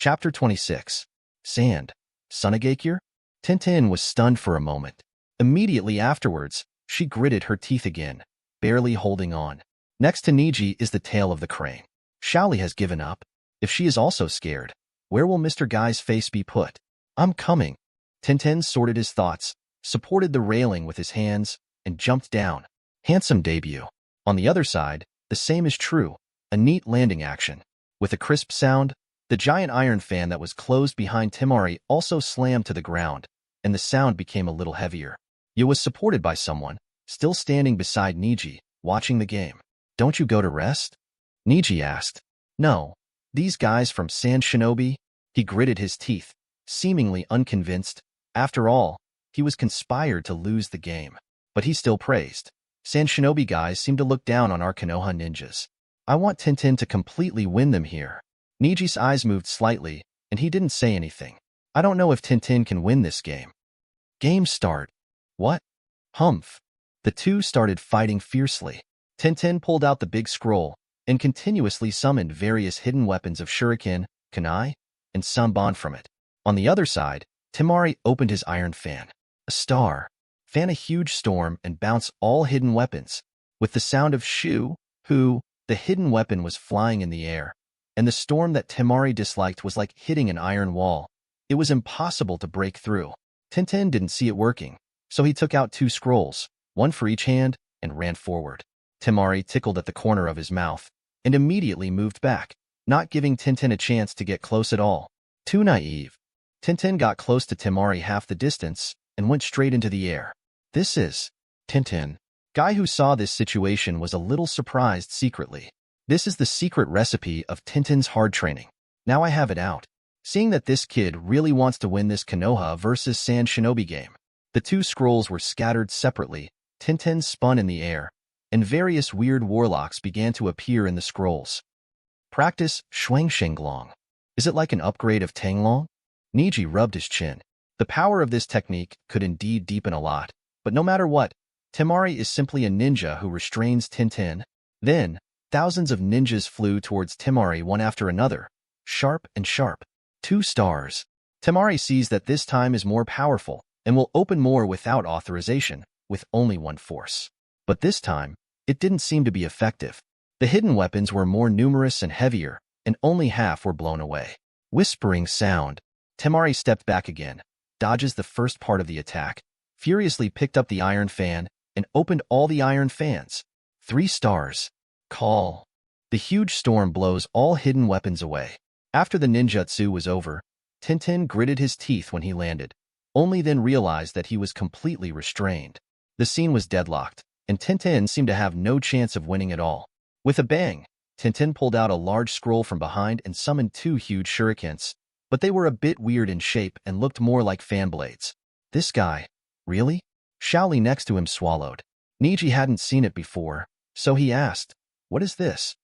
Chapter 26. Sand. Sunagakure? Tintin was stunned for a moment. Immediately afterwards, she gritted her teeth again, barely holding on. Next to Neji is the tail of the crane. Xiaoli has given up. If she is also scared, where will Mr. Guy's face be put? I'm coming. Tintin sorted his thoughts, supported the railing with his hands, and jumped down. Handsome debut. On the other side, the same is true. A neat landing action. With a crisp sound, the giant iron fan that was closed behind Temari also slammed to the ground, and the sound became a little heavier. It was supported by someone, still standing beside Neji, watching the game. Don't you go to rest? Neji asked. No. These guys from Sand Shinobi? He gritted his teeth, seemingly unconvinced. After all, he was conspired to lose the game. But he still praised. Sand Shinobi guys seem to look down on our Konoha ninjas. I want Tintin to completely win them here. Neji's eyes moved slightly, and he didn't say anything. I don't know if Tintin can win this game. Game start. What? Humph. The two started fighting fiercely. Tintin pulled out the big scroll and continuously summoned various hidden weapons of shuriken, kunai, and sanbon from it. On the other side, Temari opened his iron fan. A star. Fan a huge storm and bounce all hidden weapons. With the sound of shoo, hoo, the hidden weapon was flying in the air, and the storm that Temari disliked was like hitting an iron wall. It was impossible to break through. Tintin didn't see it working, so he took out 2 scrolls, one for each hand, and ran forward. Temari tickled at the corner of his mouth, and immediately moved back, not giving Tintin a chance to get close at all. Too naive. Tintin got close to Temari half the distance, and went straight into the air. This is Tintin. Guy who saw this situation was a little surprised secretly. This is the secret recipe of Tintin's hard training. Now I have it out. Seeing that this kid really wants to win this Konoha versus Sand Shinobi game. The 2 scrolls were scattered separately, Tintin spun in the air, and various weird warlocks began to appear in the scrolls. Practice Shuangshenglong. Is it like an upgrade of Tanglong? Neji rubbed his chin. The power of this technique could indeed deepen a lot, but no matter what, Temari is simply a ninja who restrains Tintin. Then, thousands of ninjas flew towards Temari one after another, sharp and sharp. 2 stars. Temari sees that this time is more powerful and will open more without authorization, with only 1 force. But this time, it didn't seem to be effective. The hidden weapons were more numerous and heavier, and only half were blown away. Whispering sound. Temari stepped back again, dodges the first part of the attack, furiously picked up the iron fan, and opened all the iron fans. 3 stars. Call. The huge storm blows all hidden weapons away. After the ninjutsu was over, Tintin gritted his teeth when he landed, only then realized that he was completely restrained. The scene was deadlocked, and Tintin seemed to have no chance of winning at all. With a bang, Tintin pulled out a large scroll from behind and summoned 2 huge shurikens, but they were a bit weird in shape and looked more like fan blades. This guy, really? Xiaoli next to him swallowed. Neji hadn't seen it before, so he asked, what is this?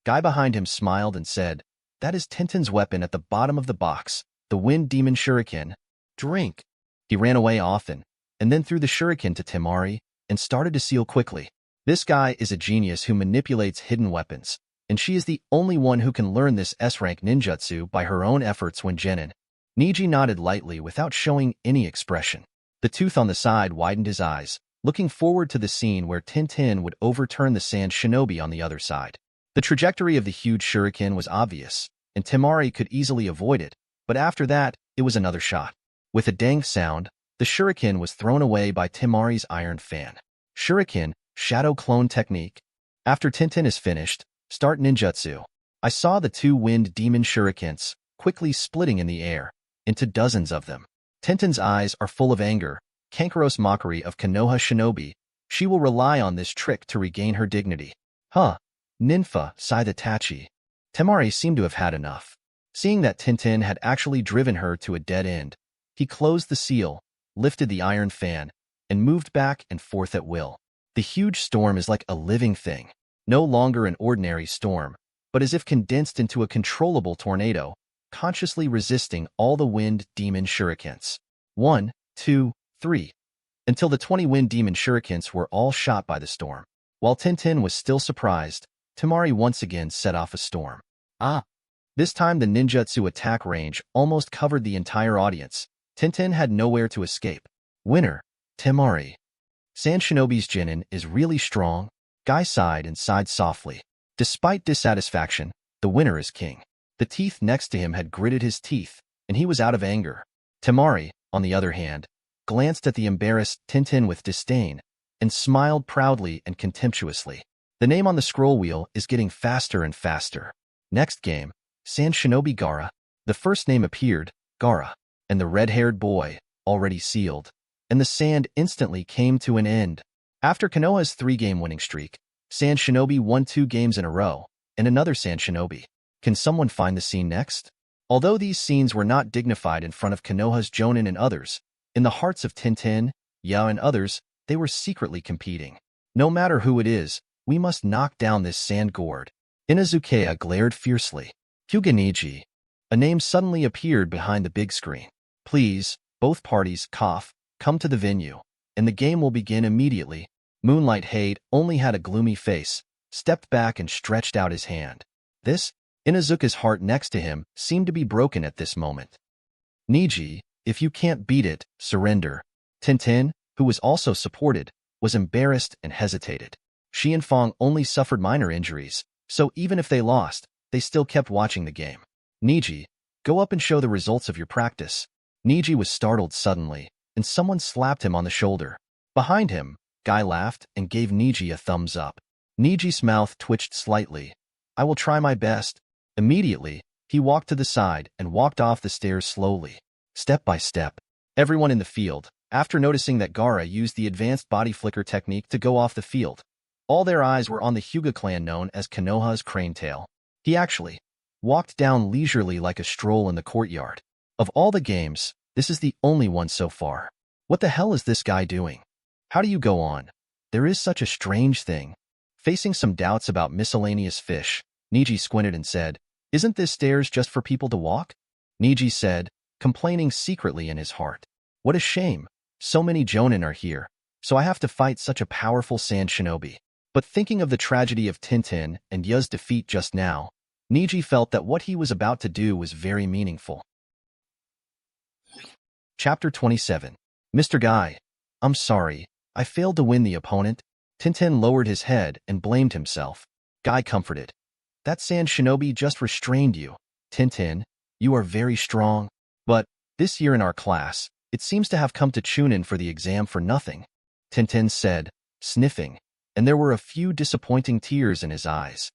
Guy behind him smiled and said, that is Tintin's weapon at the bottom of the box, the Wind Demon Shuriken. Drink. He ran away often, and then threw the shuriken to Temari, and started to seal quickly. This guy is a genius who manipulates hidden weapons, and she is the only one who can learn this S-rank ninjutsu by her own efforts when genin. Neji nodded lightly without showing any expression. The tooth on the side widened his eyes, looking forward to the scene where Tintin would overturn the Sand Shinobi on the other side. The trajectory of the huge shuriken was obvious, and Temari could easily avoid it, but after that, it was another shot. With a dang sound, the shuriken was thrown away by Temari's iron fan. Shuriken, shadow clone technique. After Tintin is finished, start ninjutsu. I saw the 2 wind demon shurikens quickly splitting in the air, into dozens of them. Tintin's eyes are full of anger, cankerous mockery of Konoha Shinobi. She will rely on this trick to regain her dignity. Huh. Ninfa, sighed Itachi. Temari seemed to have had enough. Seeing that Tintin had actually driven her to a dead end, he closed the seal, lifted the iron fan, and moved back and forth at will. The huge storm is like a living thing, no longer an ordinary storm, but as if condensed into a controllable tornado, consciously resisting all the wind demon shurikens. 1, 2, 3, until the 20 wind demon shurikens were all shot by the storm. While Tintin was still surprised, Temari once again set off a storm. Ah! This time the ninjutsu attack range almost covered the entire audience. Tintin had nowhere to escape. Winner, Temari. Sand Shinobi's Jinin is really strong. Guy sighed and sighed softly. Despite dissatisfaction, the winner is king. The teeth next to him had gritted his teeth, and he was out of anger. Temari, on the other hand, glanced at the embarrassed Tintin with disdain and smiled proudly and contemptuously. The name on the scroll wheel is getting faster and faster. Next game, Sand Shinobi Gaara. The first name appeared, Gaara, and the red-haired boy, already sealed. And the sand instantly came to an end. After Konoha's 3-game winning streak, Sand Shinobi won 2 games in a row, and another Sand Shinobi. Can someone find the scene next? Although these scenes were not dignified in front of Konoha's Jonin and others, in the hearts of Tintin, Yao and others, they were secretly competing. No matter who it is, we must knock down this sand gourd. Inazukaya glared fiercely. Hyuga Neji. A name suddenly appeared behind the big screen. Please, both parties, come to the venue, and the game will begin immediately. Moonlight Hade only had a gloomy face, stepped back and stretched out his hand. Inazuka's heart next to him seemed to be broken at this moment. Neji, if you can't beat it, surrender. Tintin, who was also supported, was embarrassed and hesitated. Shi and Fong only suffered minor injuries, so even if they lost, they still kept watching the game. Neji, go up and show the results of your practice. Neji was startled suddenly, and someone slapped him on the shoulder. Behind him, Guy laughed and gave Neji a thumbs up. Neji's mouth twitched slightly. I will try my best. Immediately, he walked to the side and walked off the stairs slowly, step by step. Everyone in the field, after noticing that Gaara used the advanced body flicker technique to go off the field, all their eyes were on the Hyuga clan known as Konoha's crane tail. He actually walked down leisurely like a stroll in the courtyard. Of all the games, this is the only one so far. What the hell is this guy doing? How do you go on? There is such a strange thing. Facing some doubts about miscellaneous fish, Neji squinted and said, Isn't this stairs just for people to walk? Neji said, complaining secretly in his heart. What a shame. So many Jonin are here, so I have to fight such a powerful sand shinobi. But thinking of the tragedy of Tintin and Ya's defeat just now, Neji felt that what he was about to do was very meaningful. Chapter 27. Mr. Guy, I'm sorry, I failed to win the opponent. Tintin lowered his head and blamed himself. Guy comforted. That sand shinobi just restrained you. Tintin, you are very strong. But, this year in our class, it seems to have come to Chunin for the exam for nothing. Tintin said, sniffing, and there were a few disappointing tears in his eyes.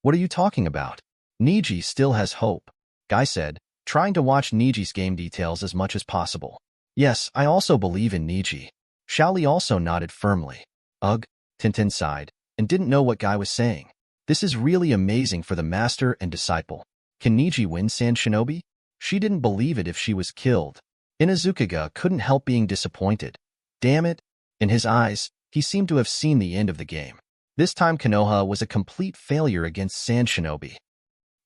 What are you talking about? Neji still has hope, Guy said, trying to watch Neji's game details as much as possible. Yes, I also believe in Neji. Shaoli also nodded firmly. Ugh, Tintin sighed, and didn't know what Guy was saying. This is really amazing for the master and disciple. Can Neji win Sand Shinobi? She didn't believe it if she was killed. Inazukaga couldn't help being disappointed. Damn it. In his eyes, he seemed to have seen the end of the game. This time Konoha was a complete failure against Sand Shinobi.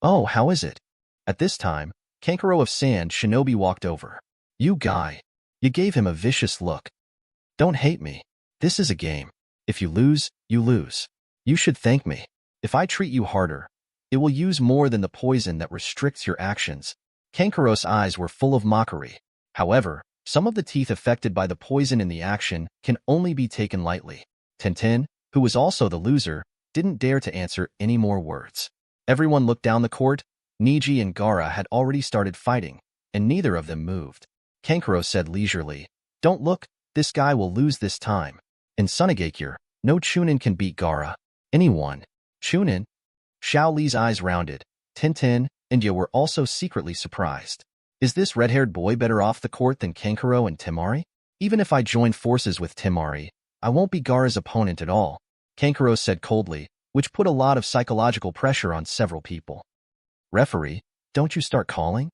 Oh, how is it? At this time, Kankuro of Sand Shinobi walked over. You Guy. You gave him a vicious look. Don't hate me. This is a game. If you lose, you lose. You should thank me. If I treat you harder, it will use more than the poison that restricts your actions. Kankuro's eyes were full of mockery. However, some of the teeth affected by the poison in the action can only be taken lightly. Tintin, who was also the loser, didn't dare to answer any more words. Everyone looked down the court. Neji and Gaara had already started fighting, and neither of them moved. Kankuro said leisurely, Don't look, this guy will lose this time. In Sunagakure, no Chunin can beat Gaara. Anyone. Chunin? Shaoli's eyes rounded. Tintin and Ya were also secretly surprised. Is this red-haired boy better off the court than Kankuro and Temari? Even if I join forces with Temari, I won't be Gaara's opponent at all, Kankuro said coldly, which put a lot of psychological pressure on several people. Referee, don't you start calling?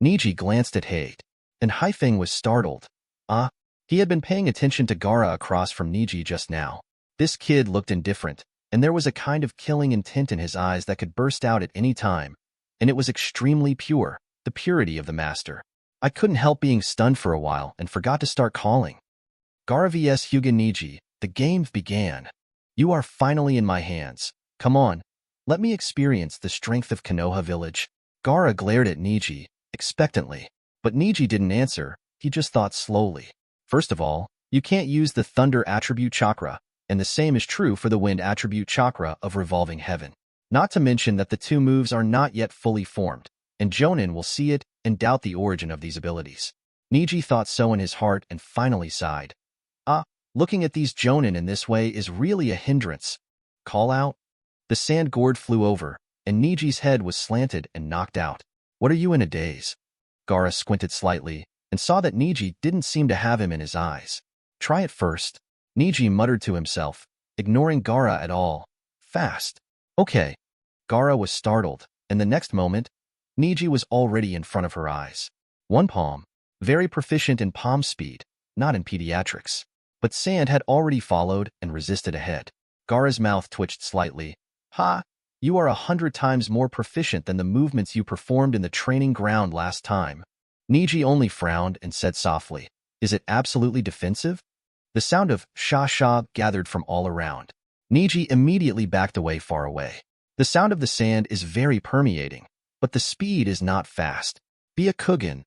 Neji glanced at Hade, and Haifeng was startled. He had been paying attention to Gaara across from Neji just now. This kid looked indifferent, and there was a kind of killing intent in his eyes that could burst out at any time, and it was extremely pure, the purity of the master. I couldn't help being stunned for a while and forgot to start calling. Gaara vs Hyuga Neji, the game began. You are finally in my hands. Come on, let me experience the strength of Konoha Village. Gaara glared at Neji, expectantly. But Neji didn't answer, he just thought slowly. First of all, you can't use the Thunder Attribute Chakra, and the same is true for the Wind Attribute Chakra of Revolving Heaven. Not to mention that the two moves are not yet fully formed, and Jonin will see it and doubt the origin of these abilities. Neji thought so in his heart and finally sighed. Looking at these Jonin in this way is really a hindrance. Call out. The sand gourd flew over, and Neji's head was slanted and knocked out. What are you in a daze? Gaara squinted slightly and saw that Neji didn't seem to have him in his eyes. Try it first. Neji muttered to himself, ignoring Gaara at all. Fast. Okay. Gaara was startled, and the next moment, Neji was already in front of her eyes. One palm. Very proficient in palm speed, not in pediatrics. But sand had already followed and resisted ahead. Gaara's mouth twitched slightly. Ha! You are 100 times more proficient than the movements you performed in the training ground last time. Neji only frowned and said softly, Is it absolutely defensive? The sound of sha-sha gathered from all around. Neji immediately backed away far away. The sound of the sand is very permeating, but the speed is not fast. Byakugan.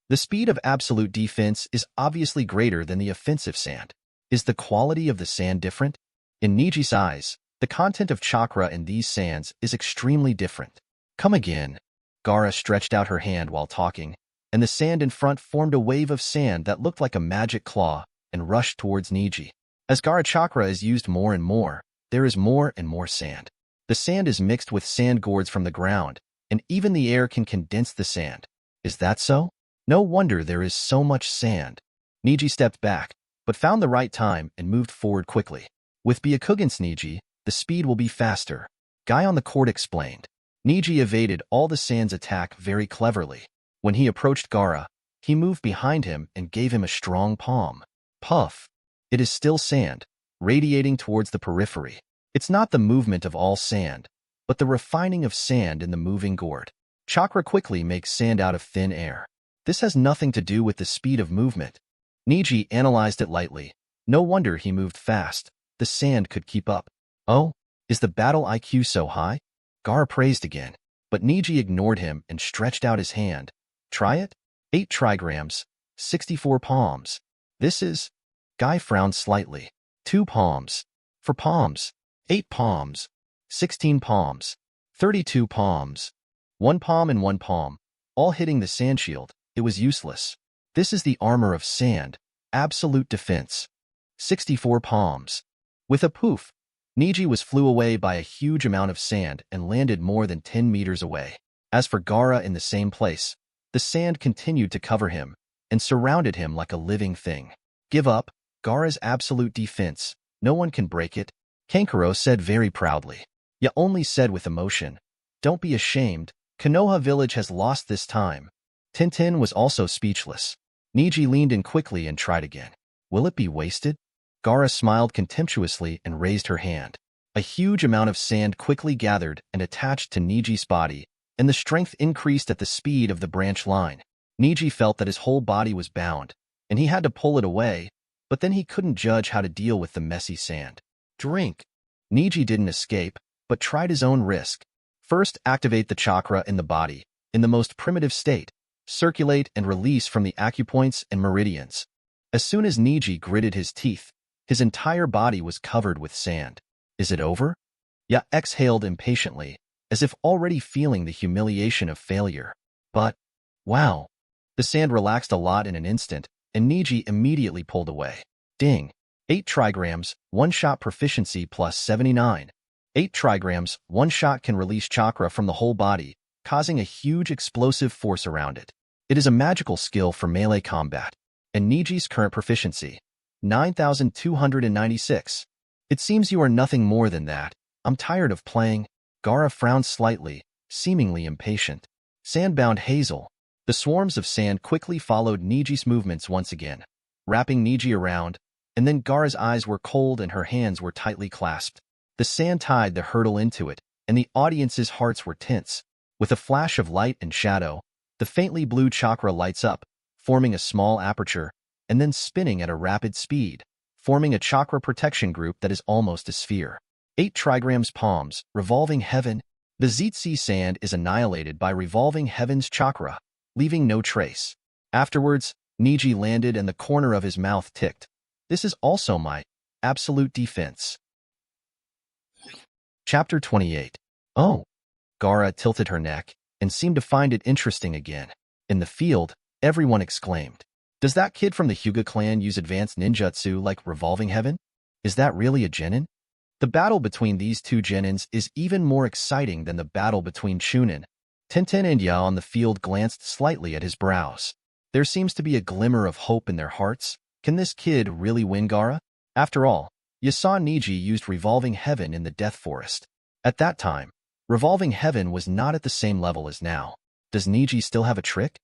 The speed of absolute defense is obviously greater than the offensive sand. Is the quality of the sand different? In Neji's eyes, the content of chakra in these sands is extremely different. Come again. Gaara stretched out her hand while talking, and the sand in front formed a wave of sand that looked like a magic claw and rushed towards Neji. As Gaara chakra is used more and more, there is more and more sand. The sand is mixed with sand gourds from the ground, and even the air can condense the sand. Is that so? No wonder there is so much sand. Neji stepped back, but found the right time and moved forward quickly. With Byakugan's Neji, the speed will be faster. Guy on the court explained. Neji evaded all the sand's attack very cleverly. When he approached Gaara, he moved behind him and gave him a strong palm. Puff. It is still sand, radiating towards the periphery. It's not the movement of all sand, but the refining of sand in the moving gourd. Chakra quickly makes sand out of thin air. This has nothing to do with the speed of movement. Neji analyzed it lightly. No wonder he moved fast. The sand could keep up. Oh, is the battle IQ so high? Gaara praised again, but Neji ignored him and stretched out his hand. Try it? 8 trigrams, 64 palms. This is... Guy frowned slightly. 2 palms. For palms. 8 palms. 16 palms. 32 palms. 1 palm and 1 palm, all hitting the sand shield. It was useless. This is the armor of sand. Absolute defense. 64 palms. With a poof, Neji flew away by a huge amount of sand and landed more than 10 meters away. As for Gaara in the same place, the sand continued to cover him and surrounded him like a living thing. Give up, Gaara's absolute defense. No one can break it, Kankuro said very proudly. Ya only said with emotion. Don't be ashamed. Konoha village has lost this time. Tintin was also speechless. Neji leaned in quickly and tried again. Will it be wasted? Gaara smiled contemptuously and raised her hand. A huge amount of sand quickly gathered and attached to Neji's body, and the strength increased at the speed of the branch line. Neji felt that his whole body was bound, and he had to pull it away, but then he couldn't judge how to deal with the messy sand. Drink. Neji didn't escape, but tried his own risk. First, activate the chakra in the body, in the most primitive state. Circulate and release from the acupoints and meridians. As soon as Neji gritted his teeth, his entire body was covered with sand. Is it over? Ya exhaled impatiently, as if already feeling the humiliation of failure. But, wow. The sand relaxed a lot in an instant, and Neji immediately pulled away. Ding. 8 trigrams, 1-shot proficiency plus 79. 8 trigrams, 1 shot can release chakra from the whole body, causing a huge explosive force around it. It is a magical skill for melee combat. And Neji's current proficiency, 9,296. It seems you are nothing more than that. I'm tired of playing. Gaara frowned slightly, seemingly impatient. Sandbound Hazel. The swarms of sand quickly followed Neji's movements once again, wrapping Neji around, and then Gaara's eyes were cold and her hands were tightly clasped. The sand tied the hurdle into it, and the audience's hearts were tense. With a flash of light and shadow, the faintly blue chakra lights up, forming a small aperture, and then spinning at a rapid speed, forming a chakra protection group that is almost a sphere. 8 trigrams palms, revolving heaven. The zero sand is annihilated by revolving heaven's chakra, leaving no trace. Afterwards, Neji landed and the corner of his mouth ticked. This is also my absolute defense. Chapter 28. Oh. Gaara tilted her neck and seemed to find it interesting again. In the field, everyone exclaimed, "Does that kid from the Hyuga clan use advanced ninjutsu like Revolving Heaven? Is that really a genin?" The battle between these two genins is even more exciting than the battle between Chunin. Tenten and Ya on the field glanced slightly at his brows. There seems to be a glimmer of hope in their hearts. Can this kid really win Gaara? After all, you saw Neji used Revolving Heaven in the Death Forest. At that time, Revolving Heaven was not at the same level as now. Does Neji still have a trick?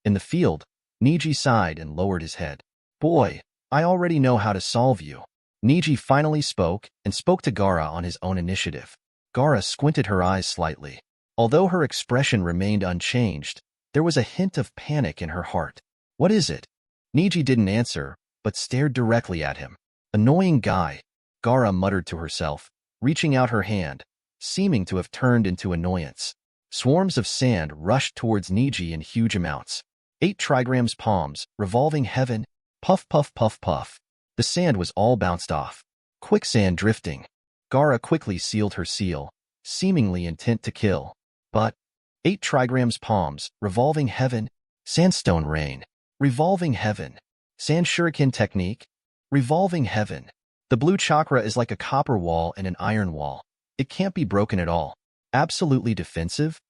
In the field, Neji sighed and lowered his head. Boy, I already know how to solve you. Neji finally spoke and spoke to Gaara on his own initiative. Gaara squinted her eyes slightly. Although her expression remained unchanged, there was a hint of panic in her heart. What is it? Neji didn't answer, but stared directly at him. Annoying guy, Gaara muttered to herself, reaching out her hand, seeming to have turned into annoyance. Swarms of sand rushed towards Neji in huge amounts. 8 trigrams palms, revolving heaven, puff puff puff puff. The sand was all bounced off. Quicksand drifting. Gaara quickly sealed her seal, seemingly intent to kill. But 8 trigrams palms, revolving heaven, sandstone rain, revolving heaven, sand shuriken technique, revolving heaven. The blue chakra is like a copper wall and an iron wall. It can't be broken at all. Absolutely defensive?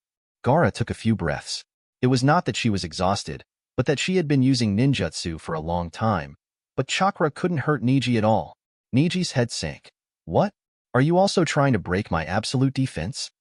Gaara took a few breaths. It was not that she was exhausted, but that she had been using ninjutsu for a long time. But chakra couldn't hurt Neji at all. Neji's head sank. What? Are you also trying to break my absolute defense?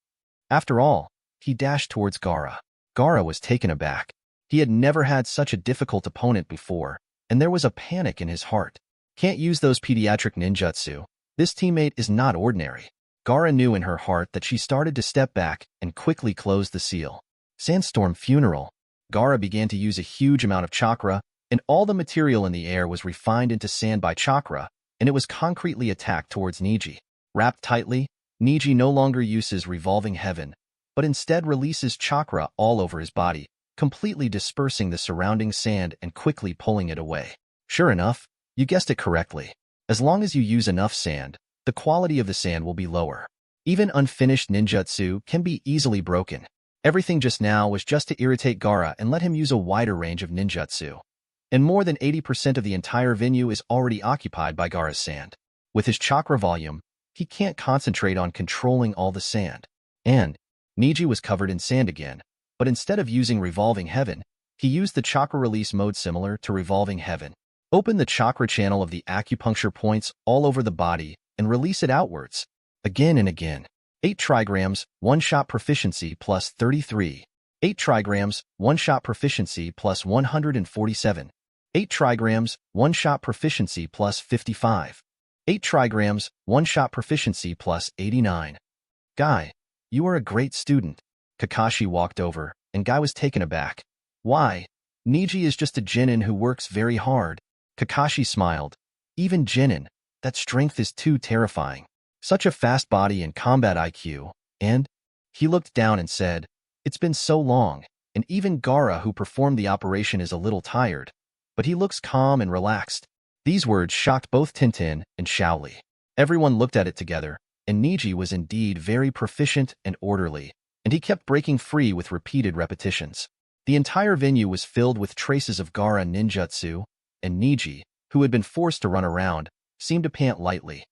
After all, he dashed towards Gaara. Gaara was taken aback. He had never had such a difficult opponent before, and there was a panic in his heart. Can't use those pediatric ninjutsu. This teammate is not ordinary. Gaara knew in her heart that she started to step back and quickly closed the seal. Sandstorm funeral. Gaara began to use a huge amount of chakra, and all the material in the air was refined into sand by chakra, and it was concretely attacked towards Neji. Wrapped tightly, Neji no longer uses revolving heaven, but instead releases chakra all over his body, completely dispersing the surrounding sand and quickly pulling it away. Sure enough, you guessed it correctly. As long as you use enough sand, the quality of the sand will be lower. Even unfinished ninjutsu can be easily broken. Everything just now was just to irritate Gaara and let him use a wider range of ninjutsu. And more than 80% of the entire venue is already occupied by Gaara's sand. With his chakra volume, he can't concentrate on controlling all the sand. And Neji was covered in sand again, but instead of using Revolving Heaven, he used the chakra release mode similar to Revolving Heaven. Open the chakra channel of the acupuncture points all over the body and release it outwards, again and again. 8 trigrams, one-shot proficiency plus 33. 8 trigrams, one-shot proficiency plus 147. 8 trigrams, one-shot proficiency plus 55. 8 trigrams, one-shot proficiency plus 89. Guy, you are a great student. Kakashi walked over, and Guy was taken aback. Why? Neji is just a genin who works very hard. Kakashi smiled. Even genin, that strength is too terrifying. Such a fast body and combat IQ, and he looked down and said, it's been so long, and even Gaara who performed the operation is a little tired, but he looks calm and relaxed. These words shocked both Tintin and Shaoli. Everyone looked at it together, and Neji was indeed very proficient and orderly, and he kept breaking free with repeated repetitions. The entire venue was filled with traces of Gaara ninjutsu, and Neji, who had been forced to run around, seemed to pant lightly.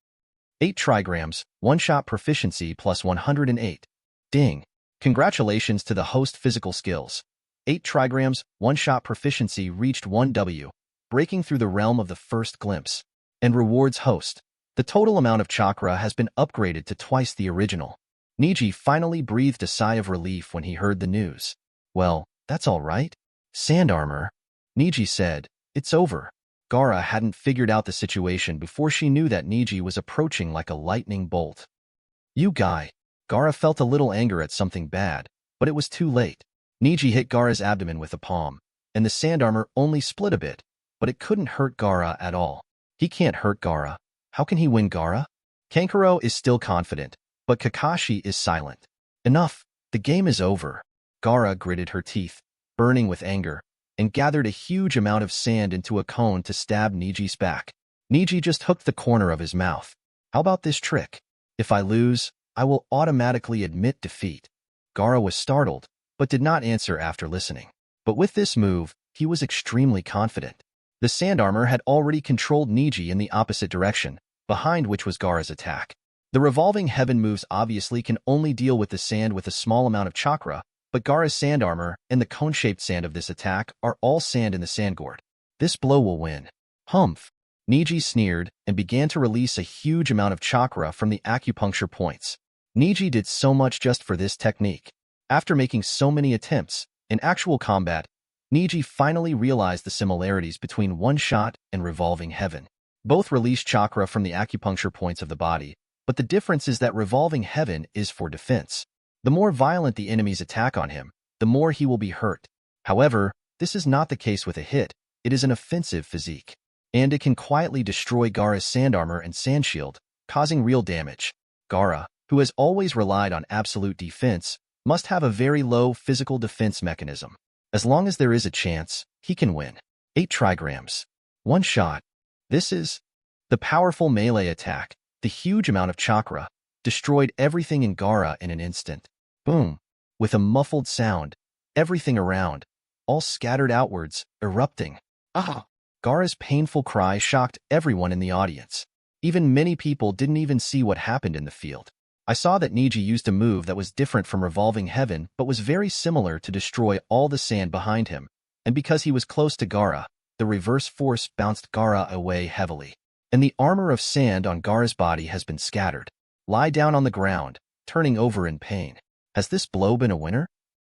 8 trigrams, one-shot proficiency plus 108. Ding. Congratulations to the host physical skills. 8 trigrams, one-shot proficiency reached 1W, breaking through the realm of the first glimpse. And rewards host. The total amount of chakra has been upgraded to twice the original. Neji finally breathed a sigh of relief when he heard the news. Well, that's all right. Sand armor. Neji said, it's over. Gaara hadn't figured out the situation before she knew that Neji was approaching like a lightning bolt. You guy. Gaara felt a little anger at something bad, but it was too late. Neji hit Gaara's abdomen with a palm, and the sand armor only split a bit, but it couldn't hurt Gaara at all. He can't hurt Gaara. How can he win Gaara? Kankuro is still confident, but Kakashi is silent. Enough, the game is over. Gaara gritted her teeth, burning with anger, and gathered a huge amount of sand into a cone to stab Neji's back. Neji just hooked the corner of his mouth. How about this trick? If I lose, I will automatically admit defeat. Gaara was startled, but did not answer after listening. But with this move, he was extremely confident. The sand armor had already controlled Neji in the opposite direction, behind which was Gaara's attack. The revolving heaven moves obviously can only deal with the sand with a small amount of chakra, but Gaara's sand armor and the cone-shaped sand of this attack are all sand in the sand gourd. This blow will win. Humph! Neji sneered and began to release a huge amount of chakra from the acupuncture points. Neji did so much just for this technique. After making so many attempts, in actual combat, Neji finally realized the similarities between one-shot and revolving heaven. Both release chakra from the acupuncture points of the body, but the difference is that revolving heaven is for defense. The more violent the enemy's attack on him, the more he will be hurt. However, this is not the case with a hit. It is an offensive physique, and it can quietly destroy Gaara's sand armor and sand shield, causing real damage. Gaara, who has always relied on absolute defense, must have a very low physical defense mechanism. As long as there is a chance, he can win. 8 trigrams. One shot. This is the powerful melee attack. The huge amount of chakra destroyed everything in Gaara in an instant. Boom! With a muffled sound, everything around, all scattered outwards, erupting. Ah! Gaara's painful cry shocked everyone in the audience. Even many people didn't even see what happened in the field. I saw that Neji used a move that was different from revolving heaven but was very similar to destroy all the sand behind him, and because he was close to Gaara, the reverse force bounced Gaara away heavily. And the armor of sand on Gaara's body has been scattered. Lie down on the ground, turning over in pain. Has this blow been a winner?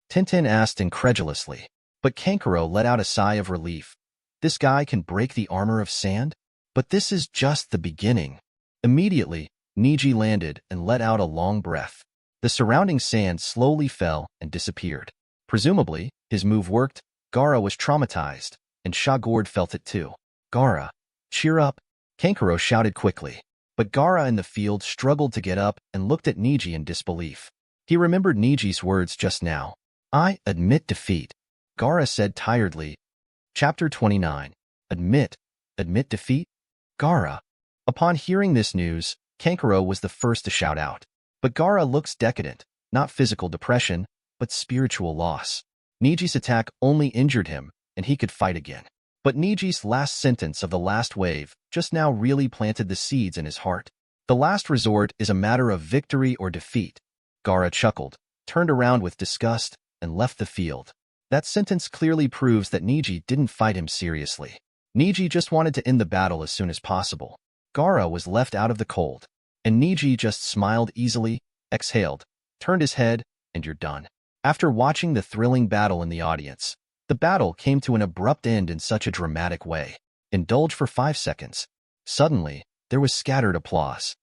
Tintin asked incredulously. But Kankuro let out a sigh of relief. This guy can break the armor of sand? But this is just the beginning. Immediately, Neji landed and let out a long breath. The surrounding sand slowly fell and disappeared. Presumably, his move worked. Gaara was traumatized, and Shagord felt it too. Gaara, cheer up! Kankuro shouted quickly. But Gaara in the field struggled to get up and looked at Neji in disbelief. He remembered Neji's words just now. I admit defeat. Gaara said tiredly. Chapter 29. Admit defeat? Gaara. Upon hearing this news, Kankuro was the first to shout out. But Gaara looks decadent, not physical depression, but spiritual loss. Neji's attack only injured him, and he could fight again. But Neji's last sentence of the last wave just now really planted the seeds in his heart. The last resort is a matter of victory or defeat. Gaara chuckled, turned around with disgust, and left the field. That sentence clearly proves that Neji didn't fight him seriously. Neji just wanted to end the battle as soon as possible. Gaara was left out of the cold, and Neji just smiled easily, exhaled, turned his head, and you're done. After watching the thrilling battle in the audience, the battle came to an abrupt end in such a dramatic way. Indulge for 5 seconds. Suddenly, there was scattered applause.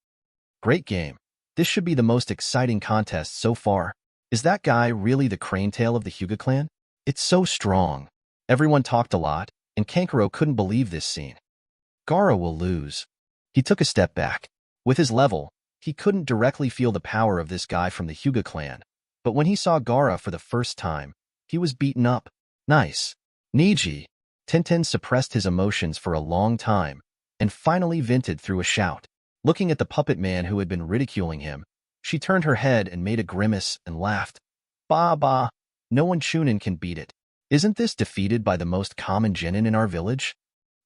Great game. This should be the most exciting contest so far. Is that guy really the crane tail of the Hyuga clan? It's so strong. Everyone talked a lot, and Kankuro couldn't believe this scene. Gaara will lose. He took a step back. With his level, he couldn't directly feel the power of this guy from the Hyuga clan, but when he saw Gaara for the first time, he was beaten up. Nice. Neji. Tintin suppressed his emotions for a long time, and finally vented through a shout. Looking at the puppet man who had been ridiculing him, she turned her head and made a grimace and laughed. Bah bah, no one Chunin can beat it. Isn't this defeated by the most common genin in our village?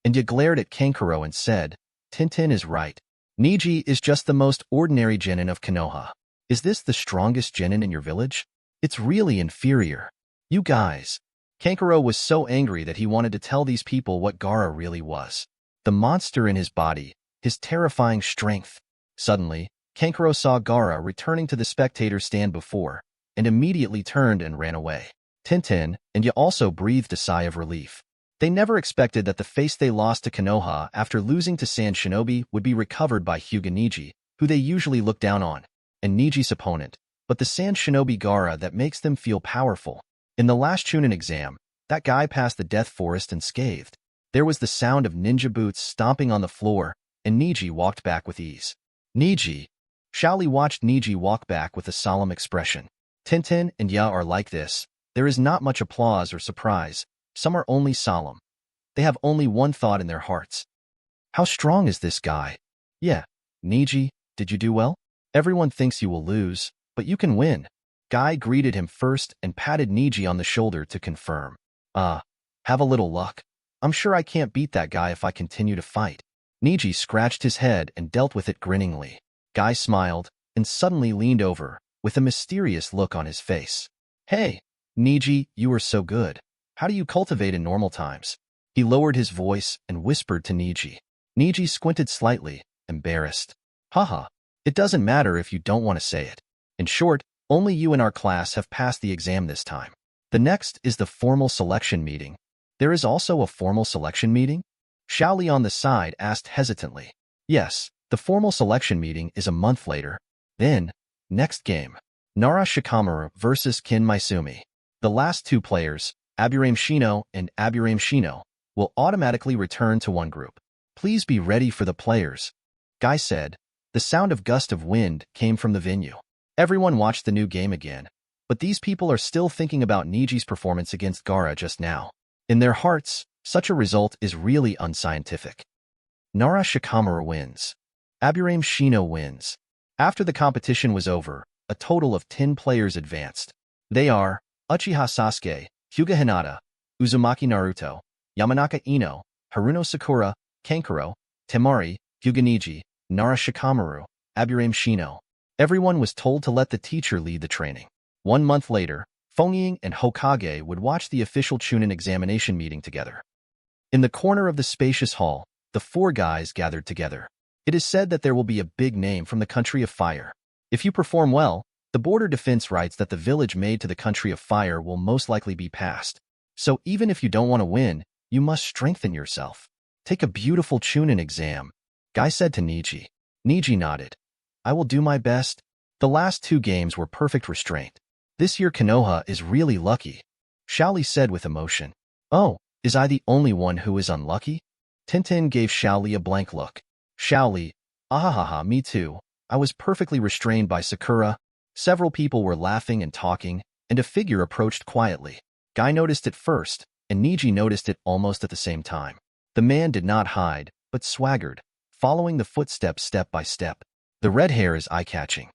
And you glared at Kankuro and said, Tintin is right. Neji is just the most ordinary genin of Konoha. Is this the strongest genin in your village? It's really inferior. You guys. Kankuro was so angry that he wanted to tell these people what Gaara really was. The monster in his body, his terrifying strength. Suddenly, Kankuro saw Gaara returning to the spectator stand before, and immediately turned and ran away. Tintin and Ya also breathed a sigh of relief. They never expected that the face they lost to Konoha after losing to Sand Shinobi would be recovered by Hyuga Neji, who they usually look down on, and Neji's opponent, but the Sand Shinobi Gaara that makes them feel powerful. In the last Chunin exam, that guy passed the Death Forest unscathed. There was the sound of ninja boots stomping on the floor, and Neji walked back with ease. Neji. Shaoli watched Neji walk back with a solemn expression. Tintin and Ya are like this. There is not much applause or surprise. Some are only solemn. They have only one thought in their hearts. How strong is this guy? Yeah. Neji, did you do well? Everyone thinks you will lose, but you can win. Guy greeted him first and patted Neji on the shoulder to confirm. Have a little luck. I'm sure I can't beat that guy if I continue to fight. Neji scratched his head and dealt with it grinningly. Guy smiled and suddenly leaned over, with a mysterious look on his face. Hey, Neji, you are so good. How do you cultivate in normal times? He lowered his voice and whispered to Neji. Neji squinted slightly, embarrassed. Haha, it doesn't matter if you don't want to say it. In short, only you in our class have passed the exam this time. The next is the formal selection meeting. There is also a formal selection meeting? Xiaoli on the side asked hesitantly. Yes, the formal selection meeting is a month later. Then, next game. Nara Shikamaru versus Kin Maisumi. The last two players, Aburame Shino and Aburame Shino, will automatically return to one group. Please be ready for the players. Guy said. The sound of gust of wind came from the venue. Everyone watched the new game again, but these people are still thinking about Neji's performance against Gaara just now. In their hearts, such a result is really unscientific. Nara Shikamaru wins. Aburame Shino wins. After the competition was over, a total of 10 players advanced. They are Uchiha Sasuke, Hyuga Hinata, Uzumaki Naruto, Yamanaka Ino, Haruno Sakura, Kankuro, Temari, Hyuga Neji, Nara Shikamaru, Aburame Shino. Everyone was told to let the teacher lead the training. 1 month later, Fongying and Hokage would watch the official Chunin examination meeting together. In the corner of the spacious hall, the 4 guys gathered together. It is said that there will be a big name from the country of fire. If you perform well, the border defense writes that the village made to the country of fire will most likely be passed. So even if you don't want to win, you must strengthen yourself. Take a beautiful Chunin exam, Guy said to Neji. Neji nodded. I will do my best. The last 2 games were perfect restraint. This year Konoha is really lucky, Xiaoli said with emotion. Oh, is I the only one who is unlucky? Tintin gave Xiaoli a blank look. Xiaoli, ahahaha, me too. I was perfectly restrained by Sakura. Several people were laughing and talking, and a figure approached quietly. Guy noticed it first, and Neji noticed it almost at the same time. The man did not hide, but swaggered, following the footsteps step by step. The red hair is eye-catching.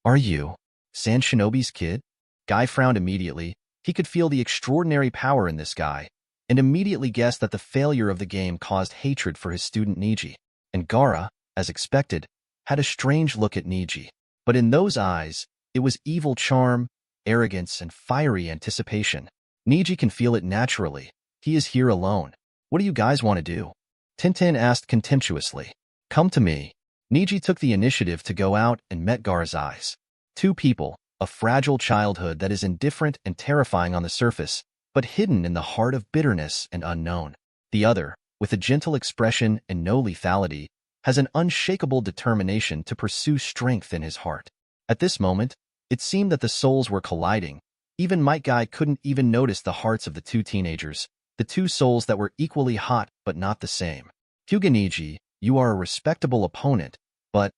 Are you San Shinobi's kid? Guy frowned immediately. He could feel the extraordinary power in this guy, and immediately guessed that the failure of the game caused hatred for his student Neji. And Gaara, as expected, had a strange look at Neji. But in those eyes, it was evil charm, arrogance, and fiery anticipation. Neji can feel it naturally. He is here alone. What do you guys want to do? Tintin asked contemptuously. Come to me. Neji took the initiative to go out and met Gaara's eyes. 2 people, a fragile childhood that is indifferent and terrifying on the surface, but hidden in the heart of bitterness and unknown. The other, with a gentle expression and no lethality, has an unshakable determination to pursue strength in his heart. At this moment, it seemed that the souls were colliding. Even Might Guy couldn't even notice the hearts of the 2 teenagers, the 2 souls that were equally hot but not the same. Hyuga Neji, you are a respectable opponent, but,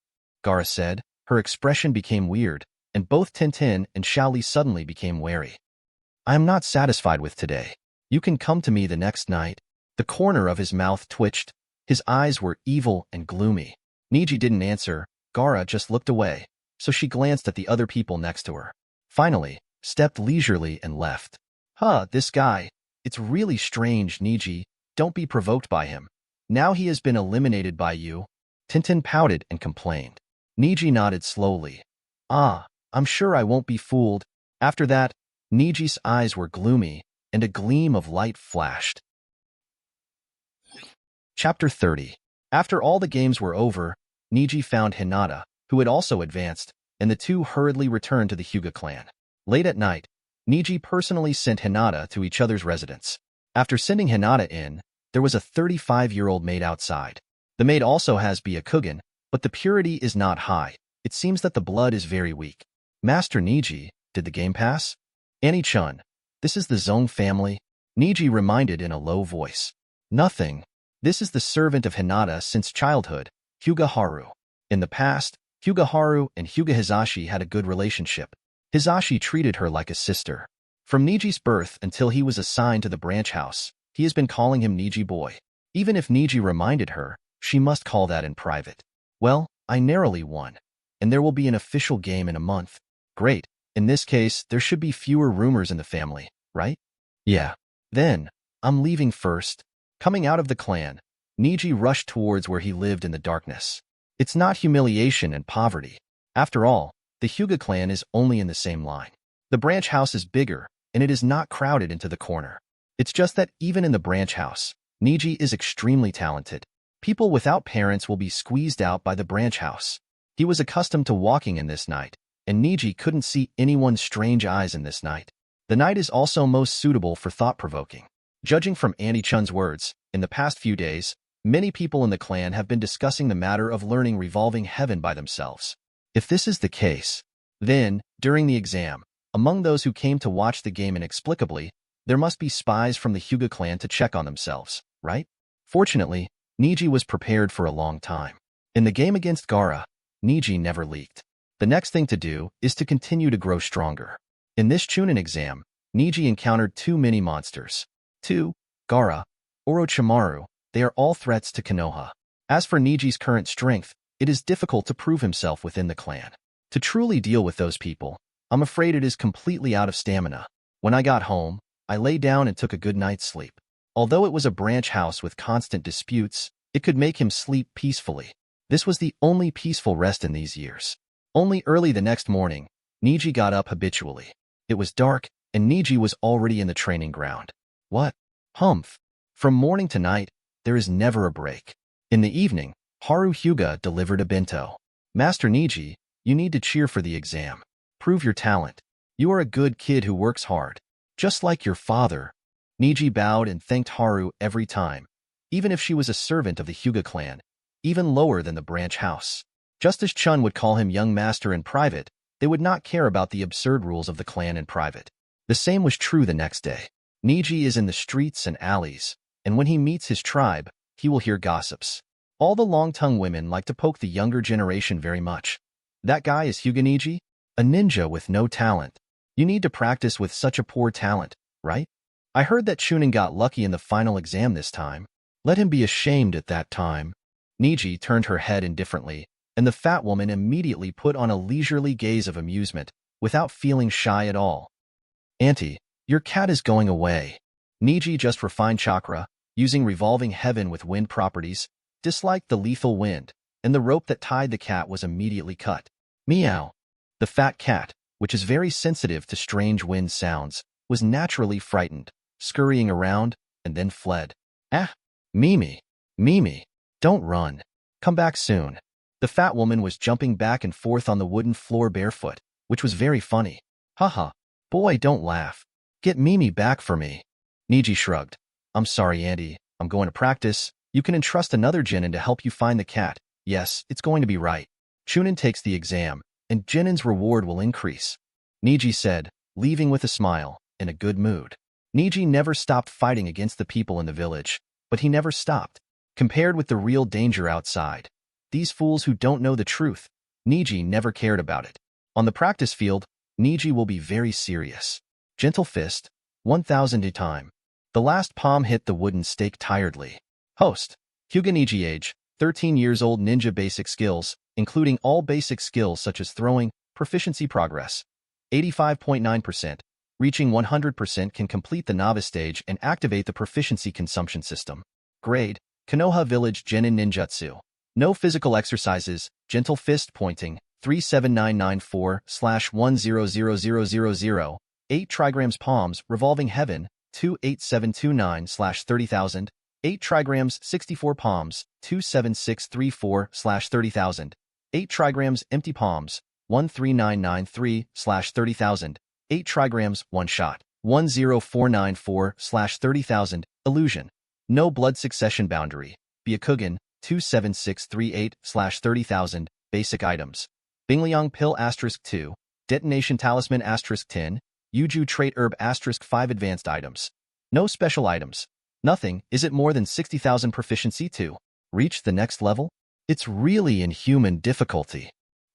Gaara said, her expression became weird, and both Tintin and Xiaoli suddenly became wary. I am not satisfied with today. You can come to me the next night. The corner of his mouth twitched. His eyes were evil and gloomy. Neji didn't answer. Gaara just looked away, so she glanced at the other people next to her. Finally, stepped leisurely and left. This guy. It's really strange, Neji. Don't be provoked by him. Now he has been eliminated by you. Tintin pouted and complained. Neji nodded slowly. I'm sure I won't be fooled. After that, Neji's eyes were gloomy, and a gleam of light flashed. Chapter 30. After all the games were over, Neji found Hinata, who had also advanced, and the 2 hurriedly returned to the Hyuga clan. Late at night, Neji personally sent Hinata to each other's residence. After sending Hinata in, there was a 35-year-old maid outside. The maid also has Byakugan, but the purity is not high. It seems that the blood is very weak. Master Neji, did the game pass? Annie-chun, this is the Zong family? Neji reminded in a low voice. Nothing. This is the servant of Hinata since childhood, Hyuga Haru. In the past, Hyuga Haru and Hyuga Hizashi had a good relationship. Hisashi treated her like a sister. From Neji's birth until he was assigned to the branch house, he has been calling him Neji boy. Even if Neji reminded her, she must call that in private. Well, I narrowly won, and there will be an official game in a month. Great. In this case, there should be fewer rumors in the family, right? Yeah. Then, I'm leaving first. Coming out of the clan, Neji rushed towards where he lived in the darkness. It's not humiliation and poverty. After all, the Hyuga clan is only in the same line. The branch house is bigger, and it is not crowded into the corner. It's just that even in the branch house, Neji is extremely talented. People without parents will be squeezed out by the branch house. He was accustomed to walking in this night, and Neji couldn't see anyone's strange eyes in this night. The night is also most suitable for thought-provoking. Judging from Annie Chun's words, in the past few days, many people in the clan have been discussing the matter of learning Revolving Heaven by themselves. If this is the case, then, during the exam, among those who came to watch the game inexplicably, there must be spies from the Hyuga clan to check on themselves, right? Fortunately, Neji was prepared for a long time. In the game against Gaara, Neji never leaked. The next thing to do is to continue to grow stronger. In this Chunin exam, Neji encountered two mini-monsters. 2. Gaara, Orochimaru, they are all threats to Konoha. As for Neji's current strength, it is difficult to prove himself within the clan. To truly deal with those people, I'm afraid it is completely out of stamina. When I got home, I lay down and took a good night's sleep. Although it was a branch house with constant disputes, it could make him sleep peacefully. This was the only peaceful rest in these years. Only early the next morning, Neji got up habitually. It was dark, and Neji was already in the training ground. What? Humph. From morning to night, there is never a break. In the evening, Haru Hyuga delivered a bento. Master Neji, you need to cheer for the exam. Prove your talent. You are a good kid who works hard. Just like your father. Neji bowed and thanked Haru every time, even if she was a servant of the Hyuga clan, even lower than the branch house. Just as Chun would call him young master in private, they would not care about the absurd rules of the clan in private. The same was true the next day. Neji is in the streets and alleys, and when he meets his tribe, he will hear gossips. All the long-tongued women like to poke the younger generation very much. That guy is Hyuga Neji? A ninja with no talent. You need to practice with such a poor talent, right? I heard that Chunin got lucky in the final exam this time. Let him be ashamed at that time. Neji turned her head indifferently, and the fat woman immediately put on a leisurely gaze of amusement, without feeling shy at all. Auntie, your cat is going away. Neji just refined chakra, using Revolving Heaven with wind properties, disliked the lethal wind, and the rope that tied the cat was immediately cut. Meow. The fat cat, which is very sensitive to strange wind sounds, was naturally frightened, scurrying around, and then fled. Ah! Mimi! Mimi! Don't run. Come back soon. The fat woman was jumping back and forth on the wooden floor barefoot, which was very funny. Haha. Boy, don't laugh. Get Mimi back for me. Neji shrugged. I'm sorry, Auntie. I'm going to practice. You can entrust another genin to help you find the cat. Yes, it's going to be right. Chunin takes the exam, and genin's reward will increase. Neji said, leaving with a smile, in a good mood. Neji never stopped fighting against the people in the village, but he never stopped. Compared with the real danger outside, these fools who don't know the truth, Neji never cared about it. On the practice field, Neji will be very serious. Gentle fist, 1000 a time. The last palm hit the wooden stake tiredly. Host, Hyuga Neji age, 13 years old ninja basic skills, including all basic skills such as throwing, proficiency progress, 85.9%. Reaching 100% can complete the novice stage and activate the proficiency consumption system. Grade, Konoha Village Genin Ninjutsu. No physical exercises, gentle fist pointing, 37994/100000, 8 Trigrams Palms, Revolving Heaven, 28729/30,000, 8 Trigrams 64 Palms, 27634/30,000, 8 Trigrams Empty Palms, 13993/30,000, 8 Trigrams One Shot, 10494/30,000, Illusion. No blood succession boundary, Byakugan, 27638/30,000, Basic Items. Bingliang Pill *2, Detonation Talisman *10, Yuju Trait Herb *5 Advanced Items. No special items. Nothing. Is it more than 60,000 proficiency to reach the next level? It's really inhuman difficulty.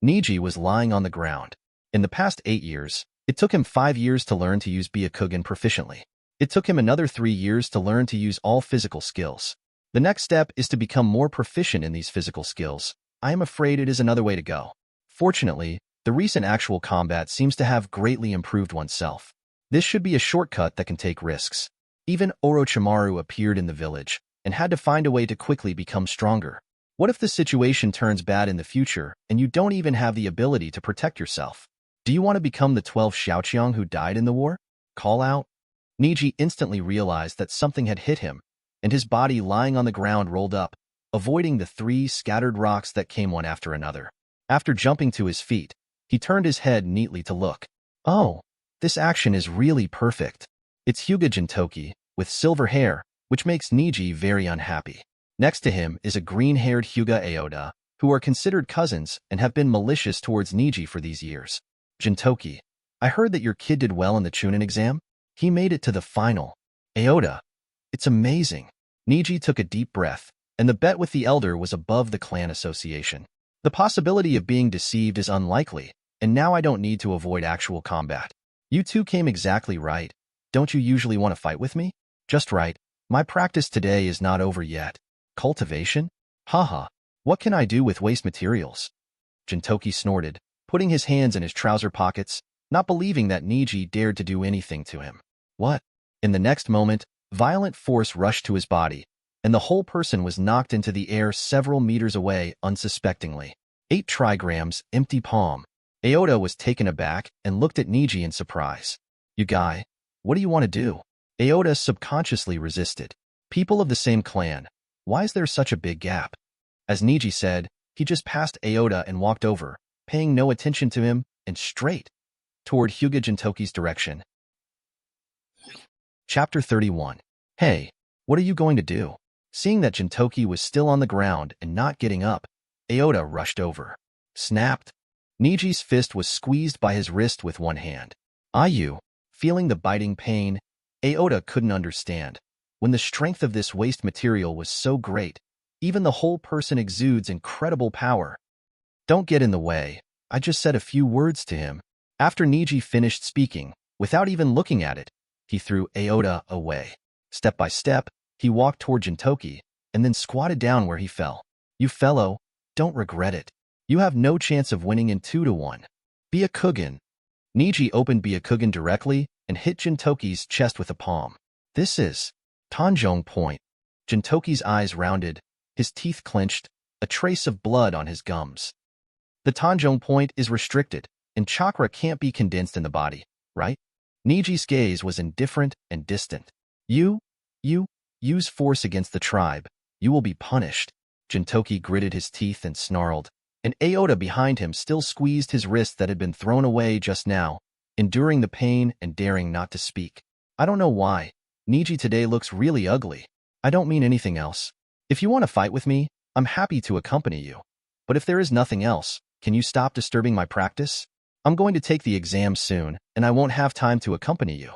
Neji was lying on the ground. In the past 8 years, It took him 5 years to learn to use Byakugan proficiently. It took him another 3 years to learn to use all physical skills. The next step is to become more proficient in these physical skills. I am afraid it is another way to go. Fortunately, the recent actual combat seems to have greatly improved oneself. This should be a shortcut that can take risks. Even Orochimaru appeared in the village and had to find a way to quickly become stronger. What if the situation turns bad in the future and you don't even have the ability to protect yourself? Do you want to become the 12 Xiaoqiang who died in the war? Call out. Neji instantly realized that something had hit him, and his body lying on the ground rolled up, avoiding the 3 scattered rocks that came one after another. After jumping to his feet, he turned his head neatly to look. Oh, this action is really perfect. It's Hyuga Jintoki, with silver hair, which makes Neji very unhappy. Next to him is a green-haired Hyuga Aoda, who are considered cousins and have been malicious towards Neji for these years. Jintoki, I heard that your kid did well in the Chunin exam. He made it to the final. Aoda, it's amazing. Neji took a deep breath, and the bet with the elder was above the clan association. The possibility of being deceived is unlikely, and now I don't need to avoid actual combat. You two came exactly right. Don't you usually want to fight with me? Just right. My practice today is not over yet. Cultivation? Haha. What can I do with waste materials? Jintoki snorted, putting his hands in his trouser pockets, not believing that Neji dared to do anything to him. What? In the next moment, violent force rushed to his body, and the whole person was knocked into the air several meters away unsuspectingly. 8 trigrams, empty palm. Aoda was taken aback and looked at Neji in surprise. You guy, what do you want to do? Aoda subconsciously resisted. People of the same clan, why is there such a big gap? As Neji said, he just passed Aoda and walked over, paying no attention to him, and straight toward Hyuga Jintoki's direction. Chapter 31. Hey, what are you going to do? Seeing that Jintoki was still on the ground and not getting up, Aoda rushed over. Snapped. Neji's fist was squeezed by his wrist with one hand. Ayu, feeling the biting pain, Aoda couldn't understand. When the strength of this waste material was so great, even the whole person exudes incredible power. Don't get in the way. I just said a few words to him. After Neji finished speaking, without even looking at it, he threw Aoda away. Step by step, he walked toward Jintoki, and then squatted down where he fell. You fellow, don't regret it. You have no chance of winning in 2-1. Byakugan. Neji opened Byakugan directly and hit Jintoki's chest with a palm. This is Tanjong Point. Jintoki's eyes rounded, his teeth clenched, a trace of blood on his gums. The Tanjong Point is restricted, and chakra can't be condensed in the body, right? Neji's gaze was indifferent and distant. You use force against the tribe. You will be punished. Jintoki gritted his teeth and snarled, and Aoda behind him still squeezed his wrist that had been thrown away just now, enduring the pain and daring not to speak. I don't know why. Neji today looks really ugly. I don't mean anything else. If you want to fight with me, I'm happy to accompany you. But if there is nothing else, can you stop disturbing my practice? I'm going to take the exam soon, and I won't have time to accompany you.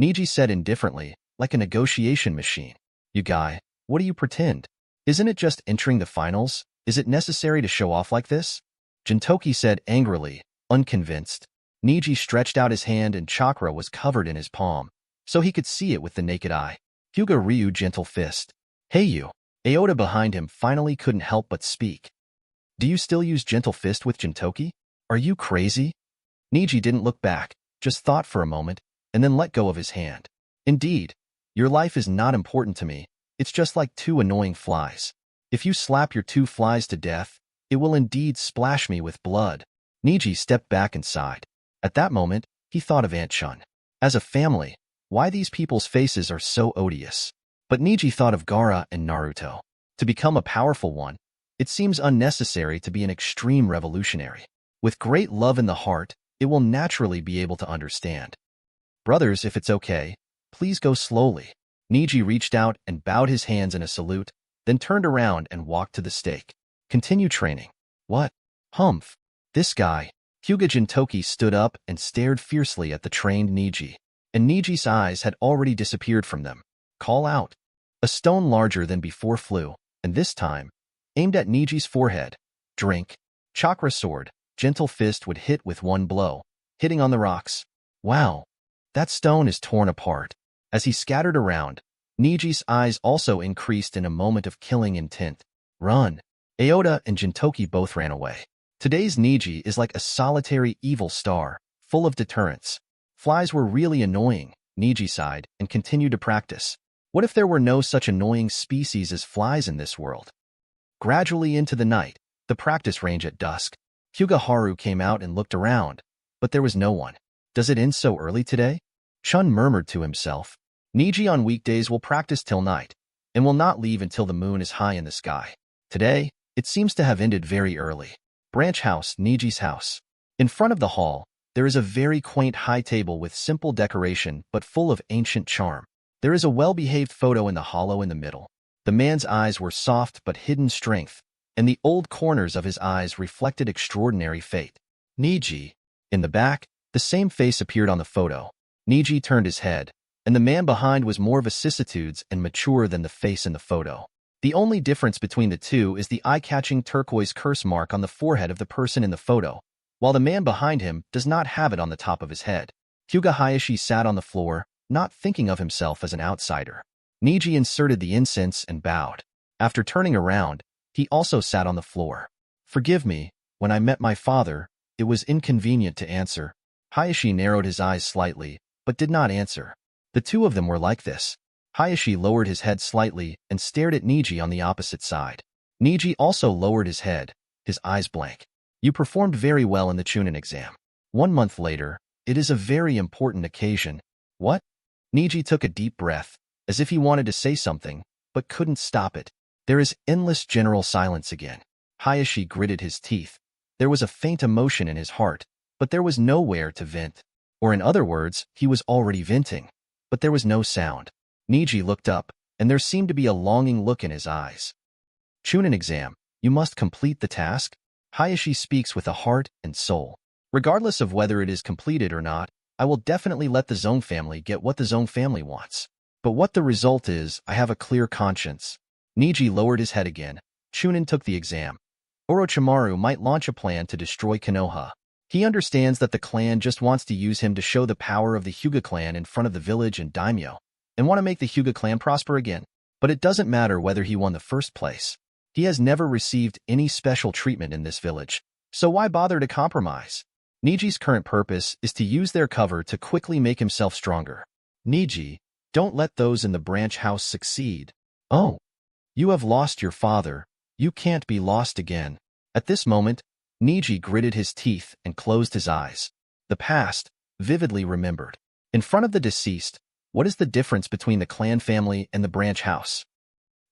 Neji said indifferently, like a negotiation machine. You guy, what do you pretend? Isn't it just entering the finals? Is it necessary to show off like this? Jintoki said angrily, unconvinced. Neji stretched out his hand and chakra was covered in his palm, so he could see it with the naked eye. Hyuga Ryu gentle fist. Hey you. Aoda behind him finally couldn't help but speak. Do you still use gentle fist with Jintoki? Are you crazy? Neji didn't look back, just thought for a moment, and then let go of his hand. Indeed, your life is not important to me. It's just like 2 annoying flies. If you slap your 2 flies to death, it will indeed splash me with blood. Neji stepped back and sighed. At that moment, he thought of Aunt Chun. As a family, why these people's faces are so odious. But Neji thought of Gaara and Naruto. To become a powerful one, it seems unnecessary to be an extreme revolutionary. With great love in the heart, it will naturally be able to understand. Brothers, if it's okay, please go slowly. Neji reached out and bowed his hands in a salute, then turned around and walked to the stake. Continue training. What? Humph. This guy. Hyuga Jintoki stood up and stared fiercely at the trained Neji, and Neji's eyes had already disappeared from them. Call out. A stone larger than before flew, and this time, aimed at Neji's forehead. Drink. Chakra sword. Gentle fist would hit with one blow, hitting on the rocks. Wow, that stone is torn apart. As he scattered around, Neji's eyes also increased in a moment of killing intent. Run! Aoda and Jintoki both ran away. Today's Neji is like a solitary evil star, full of deterrence. Flies were really annoying, Neji sighed, and continued to practice. What if there were no such annoying species as flies in this world? Gradually into the night, the practice range at dusk, Hyuga came out and looked around, but there was no one. Does it end so early today? Chun murmured to himself. Neji on weekdays will practice till night, and will not leave until the moon is high in the sky. Today, it seems to have ended very early. Branch house, Neji's house. In front of the hall, there is a very quaint high table with simple decoration but full of ancient charm. There is a well-behaved photo in the hollow in the middle. The man's eyes were soft but hidden strength, and the old corners of his eyes reflected extraordinary fate. Neji. In the back, the same face appeared on the photo. Neji turned his head, and the man behind was more vicissitudes and mature than the face in the photo. The only difference between the two is the eye-catching turquoise curse mark on the forehead of the person in the photo, while the man behind him does not have it on the top of his head. Hyuga Hayashi sat on the floor, not thinking of himself as an outsider. Neji inserted the incense and bowed. After turning around, he also sat on the floor. Forgive me, when I met my father, it was inconvenient to answer. Hayashi narrowed his eyes slightly, but did not answer. The two of them were like this. Hayashi lowered his head slightly and stared at Neji on the opposite side. Neji also lowered his head, his eyes blank. You performed very well in the Chunin exam. 1 month later, it is a very important occasion. What? Neji took a deep breath, as if he wanted to say something, but couldn't stop it. There is endless general silence again. Hayashi gritted his teeth. There was a faint emotion in his heart, but there was nowhere to vent. Or in other words, he was already venting, but there was no sound. Neji looked up, and there seemed to be a longing look in his eyes. Chunin exam, you must complete the task. Hayashi speaks with a heart and soul. Regardless of whether it is completed or not, I will definitely let the Zone family get what the Zone family wants. But what the result is, I have a clear conscience. Neji lowered his head again. Chunin took the exam. Orochimaru might launch a plan to destroy Konoha. He understands that the clan just wants to use him to show the power of the Hyuga clan in front of the village and daimyo, and want to make the Hyuga clan prosper again. But it doesn't matter whether he won the first place. He has never received any special treatment in this village, so why bother to compromise? Neji's current purpose is to use their cover to quickly make himself stronger. Neji, don't let those in the branch house succeed. Oh, you have lost your father. You can't be lost again. At this moment, Neji gritted his teeth and closed his eyes. The past, vividly remembered. In front of the deceased, what is the difference between the clan family and the branch house?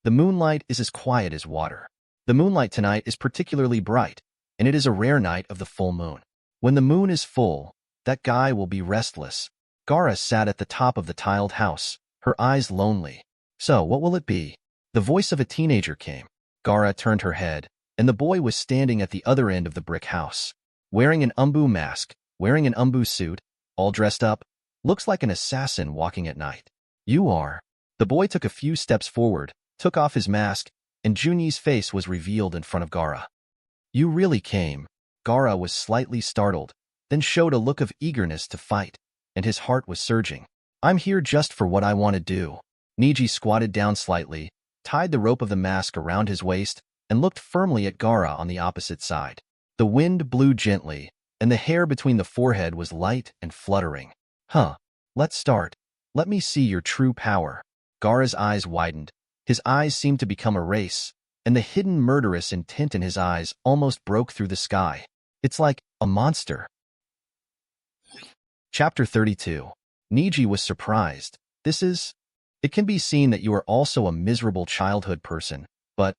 The moonlight is as quiet as water. The moonlight tonight is particularly bright, and it is a rare night of the full moon. When the moon is full, that guy will be restless. Gaara sat at the top of the tiled house, her eyes lonely. So, what will it be? The voice of a teenager came. Gaara turned her head, and the boy was standing at the other end of the brick house. Wearing an umbu mask, wearing an umbu suit, all dressed up, looks like an assassin walking at night. You are. The boy took a few steps forward, took off his mask, and Juni's face was revealed in front of Gaara. You really came. Gaara was slightly startled, then showed a look of eagerness to fight, and his heart was surging. I'm here just for what I want to do. Neji squatted down slightly, tied the rope of the mask around his waist, and looked firmly at Gaara on the opposite side. The wind blew gently, and the hair between the forehead was light and fluttering. Let's start. Let me see your true power. Gaara's eyes widened. His eyes seemed to become a race, and the hidden murderous intent in his eyes almost broke through the sky. It's like a monster. Chapter 32. Neji was surprised. It can be seen that you are also a miserable childhood person, but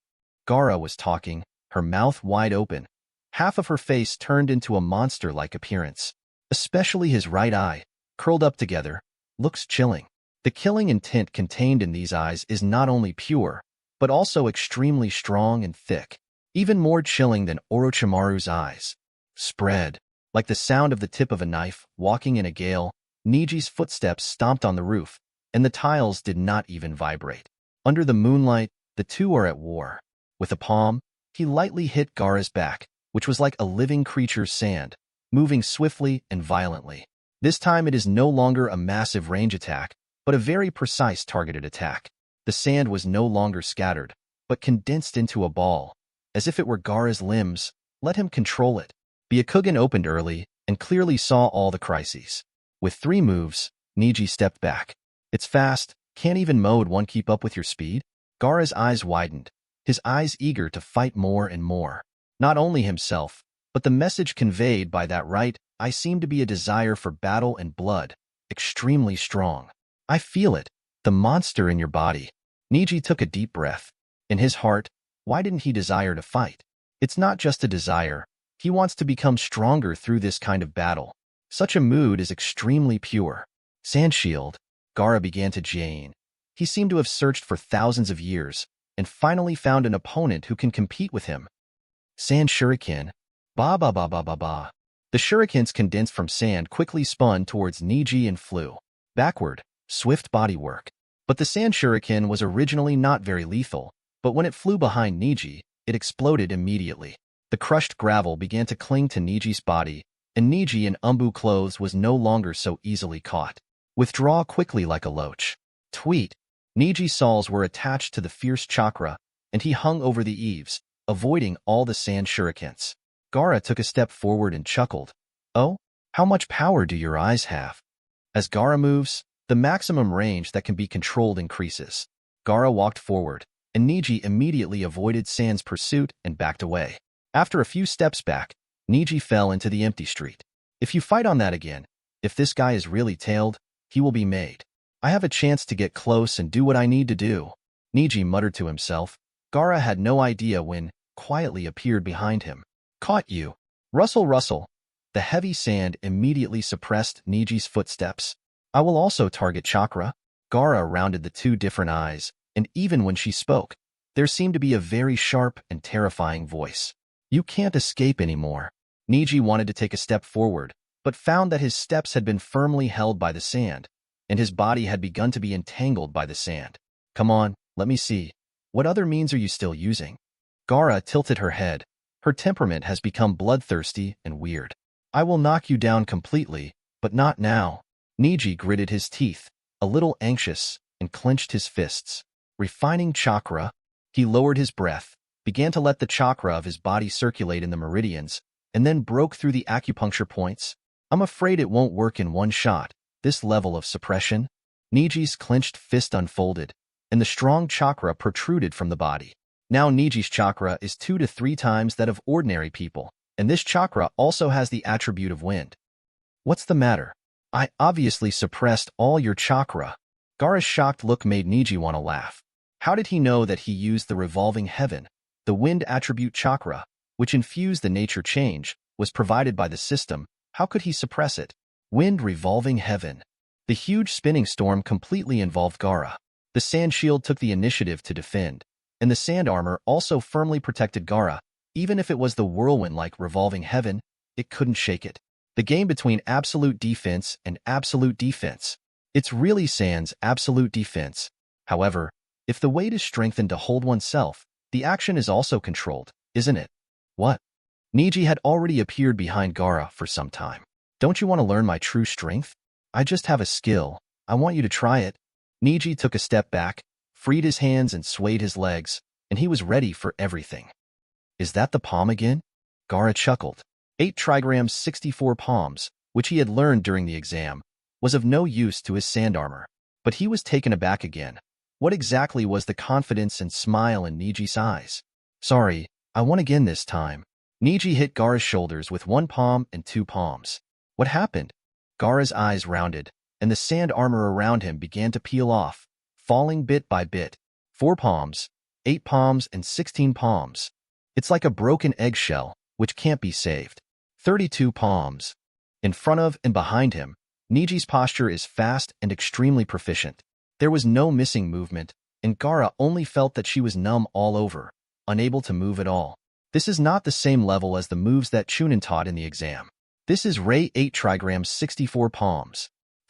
Gaara was talking, her mouth wide open. Half of her face turned into a monster-like appearance. Especially his right eye, curled up together, looks chilling. The killing intent contained in these eyes is not only pure, but also extremely strong and thick, even more chilling than Orochimaru's eyes. Spread. Like the sound of the tip of a knife, walking in a gale, Neji's footsteps stomped on the roof, and the tiles did not even vibrate. Under the moonlight, the two are at war. With a palm, he lightly hit Gaara's back, which was like a living creature's sand, moving swiftly and violently. This time it is no longer a massive range attack, but a very precise targeted attack. The sand was no longer scattered, but condensed into a ball, as if it were Gaara's limbs. Let him control it. Byakugan opened early and clearly saw all the crises. With 3 moves, Neji stepped back. It's fast, can't even mode 1 keep up with your speed? Gaara's eyes widened, his eyes eager to fight more and more. Not only himself, but the message conveyed by that right eye seemed to be a desire for battle and blood, extremely strong. I feel it, the monster in your body. Neji took a deep breath. In his heart, why didn't he desire to fight? It's not just a desire. He wants to become stronger through this kind of battle. Such a mood is extremely pure. Sand Shield. Gaara began to Jane. He seemed to have searched for thousands of years, and finally found an opponent who can compete with him. Sand Shuriken. Ba ba ba ba ba ba. The shurikens condensed from sand quickly spun towards Neji and flew. Backward, swift bodywork. But the sand shuriken was originally not very lethal, but when it flew behind Neji, it exploded immediately. The crushed gravel began to cling to Neji's body, and Neji in Umbu clothes was no longer so easily caught. Withdraw quickly like a loach. Tweet. Neji's saws were attached to the fierce chakra, and he hung over the eaves, avoiding all the sand shurikens. Gaara took a step forward and chuckled. Oh, how much power do your eyes have? As Gaara moves, the maximum range that can be controlled increases. Gaara walked forward, and Neji immediately avoided Sand's pursuit and backed away. After a few steps back, Neji fell into the empty street. If you fight on that again, if this guy is really tailed, he will be made. I have a chance to get close and do what I need to do. Neji muttered to himself. Gaara had no idea when quietly appeared behind him. Caught you. Rustle, rustle. The heavy sand immediately suppressed Neji's footsteps. I will also target chakra. Gaara rounded the 2 different eyes, and even when she spoke, there seemed to be a very sharp and terrifying voice. You can't escape anymore. Neji wanted to take a step forward, but found that his steps had been firmly held by the sand, and his body had begun to be entangled by the sand. Come on, let me see. What other means are you still using? Gaara tilted her head. Her temperament has become bloodthirsty and weird. I will knock you down completely, but not now. Neji gritted his teeth, a little anxious, and clenched his fists. Refining chakra, he lowered his breath, began to let the chakra of his body circulate in the meridians, and then broke through the acupuncture points. I'm afraid it won't work in one shot, this level of suppression. Neji's clenched fist unfolded, and the strong chakra protruded from the body. Now Neji's chakra is 2 to 3 times that of ordinary people, and this chakra also has the attribute of wind. What's the matter? I obviously suppressed all your chakra. Gaara's shocked look made Neji want to laugh. How did he know that he used the revolving heaven? The wind attribute chakra, which infused the nature change, was provided by the system. How could he suppress it? Wind revolving heaven. The huge spinning storm completely involved Gaara. The sand shield took the initiative to defend, and the sand armor also firmly protected Gaara. Even if it was the whirlwind-like revolving heaven, it couldn't shake it. The game between absolute defense and absolute defense. It's really Sand's absolute defense. However, if the weight is strengthened to hold oneself, the action is also controlled, isn't it? What? Neji had already appeared behind Gaara for some time. Don't you want to learn my true strength? I just have a skill. I want you to try it. Neji took a step back, freed his hands and swayed his legs, and he was ready for everything. Is that the palm again? Gaara chuckled. 8 Trigrams 64 Palms, which he had learned during the exam, was of no use to his sand armor. But he was taken aback again. What exactly was the confidence and smile in Neji's eyes? Sorry, I won again this time. Neji hit Gaara's shoulders with 1 palm and 2 palms. What happened? Gaara's eyes rounded, and the sand armor around him began to peel off, falling bit by bit. 4 palms, 8 palms, and 16 palms. It's like a broken eggshell, which can't be saved. 32 palms. In front of and behind him, Neji's posture is fast and extremely proficient. There was no missing movement, and Gaara only felt that she was numb all over, unable to move at all. This is not the same level as the moves that Chunin taught in the exam. This is Ray 8 Trigrams 64 Palms.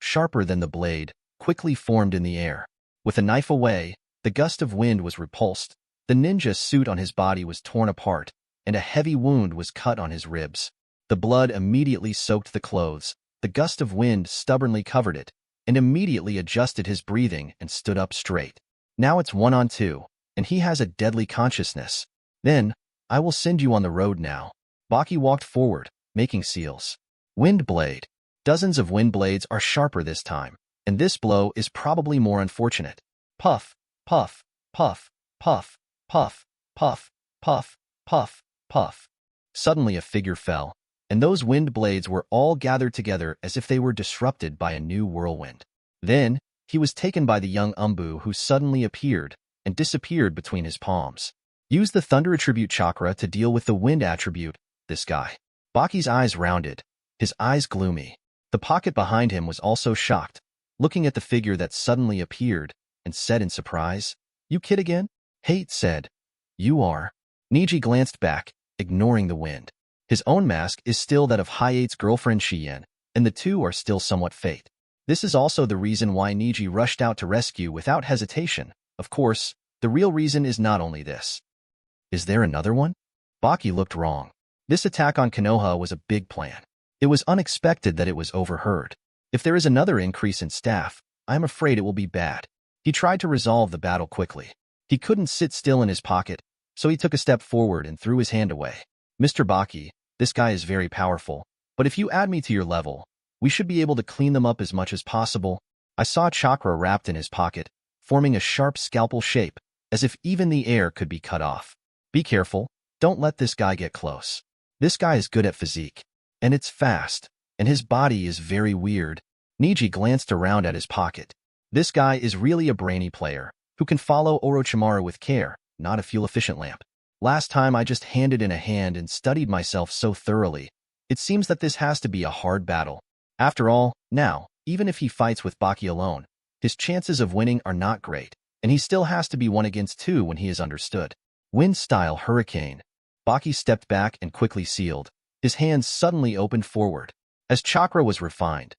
sharper than the blade, quickly formed in the air. With a knife away, the gust of wind was repulsed, the ninja suit on his body was torn apart, and a heavy wound was cut on his ribs. The blood immediately soaked the clothes, the gust of wind stubbornly covered it, and immediately adjusted his breathing and stood up straight. Now it's 1-on-2, and he has a deadly consciousness. Then, I will send you on the road now. Baki walked forward, making seals. Wind blade. Dozens of wind blades are sharper this time, and this blow is probably more unfortunate. Puff, puff, puff, puff, puff, puff, puff, puff, puff. Suddenly a figure fell, and those wind blades were all gathered together as if they were disrupted by a new whirlwind. Then, he was taken by the young Umbu who suddenly appeared and disappeared between his palms. Use the thunder attribute chakra to deal with the wind attribute, this guy. Baki's eyes rounded, his eyes gloomy. The pocket behind him was also shocked, looking at the figure that suddenly appeared, and said in surprise, "You kid again?" Hate said, "You are." Neji glanced back, ignoring the wind. His own mask is still that of Hayate's girlfriend Shiyen, and the two are still somewhat fate. This is also the reason why Neji rushed out to rescue without hesitation. Of course, the real reason is not only this. Is there another one? Baki looked wrong. This attack on Konoha was a big plan. It was unexpected that it was overheard. If there is another increase in staff, I am afraid it will be bad. He tried to resolve the battle quickly. He couldn't sit still in his pocket, so he took a step forward and threw his hand away. Mr. Baki, this guy is very powerful, but if you add me to your level, we should be able to clean them up as much as possible. I saw chakra wrapped in his pocket, forming a sharp scalpel shape, as if even the air could be cut off. Be careful, don't let this guy get close. This guy is good at physique, and it's fast, and his body is very weird. Neji glanced around at his pocket. This guy is really a brainy player, who can follow Orochimaru with care, not a fuel-efficient lamp. Last time I just handed in a hand and studied myself so thoroughly. It seems that this has to be a hard battle. After all, now, even if he fights with Baki alone, his chances of winning are not great, and he still has to be 1-against-2 when he is understood. Wind Style Hurricane. Baki stepped back and quickly sealed. His hands suddenly opened forward. As chakra was refined,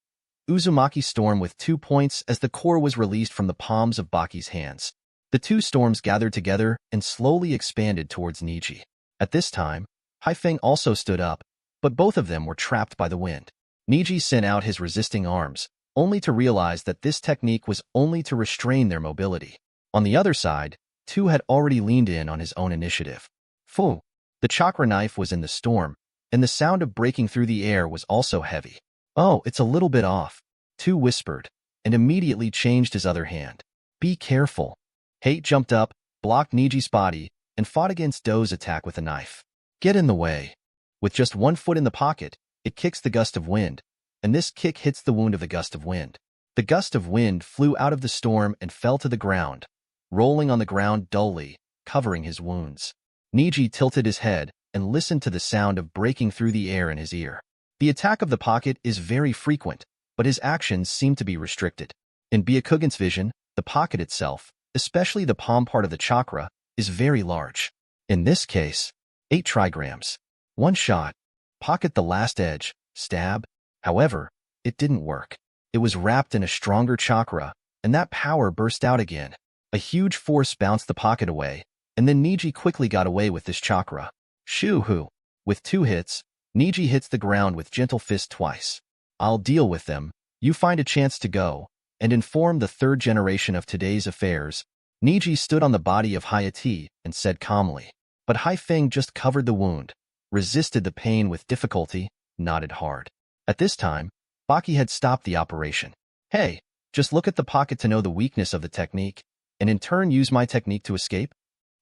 Uzumaki Storm with 2 points as the core was released from the palms of Baki's hands. The two storms gathered together and slowly expanded towards Neji. At this time, Haifeng also stood up, but both of them were trapped by the wind. Neji sent out his resisting arms, only to realize that this technique was only to restrain their mobility. On the other side, Tu had already leaned in on his own initiative. Fu! The chakra knife was in the storm, and the sound of breaking through the air was also heavy. Oh, it's a little bit off, Tu whispered, and immediately changed his other hand. Be careful. Hate jumped up, blocked Neji's body, and fought against Do's attack with a knife. Get in the way. With just 1 foot in the pocket, it kicks the gust of wind, and this kick hits the wound of the gust of wind. The gust of wind flew out of the storm and fell to the ground, rolling on the ground dully, covering his wounds. Neji tilted his head and listened to the sound of breaking through the air in his ear. The attack of the pocket is very frequent, but his actions seem to be restricted. In Byakugan's vision, the pocket itself, especially the palm part of the chakra, is very large. In this case, 8 trigrams. 1 shot. Pocket the last edge, stab. However, it didn't work. It was wrapped in a stronger chakra, and that power burst out again. A huge force bounced the pocket away, and then Neji quickly got away with this chakra. Shoo-hoo. With 2 hits, Neji hits the ground with gentle fist twice. I'll deal with them. You find a chance to go, and inform the 3rd generation of today's affairs. Neji stood on the body of Hayate and said calmly. But Haifeng just covered the wound, resisted the pain with difficulty, nodded hard. At this time, Baki had stopped the operation. Hey, just look at the pocket to know the weakness of the technique, and in turn use my technique to escape?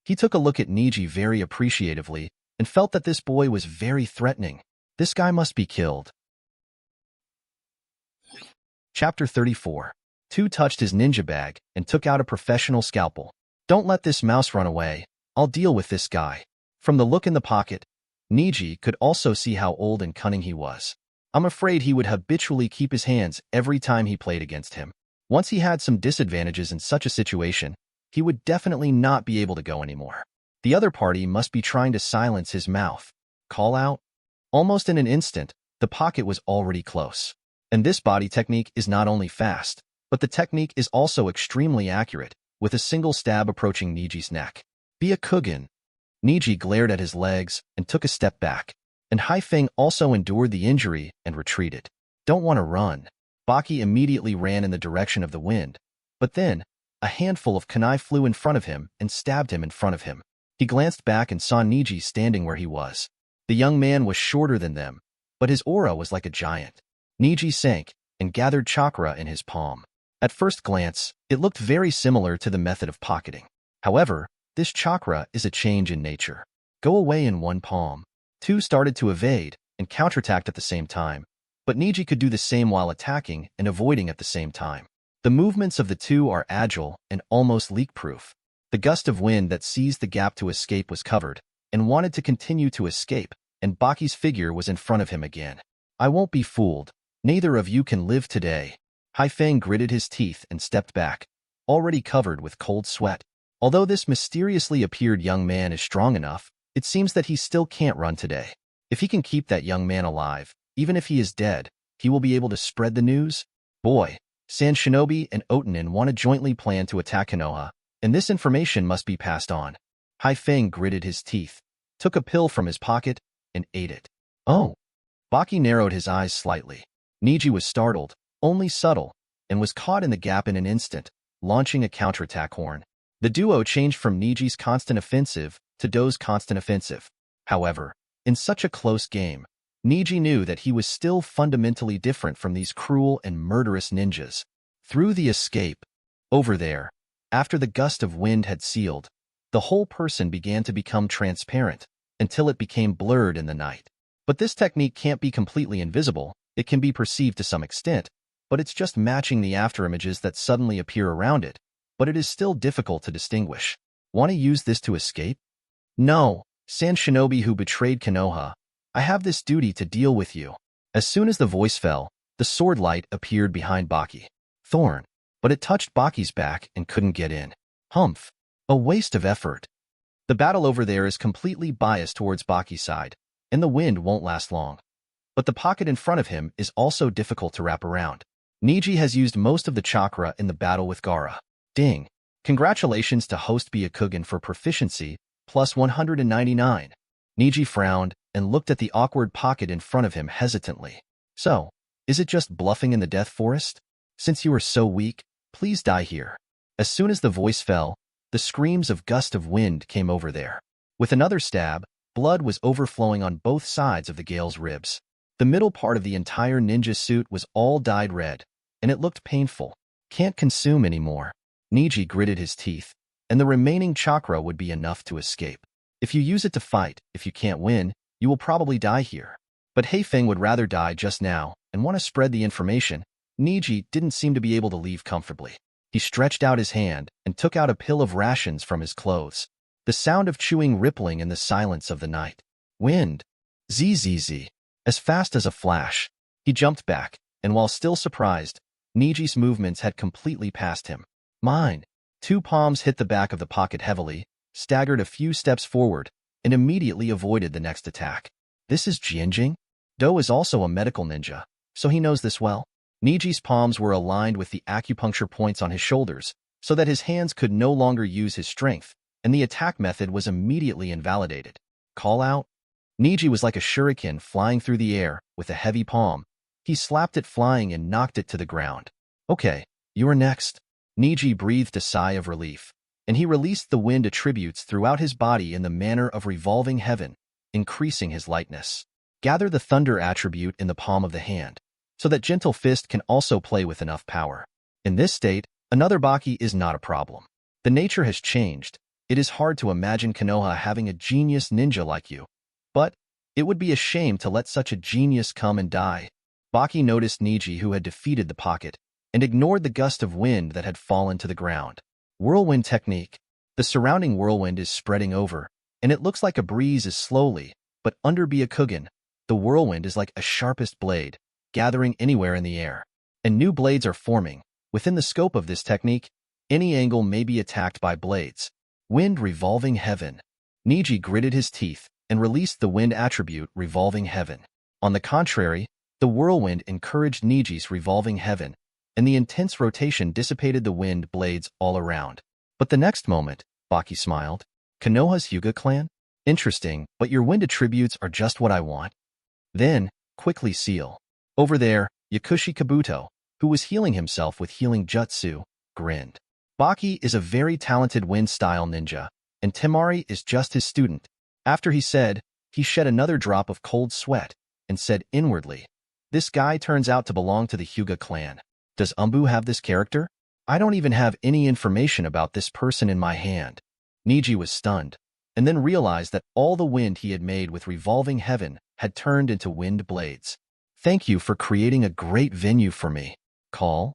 He took a look at Neji very appreciatively and felt that this boy was very threatening. This guy must be killed. Chapter 34. Tu touched his ninja bag and took out a professional scalpel. Don't let this mouse run away. I'll deal with this guy. From the look in the pocket, Neji could also see how old and cunning he was. I'm afraid he would habitually keep his hands every time he played against him. Once he had some disadvantages in such a situation, he would definitely not be able to go anymore. The other party must be trying to silence his mouth. Call out? Almost in an instant, the pocket was already close. And this body technique is not only fast, but the technique is also extremely accurate, with a single stab approaching Neji's neck. Byakugan. Neji glared at his legs and took a step back, and Haifeng also endured the injury and retreated. Don't want to run. Baki immediately ran in the direction of the wind, but then a handful of kunai flew in front of him and stabbed him in front of him. He glanced back and saw Neji standing where he was. The young man was shorter than them, but his aura was like a giant. Neji sank and gathered chakra in his palm. At first glance, it looked very similar to the method of pocketing. However, this chakra is a change in nature. Go away in one palm. Two started to evade and counterattack at the same time, but Neji could do the same while attacking and avoiding at the same time. The movements of the two are agile and almost leak-proof. The gust of wind that seized the gap to escape was covered and wanted to continue to escape, and Baki's figure was in front of him again. I won't be fooled. Neither of you can live today. Haifeng gritted his teeth and stepped back, already covered with cold sweat. Although this mysteriously appeared young man is strong enough, it seems that he still can't run today. If he can keep that young man alive, even if he is dead, he will be able to spread the news. Boy, San Shinobi and Otenin want to jointly plan to attack Konoha, and this information must be passed on. Haifeng gritted his teeth, took a pill from his pocket, and ate it. Oh! Baki narrowed his eyes slightly. Neji was startled, only subtle, and was caught in the gap in an instant, launching a counterattack horn. The duo changed from Neji's constant offensive to Do's constant offensive. However, in such a close game, Neji knew that he was still fundamentally different from these cruel and murderous ninjas. Through the escape, over there, after the gust of wind had sealed, the whole person began to become transparent until it became blurred in the night. But this technique can't be completely invisible. It can be perceived to some extent, but it's just matching the afterimages that suddenly appear around it, but it is still difficult to distinguish. Want to use this to escape? No, San Shinobi who betrayed Konoha. I have this duty to deal with you. As soon as the voice fell, the sword light appeared behind Baki. Thorn. But it touched Baki's back and couldn't get in. Humph. A waste of effort. The battle over there is completely biased towards Baki's side, and the wind won't last long. But the pocket in front of him is also difficult to wrap around. Neji has used most of the chakra in the battle with Gaara. Ding. Congratulations to host Byakugan for proficiency, plus 199. Neji frowned and looked at the awkward pocket in front of him hesitantly. So, is it just bluffing in the Death Forest? Since you are so weak, please die here. As soon as the voice fell, the screams of gust of wind came over there. With another stab, blood was overflowing on both sides of the Gale's ribs. The middle part of the entire ninja suit was all dyed red, and it looked painful. Can't consume anymore. Neji gritted his teeth, and the remaining chakra would be enough to escape. If you use it to fight, if you can't win, you will probably die here. But Haifeng would rather die just now and want to spread the information. Neji didn't seem to be able to leave comfortably. He stretched out his hand and took out a pill of rations from his clothes. The sound of chewing rippling in the silence of the night. Wind. Zzz. As fast as a flash. He jumped back, and while still surprised, Neji's movements had completely passed him. Mine. Two palms hit the back of the pocket heavily, staggered a few steps forward, and immediately avoided the next attack. This is Jianjing? Do is also a medical ninja, so he knows this well. Neji's palms were aligned with the acupuncture points on his shoulders, so that his hands could no longer use his strength, and the attack method was immediately invalidated. Call out? Neji was like a shuriken flying through the air with a heavy palm. He slapped it flying and knocked it to the ground. Okay, you are next. Neji breathed a sigh of relief, and he released the wind attributes throughout his body in the manner of revolving heaven, increasing his lightness. Gather the thunder attribute in the palm of the hand, so that Gentle Fist can also play with enough power. In this state, another Baki is not a problem. The nature has changed. It is hard to imagine Konoha having a genius ninja like you. But it would be a shame to let such a genius come and die. Baki noticed Neji who had defeated the pocket, and ignored the gust of wind that had fallen to the ground. Whirlwind technique. The surrounding whirlwind is spreading over, and it looks like a breeze is slowly, but under Byakugan, the whirlwind is like a sharpest blade, gathering anywhere in the air. And new blades are forming. Within the scope of this technique, any angle may be attacked by blades. Wind Revolving Heaven. Neji gritted his teeth and released the wind attribute Revolving Heaven. On the contrary, The whirlwind encouraged Neji's revolving heaven, and the intense rotation dissipated the wind blades all around. But the next moment, Baki smiled. Konoha's Hyuga clan? Interesting, but your wind attributes are just what I want. Then, quickly seal. Over there, Yakushi Kabuto, who was healing himself with healing jutsu, grinned. Baki is a very talented wind-style ninja, and Temari is just his student. After he shed another drop of cold sweat, and said inwardly, this guy turns out to belong to the Hyuga clan. Does Umbu have this character? I don't even have any information about this person in my hand. Neji was stunned, and then realized that all the wind he had made with revolving heaven had turned into wind blades. Thank you for creating a great venue for me. Call.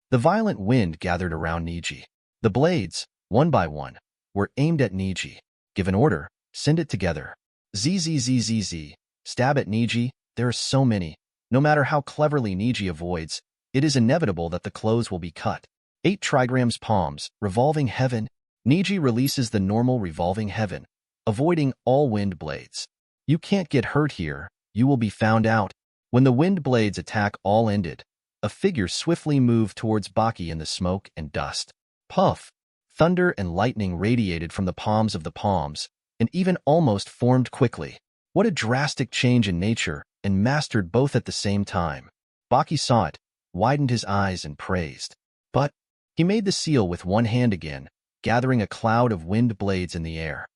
The violent wind gathered around Neji. The blades, one by one, were aimed at Neji. Give an order, send it together. Zzzzz. Stab at Neji, there are so many. No matter how cleverly Neji avoids, it is inevitable that the clothes will be cut. 8 Trigrams Palms, Revolving Heaven. Neji releases the normal revolving heaven, avoiding all wind blades. You can't get hurt here, you will be found out. When the wind blades attack all ended, a figure swiftly moved towards Baki in the smoke and dust. Puff! Thunder and lightning radiated from the palms of the palms, and even almost formed quickly. What a drastic change in nature, and mastered both at the same time. Baki saw it, widened his eyes and praised. But he made the seal with one hand again, gathering a cloud of wind blades in the air.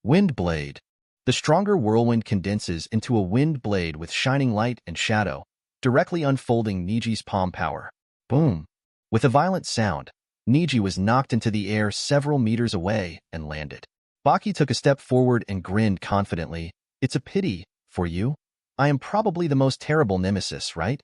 Wind blade. The stronger whirlwind condenses into a wind blade with shining light and shadow, directly unfolding Neji's palm power. Boom! With a violent sound, Neji was knocked into the air several meters away and landed. Baki took a step forward and grinned confidently. It's a pity, for you. I am probably the most terrible nemesis, right?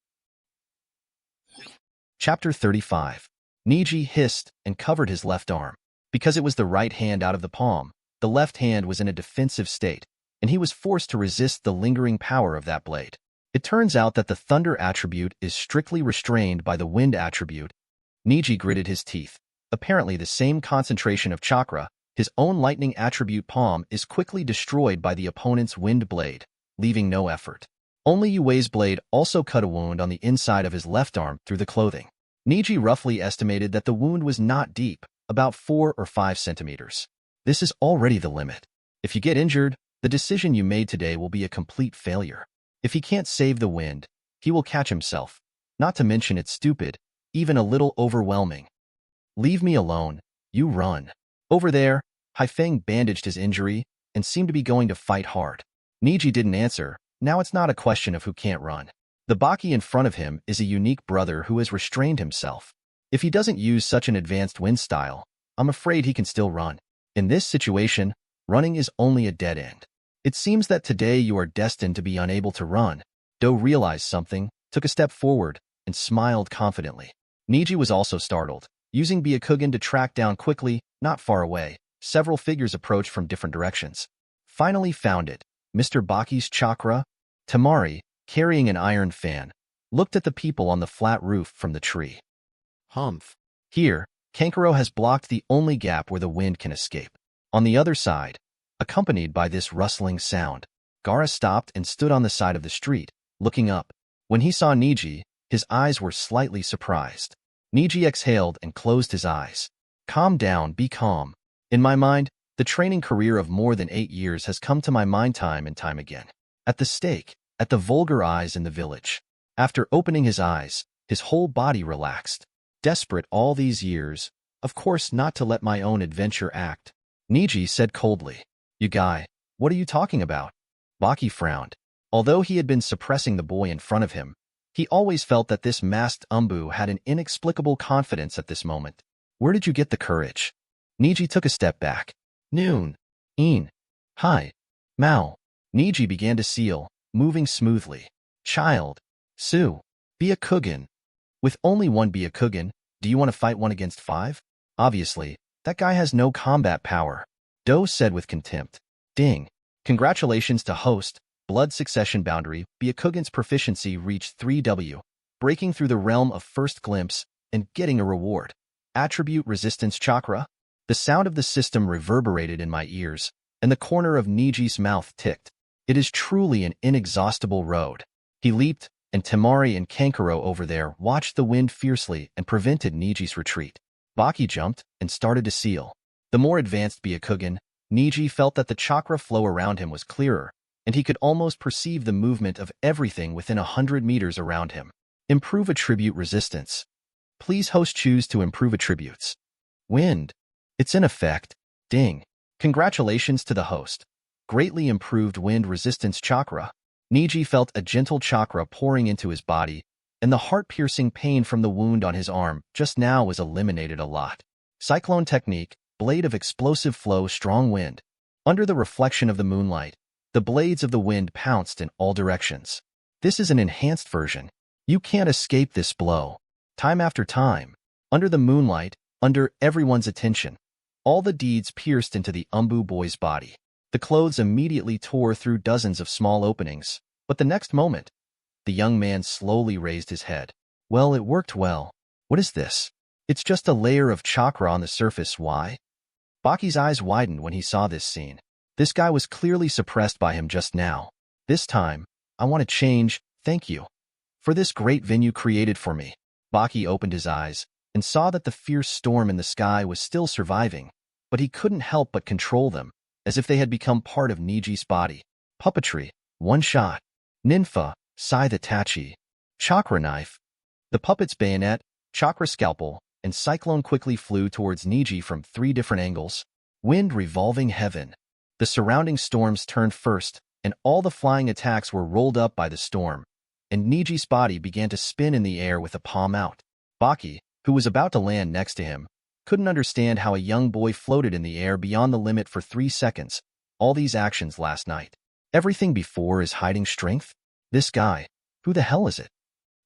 Chapter 35. Neji hissed and covered his left arm. Because it was the right hand out of the palm, the left hand was in a defensive state, and he was forced to resist the lingering power of that blade. It turns out that the thunder attribute is strictly restrained by the wind attribute. Neji gritted his teeth. Apparently the same concentration of chakra, his own lightning attribute palm is quickly destroyed by the opponent's wind blade, leaving no effort. Only Yue's blade also cut a wound on the inside of his left arm through the clothing. Neji roughly estimated that the wound was not deep, about 4 or 5 centimeters. This is already the limit. If you get injured, the decision you made today will be a complete failure. If he can't save the wind, he will catch himself. Not to mention it's stupid, even a little overwhelming. Leave me alone, you run. Over there, Haifeng bandaged his injury and seemed to be going to fight hard. Neji didn't answer. Now it's not a question of who can't run. The Baki in front of him is a unique brother who has restrained himself. If he doesn't use such an advanced wind style, I'm afraid he can still run. In this situation, running is only a dead end. It seems that today you are destined to be unable to run. Do realized something, took a step forward, and smiled confidently. Neji was also startled. Using Byakugan to track down quickly, not far away, several figures approached from different directions. Finally found it. Mr. Baki's chakra. Temari, carrying an iron fan, looked at the people on the flat roof from the tree. Humph. Here, Kankuro has blocked the only gap where the wind can escape. On the other side, accompanied by this rustling sound, Gaara stopped and stood on the side of the street, looking up. When he saw Neji, his eyes were slightly surprised. Neji exhaled and closed his eyes. Calm down, be calm. In my mind, the training career of more than 8 years has come to my mind time and time again. At the stake, at the vulgar eyes in the village. After opening his eyes, his whole body relaxed. Desperate all these years, of course not to let my own adventure act. Neji said coldly. You guy, what are you talking about? Baki frowned. Although he had been suppressing the boy in front of him, he always felt that this masked Umbu had an inexplicable confidence at this moment. Where did you get the courage? Neji took a step back. Noon. In. Hi. Mao. Neji began to seal, moving smoothly. Child. Su. Byakugan. With only one Byakugan, do you want to fight 1 against 5? Obviously, that guy has no combat power. Do said with contempt. Ding. Congratulations to host, blood succession boundary, Byakugan's proficiency reached 3W, breaking through the realm of first glimpse and getting a reward. Attribute resistance chakra. The sound of the system reverberated in my ears, and the corner of Neji's mouth ticked. It is truly an inexhaustible road. He leaped, and Temari and Kankuro over there watched the wind fiercely and prevented Neji's retreat. Baki jumped and started to seal. The more advanced Byakugan, Neji felt that the chakra flow around him was clearer, and he could almost perceive the movement of everything within 100 meters around him. Improve attribute resistance. Please host choose to improve attributes. Wind. It's in effect. Ding. Congratulations to the host. Greatly improved wind resistance chakra. Neji felt a gentle chakra pouring into his body, and the heart-piercing pain from the wound on his arm just now was eliminated a lot. Cyclone technique, blade of explosive flow, strong wind. Under the reflection of the moonlight, the blades of the wind pounced in all directions. This is an enhanced version. You can't escape this blow. Time after time, under the moonlight, under everyone's attention, all the deeds pierced into the Umbu boy's body. The clothes immediately tore through dozens of small openings, but the next moment, the young man slowly raised his head. Well, it worked well. What is this? It's just a layer of chakra on the surface. Why? Baki's eyes widened when he saw this scene. This guy was clearly suppressed by him just now. This time, I want to change, thank you. For this great venue created for me. Baki opened his eyes and saw that the fierce storm in the sky was still surviving, but he couldn't help but control them, as if they had become part of Neji's body. Puppetry, one shot. Ninfa, scythe Itachi. Chakra knife. The puppet's bayonet, chakra scalpel, and cyclone quickly flew towards Neji from 3 different angles. Wind revolving heaven. The surrounding storms turned first, and all the flying attacks were rolled up by the storm, and Neji's body began to spin in the air with a palm out. Baki, who was about to land next to him, couldn't understand how a young boy floated in the air beyond the limit for 3 seconds. All these actions last night. Everything before is hiding strength? This guy, who the hell is it?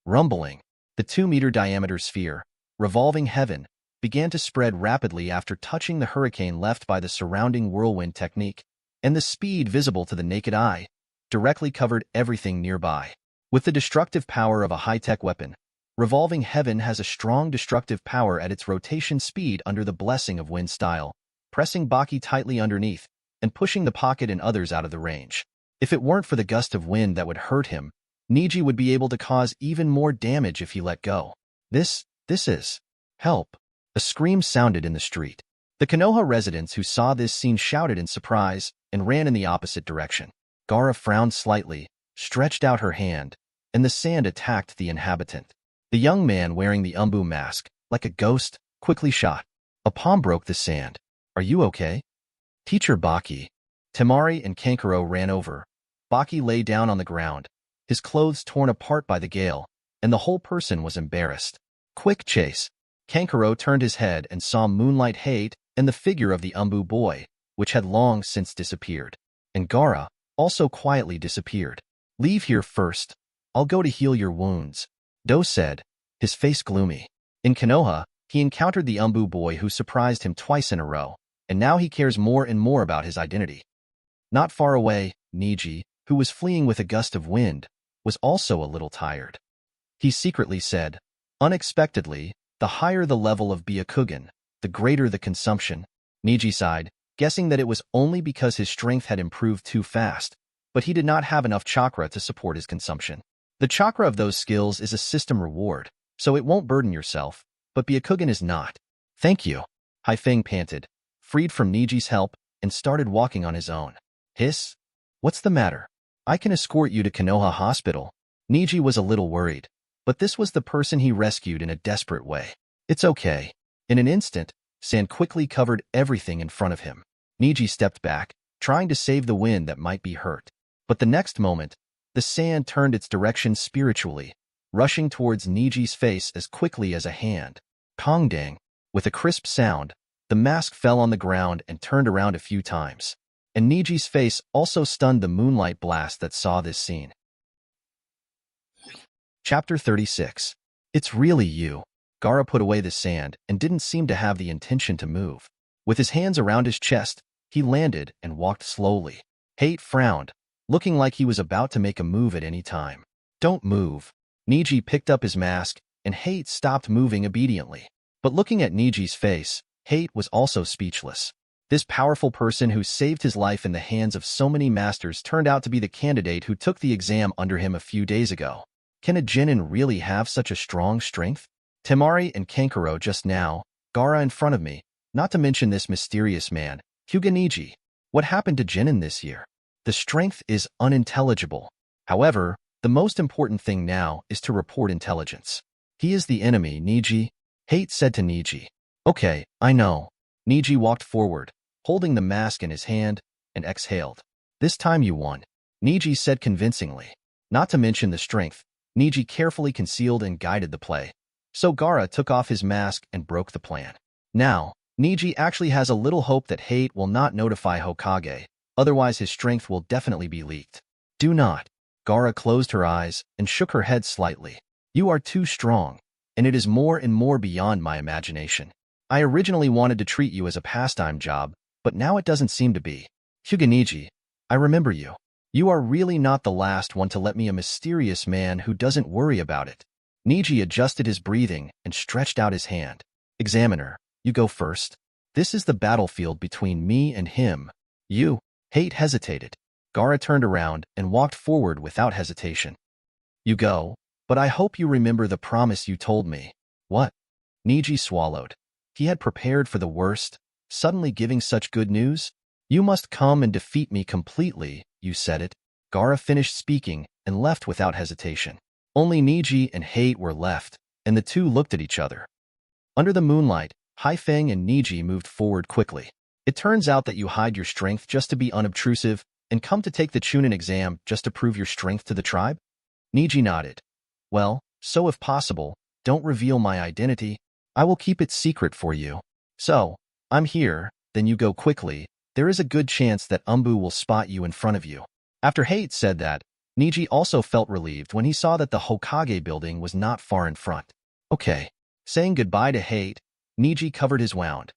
Rumbling. The 2-meter diameter sphere, revolving heaven, began to spread rapidly after touching the hurricane left by the surrounding whirlwind technique, and the speed visible to the naked eye directly covered everything nearby. With the destructive power of a high-tech weapon, Revolving Heaven has a strong destructive power at its rotation speed under the blessing of Wind Style, pressing Baki tightly underneath and pushing the pocket and others out of the range. If it weren't for the gust of wind that would hurt him, Neji would be able to cause even more damage if he let go. This is... help. A scream sounded in the street. The Konoha residents who saw this scene shouted in surprise and ran in the opposite direction. Gaara frowned slightly, stretched out her hand, and the sand attacked the inhabitant. The young man wearing the Umbu mask, like a ghost, quickly shot. A palm broke the sand. Are you okay? Teacher Baki. Temari and Kankuro ran over. Baki lay down on the ground, his clothes torn apart by the gale, and the whole person was embarrassed. Quick chase. Kankuro turned his head and saw Moonlight Hate and the figure of the Umbu boy, which had long since disappeared. And Gaara also quietly disappeared. Leave here first. I'll go to heal your wounds, Do said, his face gloomy. In Konoha, he encountered the Umbu boy who surprised him twice in a row, and now he cares more and more about his identity. Not far away, Neji, who was fleeing with a gust of wind, was also a little tired. He secretly said, unexpectedly, the higher the level of Byakugan, the greater the consumption. Neji sighed, guessing that it was only because his strength had improved too fast, but he did not have enough chakra to support his consumption. The chakra of those skills is a system reward, so it won't burden yourself, but Byakugan is not. Thank you. Haifeng panted, freed from Neji's help, and started walking on his own. Hiss? What's the matter? I can escort you to Konoha Hospital. Neji was a little worried, but this was the person he rescued in a desperate way. It's okay. In an instant, sand quickly covered everything in front of him. Neji stepped back, trying to save the wind that might be hurt. But the next moment, the sand turned its direction spiritually, rushing towards Neji's face as quickly as a hand. Kongdang. With a crisp sound, the mask fell on the ground and turned around a few times. And Neji's face also stunned the moonlight blast that saw this scene. Chapter 36. It's really you. Gaara put away the sand and didn't seem to have the intention to move. With his hands around his chest, he landed and walked slowly. Hate frowned, looking like he was about to make a move at any time. Don't move. Neji picked up his mask, and Hate stopped moving obediently. But looking at Neji's face, Hate was also speechless. This powerful person who saved his life in the hands of so many masters turned out to be the candidate who took the exam under him a few days ago. Can a genin really have such a strong strength? Temari and Kankuro just now, Gaara in front of me, not to mention this mysterious man, Hyuga Neji. What happened to genin this year? The strength is unintelligible. However, the most important thing now is to report intelligence. He is the enemy, Neji. Hate said to Neji. Okay, I know. Neji walked forward, holding the mask in his hand, and exhaled. This time you won, Neji said convincingly. Not to mention the strength, Neji carefully concealed and guided the play. So Gaara took off his mask and broke the plan. Now, Neji actually has a little hope that Hate will not notify Hokage, otherwise his strength will definitely be leaked. Do not. Gaara closed her eyes and shook her head slightly. You are too strong, and it is more and more beyond my imagination. I originally wanted to treat you as a pastime job, but now it doesn't seem to be. Hyuga Neji, I remember you. You are really not the last one to let me a mysterious man who doesn't worry about it. Neji adjusted his breathing and stretched out his hand. Examiner, you go first. This is the battlefield between me and him. You. Hate hesitated. Gaara turned around and walked forward without hesitation. You go, but I hope you remember the promise you told me. What? Neji swallowed. He had prepared for the worst, suddenly giving such good news. You must come and defeat me completely, you said it. Gaara finished speaking and left without hesitation. Only Neji and Hate were left, and the two looked at each other. Under the moonlight, Haifeng and Neji moved forward quickly. It turns out that you hide your strength just to be unobtrusive and come to take the Chunin exam just to prove your strength to the tribe? Neji nodded. Well, so if possible, don't reveal my identity. I will keep it secret for you. So, I'm here, then you go quickly. There is a good chance that Umbu will spot you in front of you. After Hate said that, Neji also felt relieved when he saw that the Hokage building was not far in front. Okay. Saying goodbye to Hate, Neji covered his wound.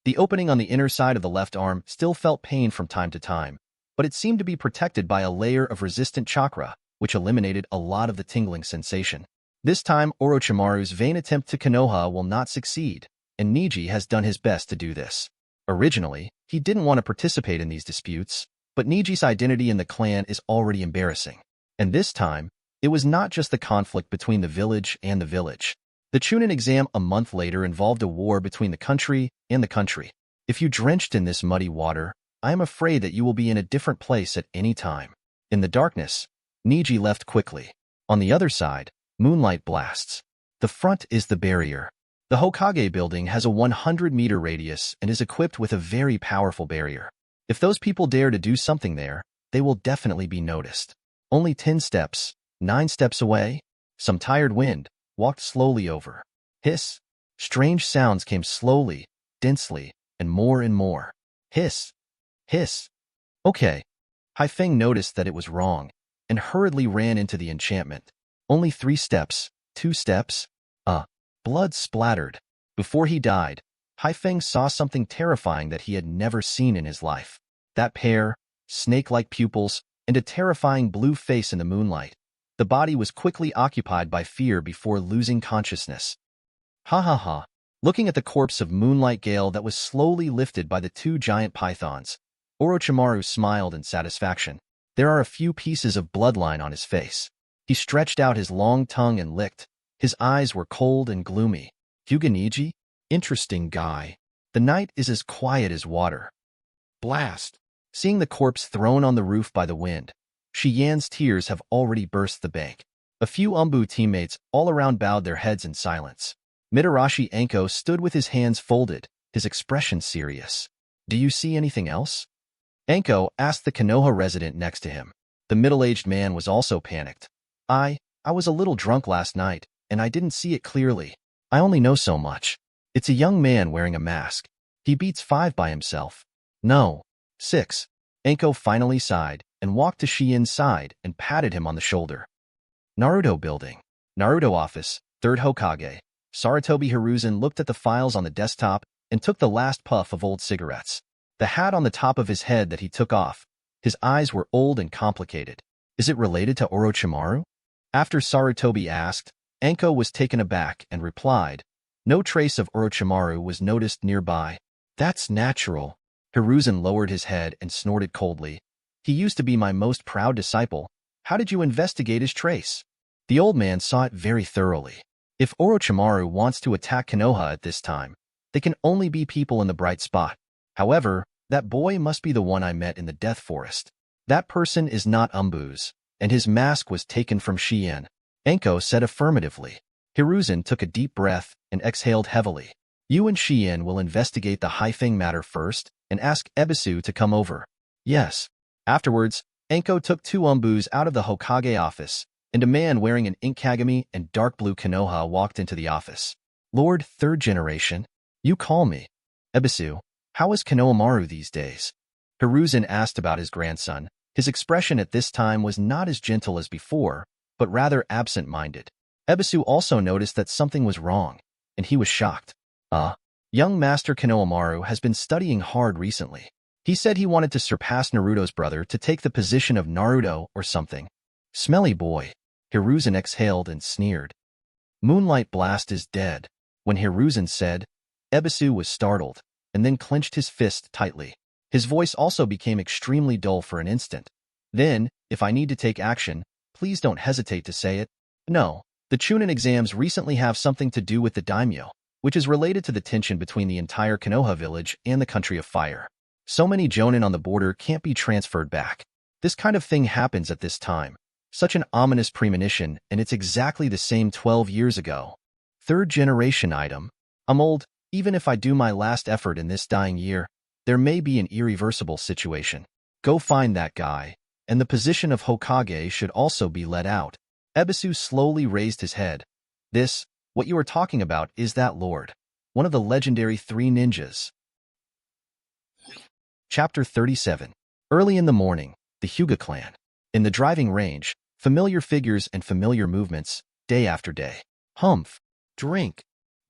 The opening on the inner side of the left arm still felt pain from time to time, but it seemed to be protected by a layer of resistant chakra, which eliminated a lot of the tingling sensation. This time, Orochimaru's vain attempt to Konoha will not succeed, and Neji has done his best to do this. Originally, he didn't want to participate in these disputes, but Neji's identity in the clan is already embarrassing. And this time, it was not just the conflict between the village and the village. The Chunin exam a month later involved a war between the country and the country. If you drenched in this muddy water, I am afraid that you will be in a different place at any time. In the darkness, Neji left quickly. On the other side, moonlight blasts. The front is the barrier. The Hokage building has a 100-meter radius and is equipped with a very powerful barrier. If those people dare to do something there, they will definitely be noticed. Only 10 steps, 9 steps away, some tired wind walked slowly over. Hiss. Strange sounds came slowly, densely, and more. Hiss. Hiss. Okay. Haifeng noticed that it was wrong, and hurriedly ran into the enchantment. Only 3 steps, 2 steps. Blood splattered. Before he died, Haifeng saw something terrifying that he had never seen in his life. That pair, snake-like pupils, and a terrifying blue face in the moonlight. The body was quickly occupied by fear before losing consciousness. Ha ha ha. Looking at the corpse of Moonlight Gale that was slowly lifted by the 2 giant pythons, Orochimaru smiled in satisfaction. There are a few pieces of bloodline on his face. He stretched out his long tongue and licked. His eyes were cold and gloomy. Hyuga Neji? Interesting guy. The night is as quiet as water. Blast. Seeing the corpse thrown on the roof by the wind, Shiyan's tears have already burst the bank. A few Umbu teammates all around bowed their heads in silence. Mitarashi Anko stood with his hands folded, his expression serious. Do you see anything else? Anko asked the Konoha resident next to him. The middle-aged man was also panicked. I was a little drunk last night, and I didn't see it clearly. I only know so much. It's a young man wearing a mask. He beats 5 by himself. No. 6. Anko finally sighed and walked to Shiyan's side and patted him on the shoulder. Naruto building. Naruto office, 3rd Hokage. Sarutobi Hiruzen looked at the files on the desktop and took the last puff of old cigarettes. The hat on the top of his head that he took off. His eyes were old and complicated. Is it related to Orochimaru? After Sarutobi asked, Anko was taken aback and replied, no trace of Orochimaru was noticed nearby. That's natural. Hiruzen lowered his head and snorted coldly. He used to be my most proud disciple. How did you investigate his trace? The old man saw it very thoroughly. If Orochimaru wants to attack Konoha at this time, they can only be people in the bright spot. However, that boy must be the one I met in the Death Forest. That person is not Umbuz, and his mask was taken from Shien. Enko said affirmatively. Hiruzen took a deep breath and exhaled heavily. You and Shien will investigate the Haifeng matter first and ask Ebisu to come over. Yes. Afterwards, Enko took 2 Umbuz out of the Hokage office, and a man wearing an ink kagami and dark blue Konoha walked into the office. Lord, 3rd generation? You call me. Ebisu, how is Konohamaru these days? Hiruzen asked about his grandson. His expression at this time was not as gentle as before, but rather absent-minded. Ebisu also noticed that something was wrong, and he was shocked. Young Master Konohamaru has been studying hard recently. He said he wanted to surpass Naruto's brother to take the position of Naruto or something. Smelly boy. Hiruzen exhaled and sneered. Moonlight Blast is dead. When Hiruzen said, Ebisu was startled, and then clenched his fist tightly. His voice also became extremely dull for an instant. Then, if I need to take action, please don't hesitate to say it. No, the Chunin exams recently have something to do with the daimyo, which is related to the tension between the entire Konoha village and the Country of Fire. So many jonin on the border can't be transferred back. This kind of thing happens at this time. Such an ominous premonition, and it's exactly the same 12 years ago. 3rd generation item. I'm old, even if I do my last effort in this dying year, there may be an irreversible situation. Go find that guy, and the position of Hokage should also be let out. Ebisu slowly raised his head. What you are talking about is that lord. One of the legendary 3 ninjas. Chapter 37. Early in the morning, the Hyuga clan. In the driving range, familiar figures and familiar movements, day after day. Humph. Drink.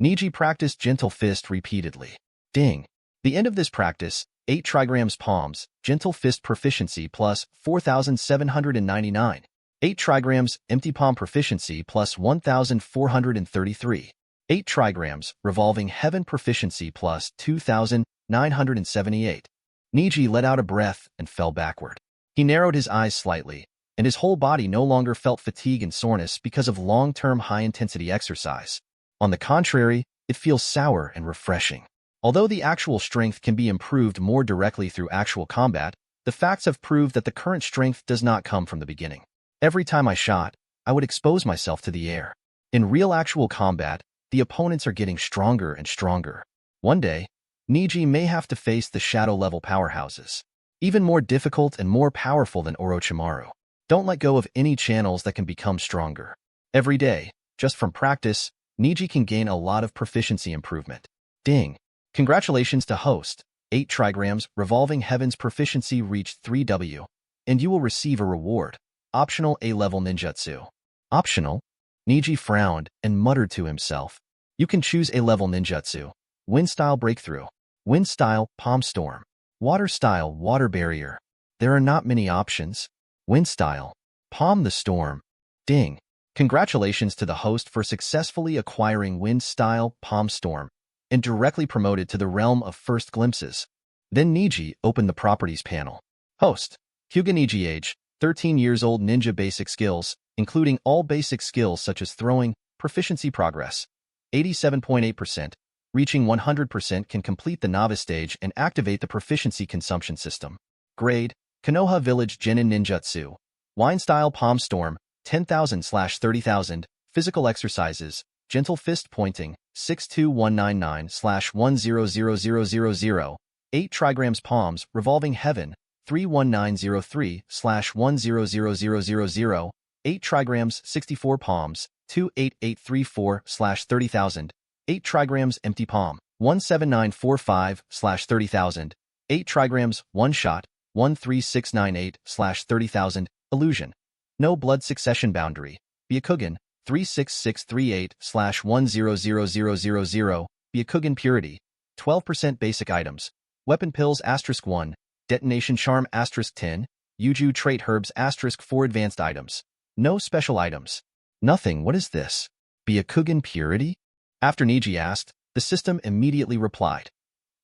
Neji practiced Gentle Fist repeatedly. Ding. The end of this practice, 8 Trigrams Palms, Gentle Fist Proficiency plus 4,799. 8 Trigrams Empty Palm Proficiency plus 1,433. 8 Trigrams Revolving Heaven Proficiency plus 2,978. Neji let out a breath and fell backward. He narrowed his eyes slightly, and his whole body no longer felt fatigue and soreness because of long-term high-intensity exercise. On the contrary, it feels sour and refreshing. Although the actual strength can be improved more directly through actual combat, the facts have proved that the current strength does not come from the beginning. Every time I shot, I would expose myself to the air. In real actual combat, the opponents are getting stronger and stronger. One day, Neji may have to face the shadow-level powerhouses, even more difficult and more powerful than Orochimaru. Don't let go of any channels that can become stronger. Every day, just from practice, Neji can gain a lot of proficiency improvement. Ding. Congratulations to host. 8 Trigrams Revolving Heaven's proficiency reached 3W, and you will receive a reward. Optional A-level ninjutsu. Optional? Neji frowned and muttered to himself. You can choose A-level ninjutsu. Wind Style Breakthrough. Wind Style Palm Storm. Water Style Water Barrier. There are not many options. Wind Style. Palm the Storm. Ding. Congratulations to the host for successfully acquiring Wind Style Palm Storm and directly promoted to the realm of first glimpses. Then Neji opened the properties panel. Host. Hyuga Neji age, 13 years old, ninja basic skills, including all basic skills such as throwing, proficiency progress, 87.8%, reaching 100% can complete the novice stage and activate the proficiency consumption system. Grade, Konoha Village Genin Ninjutsu. Wind Style Palm Storm, 10,000/30,000, physical exercises, gentle fist pointing, 62199/100000, 8 Trigrams Palms, Revolving Heaven, 31903/100000, 8 Trigrams 64 Palms, 28834/30,000, 8 Trigrams Empty Palm, 17945/30,000, 8 Trigrams One Shot, 13698/30,000, Illusion. No Blood Succession Boundary, Byakugan, 36638/100000, Byakugan Purity, 12% Basic Items, Weapon Pills *1, Detonation Charm *10, Yuju Trait Herbs *4 Advanced Items. No Special Items. Nothing. What is this? Byakugan Purity? After Neji asked, the system immediately replied.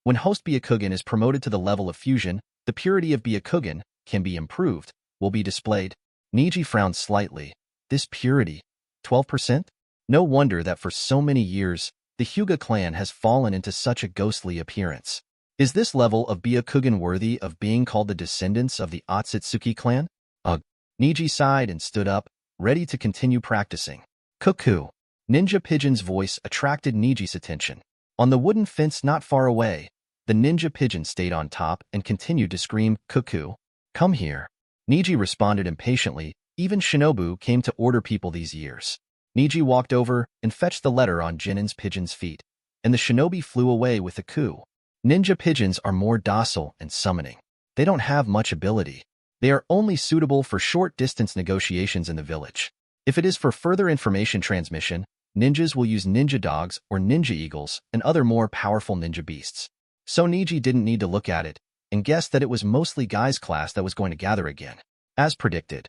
When Host Byakugan is promoted to the level of fusion, the purity of Byakugan can be improved, will be displayed. Neji frowned slightly. This purity. 12%? No wonder that for so many years, the Hyuga clan has fallen into such a ghostly appearance. Is this level of Byakugan worthy of being called the descendants of the Otsutsuki clan? Ugh. Neji sighed and stood up, ready to continue practicing. Cuckoo. Ninja Pigeon's voice attracted Neji's attention. On the wooden fence not far away, the ninja pigeon stayed on top and continued to scream, "Cuckoo, come here." Neji responded impatiently. Even Shinobu came to order people these years. Neji walked over and fetched the letter on Jinin's pigeon's feet, and the shinobi flew away with a coo. Ninja pigeons are more docile and summoning. They don't have much ability. They are only suitable for short-distance negotiations in the village. If it is for further information transmission, ninjas will use ninja dogs or ninja eagles and other more powerful ninja beasts. So Neji didn't need to look at it and guessed that it was mostly Guy's class that was going to gather again. As predicted.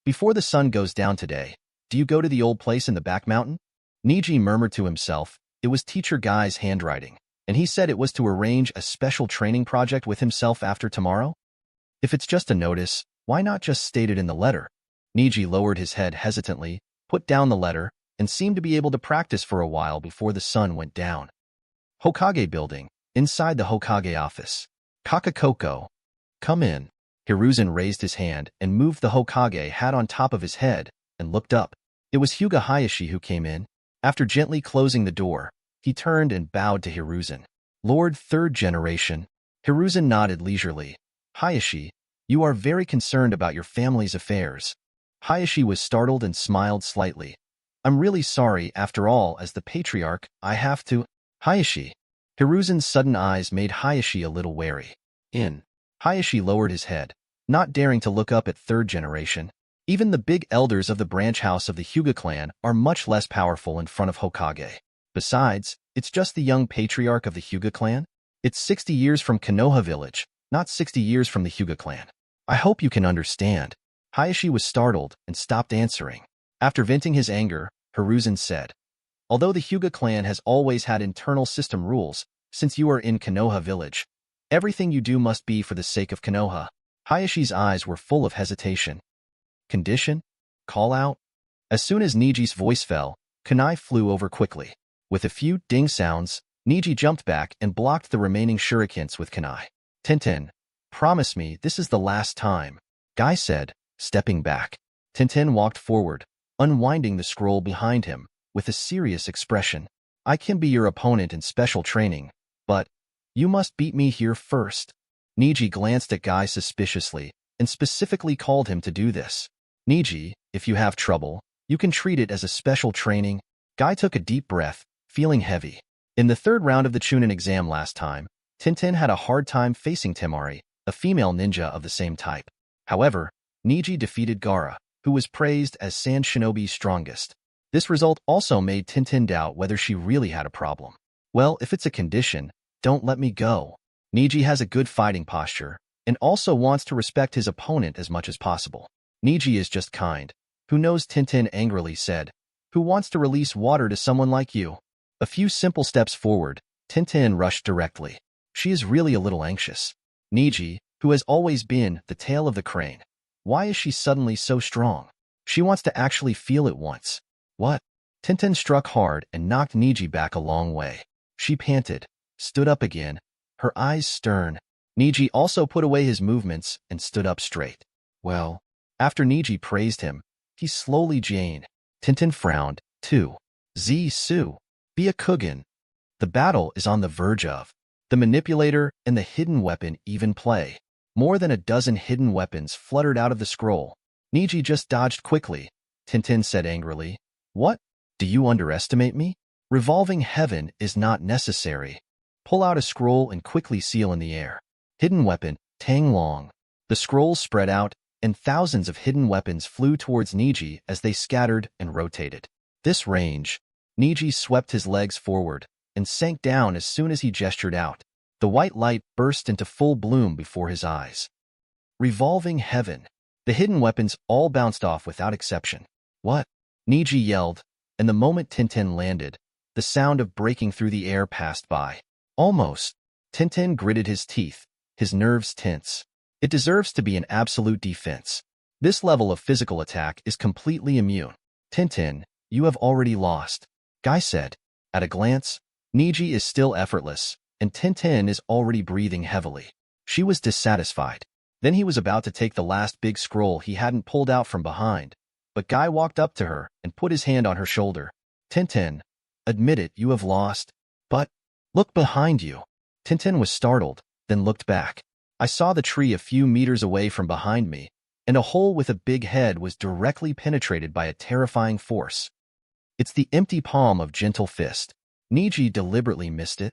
Before the sun goes down today, do you go to the old place in the back mountain? Neji murmured to himself. It was teacher Guy's handwriting, and he said it was to arrange a special training project with himself after tomorrow? If it's just a notice, why not just state it in the letter? Neji lowered his head hesitantly, put down the letter, and seemed to be able to practice for a while before the sun went down. Hokage building, inside the Hokage office. Kakakoko. Come in. Hiruzen raised his hand and moved the Hokage hat on top of his head and looked up. It was Hyuga Hayashi who came in. After gently closing the door, he turned and bowed to Hiruzen. Lord Third Generation. Hiruzen nodded leisurely. Hayashi, you are very concerned about your family's affairs. Hayashi was startled and smiled slightly. I'm really sorry, after all, as the patriarch, I have to… Hayashi. Hiruzen's sudden eyes made Hayashi a little wary. Hayashi lowered his head, not daring to look up at Third Generation. Even the big elders of the branch house of the Hyuga clan are much less powerful in front of Hokage. Besides, it's just the young patriarch of the Hyuga clan. It's 60 years from Konoha village, not 60 years from the Hyuga clan. I hope you can understand. Hayashi was startled and stopped answering. After venting his anger, Hiruzen said, although the Hyuga clan has always had internal system rules, since you are in Konoha village, everything you do must be for the sake of Konoha. Hayashi's eyes were full of hesitation. Condition? Call out? As soon as Neji's voice fell, kunai flew over quickly. With a few ding sounds, Neji jumped back and blocked the remaining shurikens with kunai. Tintin, promise me this is the last time, Guy said, stepping back. Tintin walked forward, unwinding the scroll behind him, with a serious expression. I can be your opponent in special training, but you must beat me here first. Neji glanced at Guy suspiciously and specifically called him to do this. Neji, if you have trouble, you can treat it as a special training. Guy took a deep breath, feeling heavy. In the third round of the Chunin exam last time, Tintin had a hard time facing Temari, a female ninja of the same type. However, Neji defeated Gaara, who was praised as Sand Shinobi's strongest. This result also made Tintin doubt whether she really had a problem. Well, if it's a condition, don't let me go. Neji has a good fighting posture, and also wants to respect his opponent as much as possible. Neji is just kind. Who knows? Tintin angrily said. Who wants to release water to someone like you? A few simple steps forward, Tintin rushed directly. She is really a little anxious. Neji, who has always been the tail of the crane. Why is she suddenly so strong? She wants to actually feel it once. What? Tintin struck hard and knocked Neji back a long way. She panted, stood up again, her eyes stern. Neji also put away his movements and stood up straight. Well, after Neji praised him, he slowly Jane. Tintin frowned, too. Su. Byakugan. The battle is on the verge of. The manipulator and the hidden weapon even play. More than a dozen hidden weapons fluttered out of the scroll. Neji just dodged quickly. Tintin said angrily. What? Do you underestimate me? Revolving Heaven is not necessary. Pull out a scroll and quickly seal in the air. Hidden weapon, Tang Long. The scroll spread out, and thousands of hidden weapons flew towards Neji as they scattered and rotated. This range. Neji swept his legs forward and sank down as soon as he gestured out. The white light burst into full bloom before his eyes. Revolving Heaven. The hidden weapons all bounced off without exception. What? Neji yelled, and the moment Tintin landed, the sound of breaking through the air passed by. Almost. Tintin gritted his teeth, his nerves tense. It deserves to be an absolute defense. This level of physical attack is completely immune. Tintin, you have already lost, Guy said. At a glance, Neji is still effortless, and Tintin is already breathing heavily. She was dissatisfied. Then he was about to take the last big scroll he hadn't pulled out from behind, but Guy walked up to her and put his hand on her shoulder. Tintin, admit it, you have lost. But, look behind you. Tintin was startled, then looked back. I saw the tree a few meters away from behind me, and a hole with a big head was directly penetrated by a terrifying force. It's the empty palm of Gentle Fist. Neji deliberately missed it.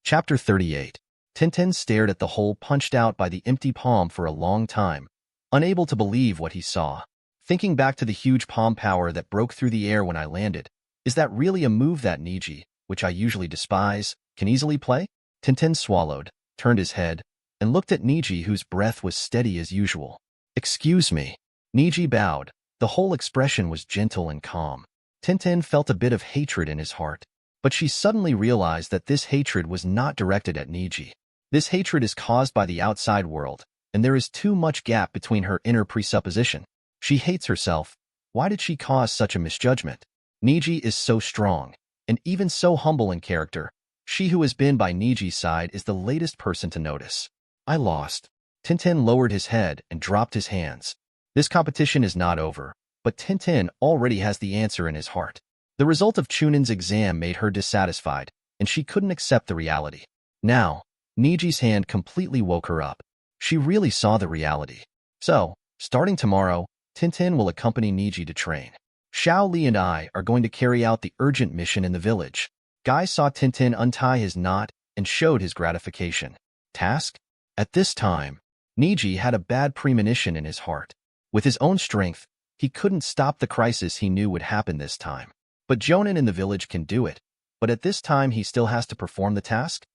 Chapter 38. Tintin stared at the hole punched out by the empty palm for a long time, unable to believe what he saw. Thinking back to the huge palm power that broke through the air when I landed, is that really a move that Neji, which I usually despise, can easily play? Tintin swallowed, turned his head, and looked at Neji, whose breath was steady as usual. Excuse me. Neji bowed. The whole expression was gentle and calm. Tintin felt a bit of hatred in his heart, but she suddenly realized that this hatred was not directed at Neji. This hatred is caused by the outside world, and there is too much gap between her inner presupposition. She hates herself. Why did she cause such a misjudgment? Neji is so strong, and even so humble in character. She who has been by Neji's side is the latest person to notice. I lost. Tintin lowered his head and dropped his hands. This competition is not over, but Tintin already has the answer in his heart. The result of Chunin's exam made her dissatisfied, and she couldn't accept the reality. Now, Neji's hand completely woke her up. She really saw the reality. So, starting tomorrow, Tintin will accompany Neji to train. Xiao Li and I are going to carry out the urgent mission in the village. Guy saw Tintin untie his knot and showed his gratification. Task? At this time, Neji had a bad premonition in his heart. With his own strength, he couldn't stop the crisis he knew would happen this time. But Jonin in the village can do it. But at this time he still has to perform the task?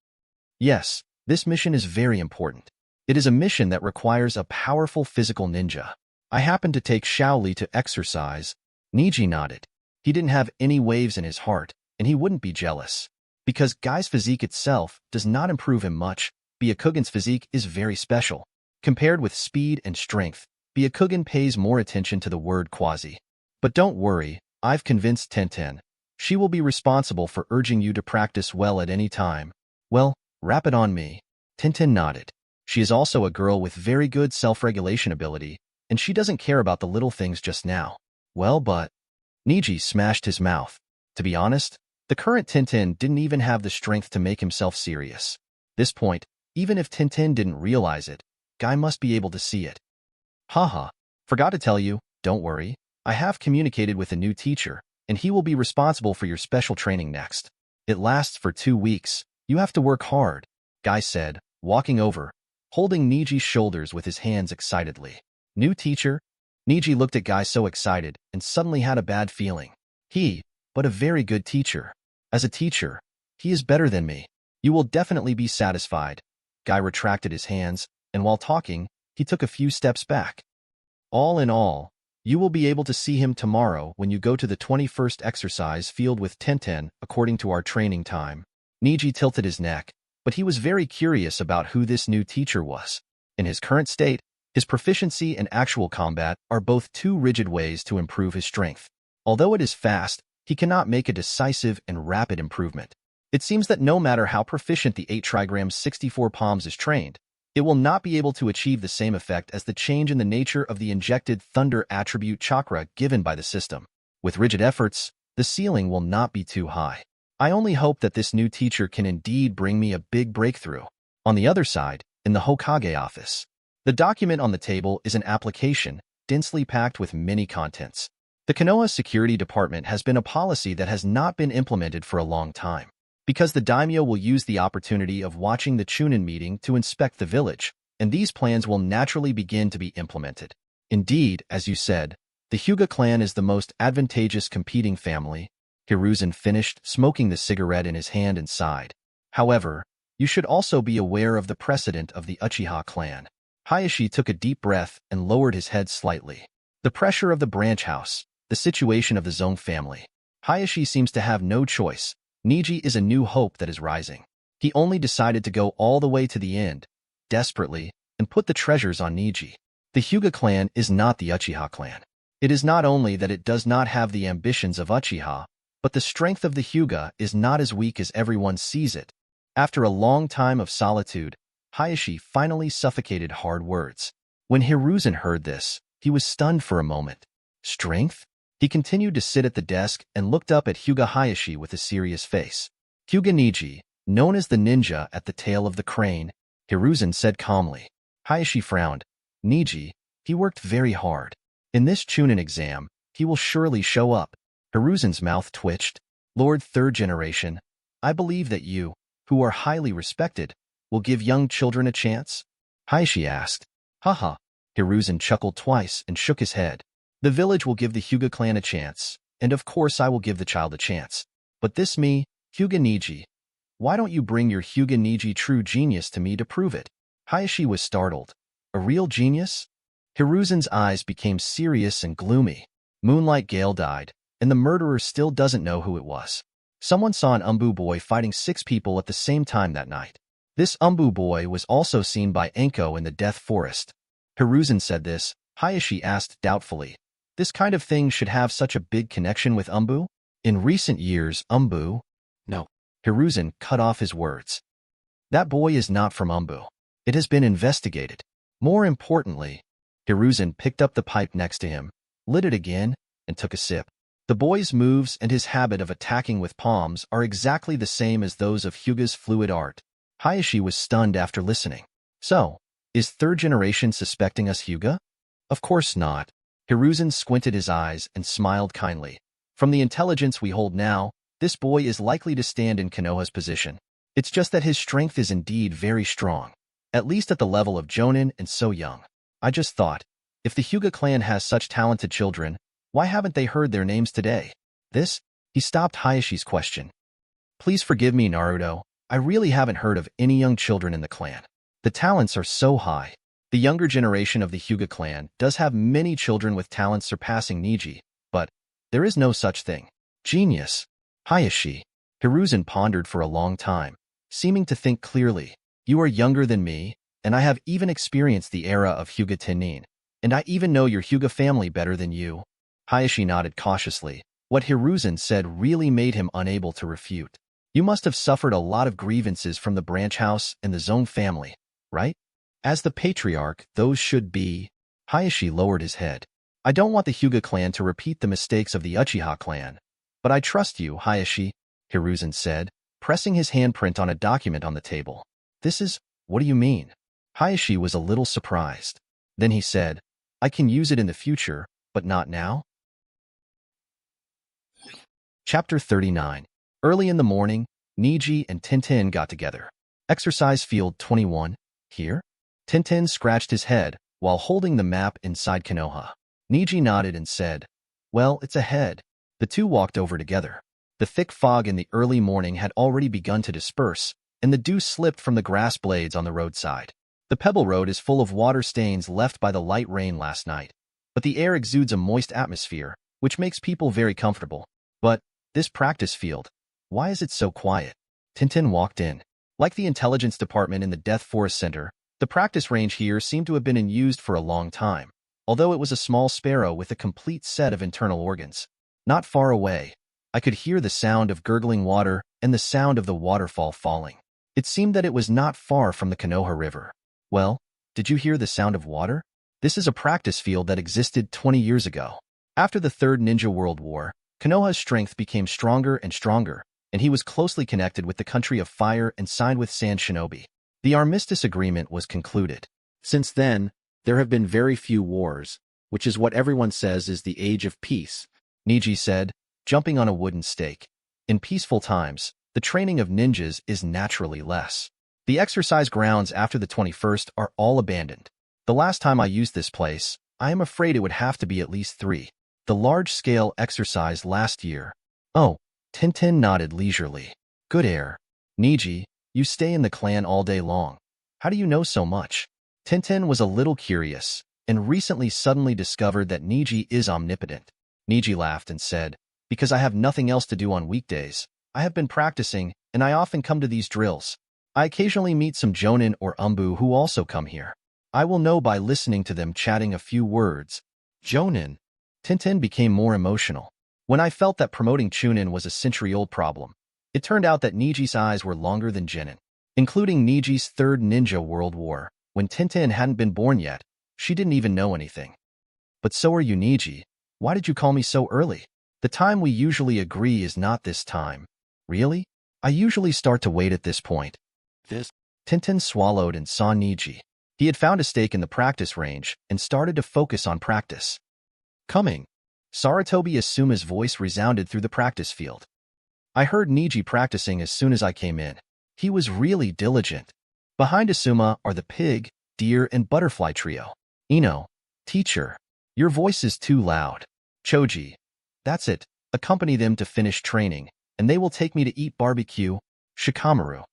Yes, this mission is very important. It is a mission that requires a powerful physical ninja. I happened to take Xiao Li to exercise. Neji nodded. He didn't have any waves in his heart, and he wouldn't be jealous. Because Guy's physique itself does not improve him much, Byakugan's physique is very special. Compared with speed and strength, Byakugan pays more attention to the word quasi. But don't worry, I've convinced Tintin. She will be responsible for urging you to practice well at any time. Well, wrap it on me. Tintin nodded. She is also a girl with very good self-regulation ability, and she doesn't care about the little things just now. Well, but... Neji smashed his mouth. To be honest, the current Tintin didn't even have the strength to make himself serious. This point, even if Tintin didn't realize it, Guy must be able to see it. Haha, forgot to tell you, don't worry. I have communicated with a new teacher, and he will be responsible for your special training next. It lasts for 2 weeks. You have to work hard, Guy said, walking over, holding Neji's shoulders with his hands excitedly. New teacher? Neji looked at Guy so excited and suddenly had a bad feeling. But a very good teacher. As a teacher, he is better than me. You will definitely be satisfied. Guy retracted his hands, and while talking, he took a few steps back. All in all, you will be able to see him tomorrow when you go to the 21st exercise field with Tintin according to our training time. Neji tilted his neck, but he was very curious about who this new teacher was. In his current state, his proficiency and actual combat are both too rigid ways to improve his strength. Although it is fast, he cannot make a decisive and rapid improvement. It seems that no matter how proficient the 8 Trigrams 64 Palms is trained, it will not be able to achieve the same effect as the change in the nature of the injected thunder attribute chakra given by the system. With rigid efforts, the ceiling will not be too high. I only hope that this new teacher can indeed bring me a big breakthrough. On the other side, in the Hokage office, the document on the table is an application, densely packed with many contents. The Konoha Security Department has been a policy that has not been implemented for a long time. Because the daimyo will use the opportunity of watching the Chunin meeting to inspect the village, and these plans will naturally begin to be implemented. Indeed, as you said, the Hyuga clan is the most advantageous competing family. Hiruzen finished smoking the cigarette in his hand and sighed. However, you should also be aware of the precedent of the Uchiha clan. Hayashi took a deep breath and lowered his head slightly. The pressure of the branch house, the situation of the Zong family. Hayashi seems to have no choice. Neji is a new hope that is rising. He only decided to go all the way to the end, desperately, and put the treasures on Neji. The Hyuga clan is not the Uchiha clan. It is not only that it does not have the ambitions of Uchiha, but the strength of the Hyuga is not as weak as everyone sees it. After a long time of solitude, Hayashi finally suffocated hard words. When Hiruzen heard this, he was stunned for a moment. Strength? He continued to sit at the desk and looked up at Hyuga Hayashi with a serious face. Hyuga Neji, known as the ninja at the tail of the crane, Hiruzen said calmly. Hayashi frowned. Neji, he worked very hard. In this Chunin exam, he will surely show up. Hiruzen's mouth twitched. Lord Third Generation, I believe that you, who are highly respected, will give young children a chance? Hayashi asked. Haha. Hiruzen chuckled twice and shook his head. The village will give the Hyuga clan a chance, and of course I will give the child a chance. But this me, Hyuga Neji. Why don't you bring your Hyuga Neji true genius to me to prove it? Hayashi was startled. A real genius? Hiruzen's eyes became serious and gloomy. Moonlight Gale died, and the murderer still doesn't know who it was. Someone saw an Umbu boy fighting 6 people at the same time that night. This Umbu boy was also seen by Enko in the Death Forest. Hiruzen said this. Hayashi asked doubtfully. This kind of thing should have such a big connection with Umbu? In recent years, Umbu? No. Hiruzen cut off his words. That boy is not from Umbu. It has been investigated. More importantly, Hiruzen picked up the pipe next to him, lit it again, and took a sip. The boy's moves and his habit of attacking with palms are exactly the same as those of Hyuga's fluid art. Hayashi was stunned after listening. So, is Third Generation suspecting us Hyuga? Of course not. Hiruzen squinted his eyes and smiled kindly. From the intelligence we hold now, this boy is likely to stand in Konoha's position. It's just that his strength is indeed very strong, at least at the level of Jonin and so young. I just thought, if the Hyuga clan has such talented children, why haven't they heard their names today? He stopped Hayashi's question. Please forgive me, Naruto. I really haven't heard of any young children in the clan. The talents are so high. The younger generation of the Hyuga clan does have many children with talents surpassing Neji, but there is no such thing. Genius. Hayashi. Hiruzen pondered for a long time, seeming to think clearly. You are younger than me, and I have even experienced the era of Hyuga Tennin, and I even know your Hyuga family better than you. Hayashi nodded cautiously. What Hiruzen said really made him unable to refute. You must have suffered a lot of grievances from the branch house and the Zone family, right? As the patriarch, those should be. Hayashi lowered his head. I don't want the Hyuga clan to repeat the mistakes of the Uchiha clan. But I trust you, Hayashi, Hiruzen said, pressing his handprint on a document on the table. What do you mean? Hayashi was a little surprised. Then he said, I can use it in the future, but not now? Chapter 39. Early in the morning, Neji and Tintin got together. Exercise field 21, here? Tintin scratched his head while holding the map inside Konoha. Neji nodded and said, well, it's ahead. The two walked over together. The thick fog in the early morning had already begun to disperse, and the dew slipped from the grass blades on the roadside. The pebble road is full of water stains left by the light rain last night, but the air exudes a moist atmosphere, which makes people very comfortable. But this practice field, why is it so quiet? Tintin walked in. Like the intelligence department in the Death Forest Center, the practice range here seemed to have been used for a long time, although it was a small sparrow with a complete set of internal organs. Not far away, I could hear the sound of gurgling water and the sound of the waterfall falling. It seemed that it was not far from the Konoha River. Well, did you hear the sound of water? This is a practice field that existed 20 years ago. After the Third Ninja World War, Konoha's strength became stronger and stronger, and he was closely connected with the country of fire and signed with Sand Shinobi. The Armistice Agreement was concluded. Since then, there have been very few wars, which is what everyone says is the age of peace, Neji said, jumping on a wooden stake. In peaceful times, the training of ninjas is naturally less. The exercise grounds after the 21st are all abandoned. The last time I used this place, I am afraid it would have to be at least 3. The large-scale exercise last year. Oh, Tintin nodded leisurely. Good air. Neji, you stay in the clan all day long. How do you know so much? Tintin was a little curious, and recently suddenly discovered that Neji is omnipotent. Neji laughed and said, because I have nothing else to do on weekdays, I have been practicing, and I often come to these drills. I occasionally meet some Jonin or Umbu who also come here. I will know by listening to them chatting a few words. Jonin. Tintin became more emotional. When I felt that promoting Chunin was a century-old problem, it turned out that Neji's eyes were longer than Genin. Including Neji's third ninja world war, when Tintin hadn't been born yet, she didn't even know anything. But so are you, Neji. Why did you call me so early? The time we usually agree is not this time. Really? I usually start to wait at this point. Tintin swallowed and saw Neji. He had found a stake in the practice range and started to focus on practice. Coming. Saratobi Asuma's voice resounded through the practice field. I heard Neji practicing as soon as I came in. He was really diligent. Behind Asuma are the pig, deer, and butterfly trio. Ino, teacher, your voice is too loud. Choji, that's it. Accompany them to finish training, and they will take me to eat barbecue. Shikamaru,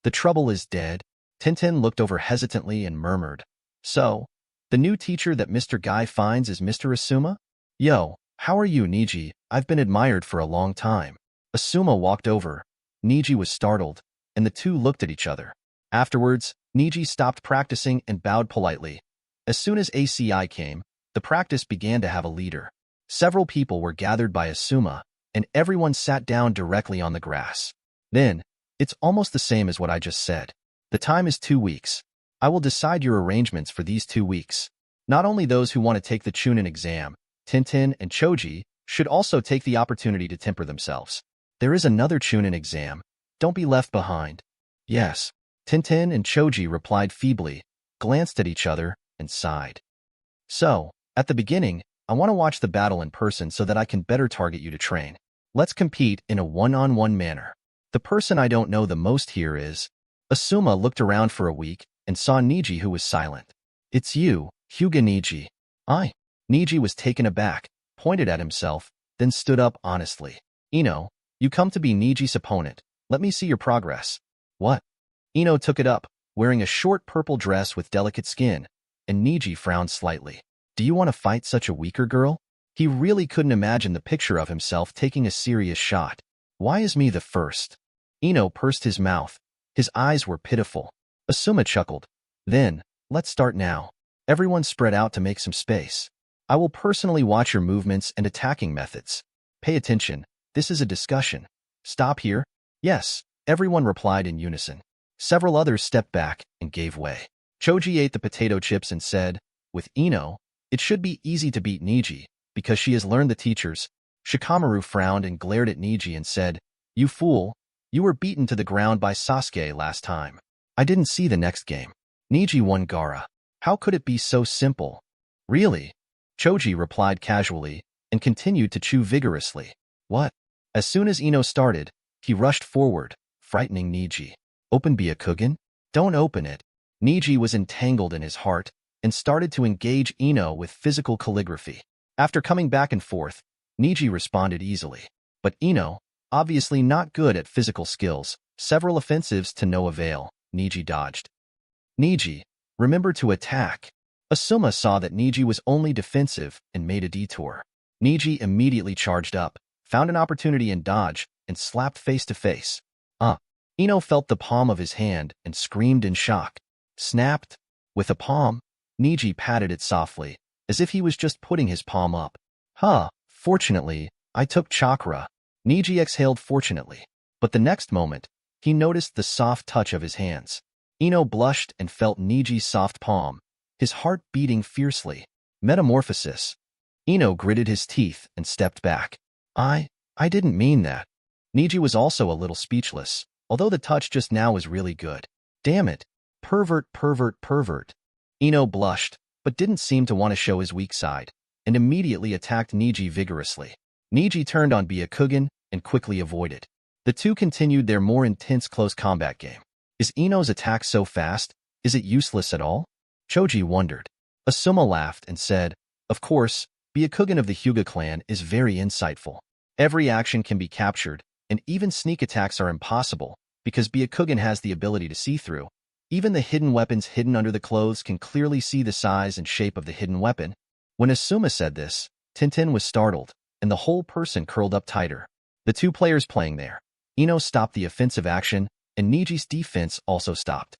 the trouble is dead. Tintin looked over hesitantly and murmured, so, the new teacher that Mr. Guy finds is Mr. Asuma? Yo, how are you, Neji? I've been admired for a long time. Asuma walked over. Neji was startled, and the two looked at each other. Afterwards, Neji stopped practicing and bowed politely. As soon as ACI came, the practice began to have a leader. Several people were gathered by Asuma, and everyone sat down directly on the grass. Then, it's almost the same as what I just said. The time is 2 weeks. I will decide your arrangements for these 2 weeks. Not only those who want to take the Chunin exam, Tintin and Choji should also take the opportunity to temper themselves. There is another Chunin exam. Don't be left behind. Yes. Tintin and Choji replied feebly, glanced at each other, and sighed. So, at the beginning, I want to watch the battle in person so that I can better target you to train. Let's compete in a one-on-one manner. The person I don't know the most here is... Asuma looked around for a week and saw Neji, who was silent. It's you, Hyuga Neji. Neji was taken aback, pointed at himself, then stood up honestly. Ino, you come to be Neji's opponent. Let me see your progress. What? Ino took it up, wearing a short purple dress with delicate skin, and Neji frowned slightly. Do you want to fight such a weaker girl? He really couldn't imagine the picture of himself taking a serious shot. Why is me the first? Ino pursed his mouth. His eyes were pitiful. Asuma chuckled. Then, let's start now. Everyone spread out to make some space. I will personally watch your movements and attacking methods. Pay attention. This is a discussion. Stop here. Yes, everyone replied in unison. Several others stepped back and gave way. Choji ate the potato chips and said, with Ino, it should be easy to beat Neji, because she has learned the teachers. Shikamaru frowned and glared at Neji and said, you fool, you were beaten to the ground by Sasuke last time. I didn't see the next game. Neji won Gaara. How could it be so simple? Really? Choji replied casually and continued to chew vigorously. What? As soon as Ino started, he rushed forward, frightening Neji. Open Byakugan? Don't open it. Neji was entangled in his heart and started to engage Ino with physical calligraphy. After coming back and forth, Neji responded easily. But Ino, obviously not good at physical skills, several offensives to no avail, Neji dodged. Neji, remember to attack. Asuma saw that Neji was only defensive and made a detour. Neji immediately charged up, found an opportunity and dodged, and slapped face to face. Ino felt the palm of his hand and screamed in shock. Snapped. With a palm, Neji patted it softly, as if he was just putting his palm up. Fortunately, I took chakra. Neji exhaled fortunately. But the next moment, he noticed the soft touch of his hands. Ino blushed and felt Neji's soft palm, his heart beating fiercely. Metamorphosis. Ino gritted his teeth and stepped back. I didn't mean that. Neji was also a little speechless, although the touch just now was really good. Damn it. Pervert, pervert, pervert. Ino blushed, but didn't seem to want to show his weak side, and immediately attacked Neji vigorously. Neji turned on Byakugan and quickly avoided. The two continued their more intense close combat game. Is Ino's attack so fast? Is it useless at all? Choji wondered. Asuma laughed and said, of course, Byakugan of the Hyuga clan is very insightful. Every action can be captured, and even sneak attacks are impossible, because Byakugan has the ability to see through. Even the hidden weapons hidden under the clothes can clearly see the size and shape of the hidden weapon. When Asuma said this, Tintin was startled, and the whole person curled up tighter. The two players playing there. Ino stopped the offensive action, and Neji's defense also stopped.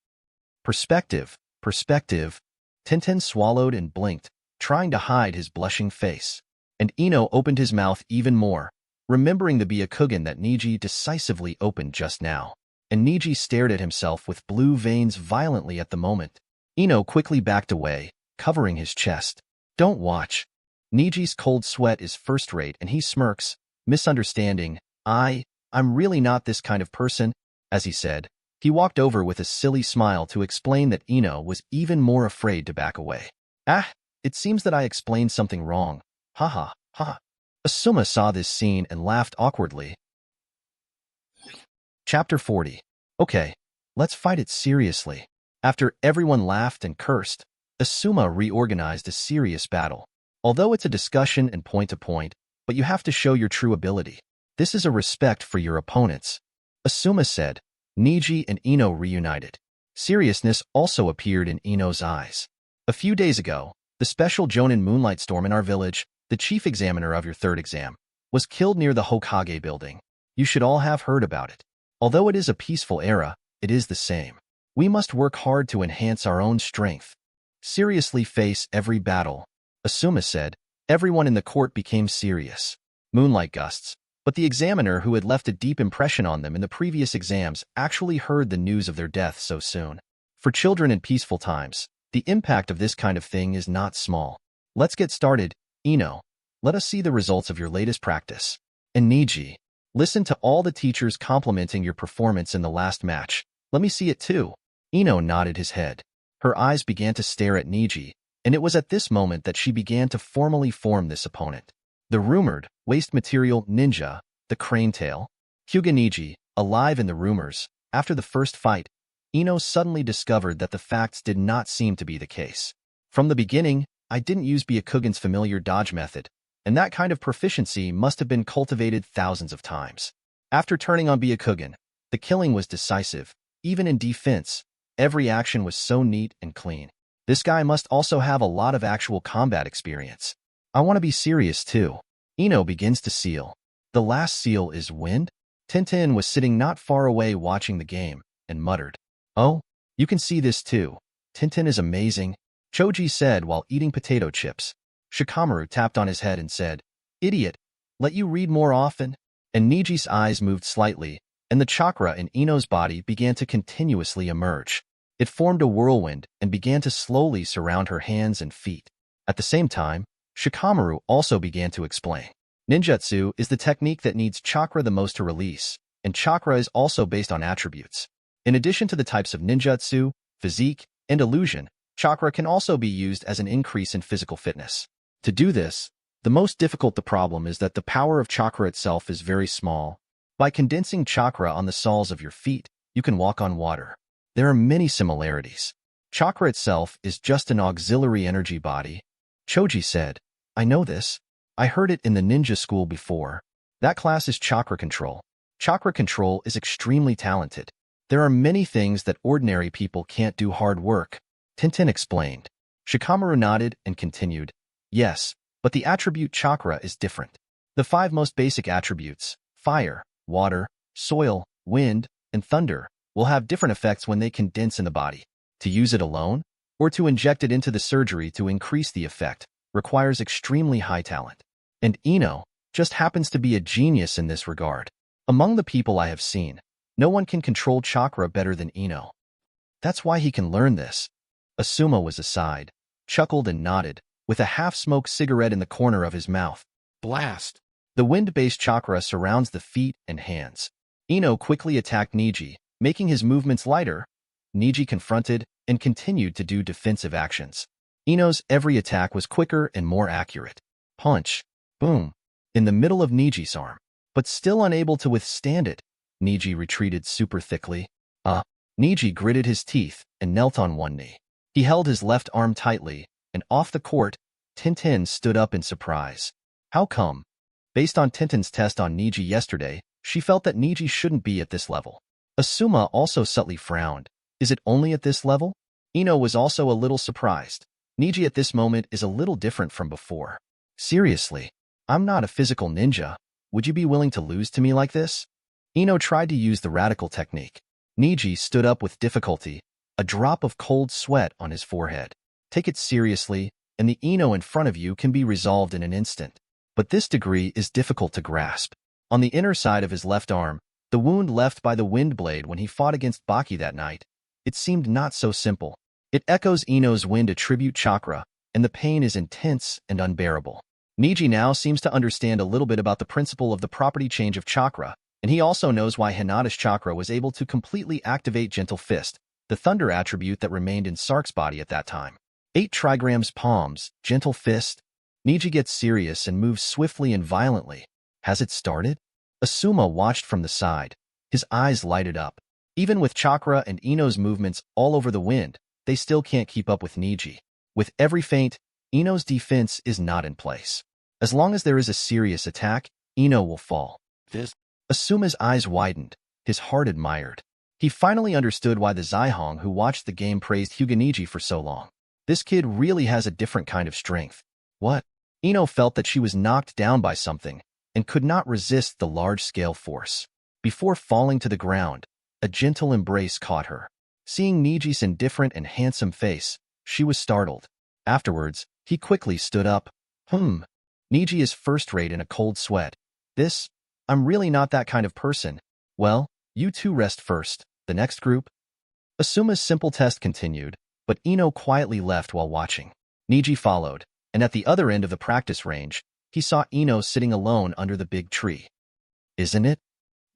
Perspective. Tintin swallowed and blinked, trying to hide his blushing face. And Ino opened his mouth even more, remembering the Byakugan that Neji decisively opened just now. And Neji stared at himself with blue veins violently at the moment. Ino quickly backed away, covering his chest. Don't watch. Neji's cold sweat is first-rate and he smirks, misunderstanding. I'm really not this kind of person. As he said, he walked over with a silly smile to explain that Ino was even more afraid to back away. It seems that I explained something wrong. Ha. Asuma saw this scene and laughed awkwardly. Chapter 40. Okay, let's fight it seriously. After everyone laughed and cursed, Asuma reorganized a serious battle. Although it's a discussion and point-to-point, but you have to show your true ability. This is a respect for your opponents. Asuma said. Neji and Ino reunited. Seriousness also appeared in Ino's eyes. A few days ago, the special Jonin Moonlight Storm in our village, the chief examiner of your third exam, was killed near the Hokage building. You should all have heard about it. Although it is a peaceful era, it is the same. We must work hard to enhance our own strength. Seriously face every battle. Asuma said. Everyone in the court became serious. Moonlight gusts. But the examiner who had left a deep impression on them in the previous exams actually heard the news of their death so soon. For children in peaceful times, the impact of this kind of thing is not small. Let's get started, Ino. Let us see the results of your latest practice. And Neji, listen to all the teachers complimenting your performance in the last match. Let me see it too. Ino nodded his head. Her eyes began to stare at Neji, and it was at this moment that she began to formally form this opponent. The rumored, waste material ninja, the crane tail, Hyuga Neji, alive in the rumors. After the first fight, Ino suddenly discovered that the facts did not seem to be the case. From the beginning, I didn't use Byakugan's familiar dodge method, and that kind of proficiency must have been cultivated thousands of times. After turning on Byakugan, the killing was decisive. Even in defense, every action was so neat and clean. This guy must also have a lot of actual combat experience. I want to be serious too. Ino begins to seal. The last seal is wind? Tintin was sitting not far away watching the game, and muttered. Oh, you can see this too. Tintin is amazing, Choji said while eating potato chips. Shikamaru tapped on his head and said, Idiot, let you read more often? And Neji's eyes moved slightly, and the chakra in Ino's body began to continuously emerge. It formed a whirlwind and began to slowly surround her hands and feet. At the same time, Shikamaru also began to explain. Ninjutsu is the technique that needs chakra the most to release, and chakra is also based on attributes. In addition to the types of ninjutsu, physique, and illusion, chakra can also be used as an increase in physical fitness. To do this, the most difficult problem is that the power of chakra itself is very small. By condensing chakra on the soles of your feet, you can walk on water. There are many similarities. Chakra itself is just an auxiliary energy body. Choji said, I know this. I heard it in the ninja school before. That class is chakra control. Chakra control is extremely talented. There are many things that ordinary people can't do hard work, Tintin explained. Shikamaru nodded and continued. Yes, but the attribute chakra is different. The 5 most basic attributes, fire, water, soil, wind, and thunder, will have different effects when they condense in the body. To use it alone, or to inject it into the surgery to increase the effect, requires extremely high talent. And Ino just happens to be a genius in this regard. Among the people I have seen, no one can control chakra better than Ino. That's why he can learn this. Asuma was aside, chuckled and nodded, with a half-smoked cigarette in the corner of his mouth. Blast! The wind-based chakra surrounds the feet and hands. Ino quickly attacked Neji, making his movements lighter. Neji confronted and continued to do defensive actions. Ino's every attack was quicker and more accurate. Punch. Boom. In the middle of Neji's arm. But still unable to withstand it, Neji retreated super thickly. Neji gritted his teeth and knelt on one knee. He held his left arm tightly, and off the court, Tintin stood up in surprise. How come? Based on Tintin's test on Neji yesterday, she felt that Neji shouldn't be at this level. Asuma also subtly frowned. Is it only at this level? Ino was also a little surprised. Neji at this moment is a little different from before. Seriously, I'm not a physical ninja. Would you be willing to lose to me like this? Ino tried to use the radical technique. Neji stood up with difficulty, a drop of cold sweat on his forehead. Take it seriously, and the Ino in front of you can be resolved in an instant. but this degree is difficult to grasp. On the inner side of his left arm, the wound left by the wind blade when he fought against Baki that night, it seemed not so simple. It echoes Ino's wind attribute chakra, and the pain is intense and unbearable. Neji now seems to understand a little bit about the principle of the property change of chakra, and he also knows why Hinata's chakra was able to completely activate Gentle Fist, the thunder attribute that remained in Sark's body at that time. 8 Trigrams Palms, Gentle Fist. Neji gets serious and moves swiftly and violently. Has it started? Asuma watched from the side. His eyes lighted up. Even with chakra and Ino's movements all over the wind, they still can't keep up with Neji. With every feint, Ino's defense is not in place. As long as there is a serious attack, Ino will fall. Asuma's eyes widened. His heart admired. He finally understood why the Zaihong who watched the game praised Hyuga Neji for so long. This kid really has a different kind of strength. What? Ino felt that she was knocked down by something and could not resist the large-scale force. Before falling to the ground, a gentle embrace caught her. Seeing Neji's indifferent and handsome face, she was startled. Afterwards, he quickly stood up. Neji is first-rate in a cold sweat. I'm really not that kind of person. Well, you two rest first. The next group? Asuma's simple test continued, but Ino quietly left while watching. Neji followed, and at the other end of the practice range, he saw Ino sitting alone under the big tree. Isn't it?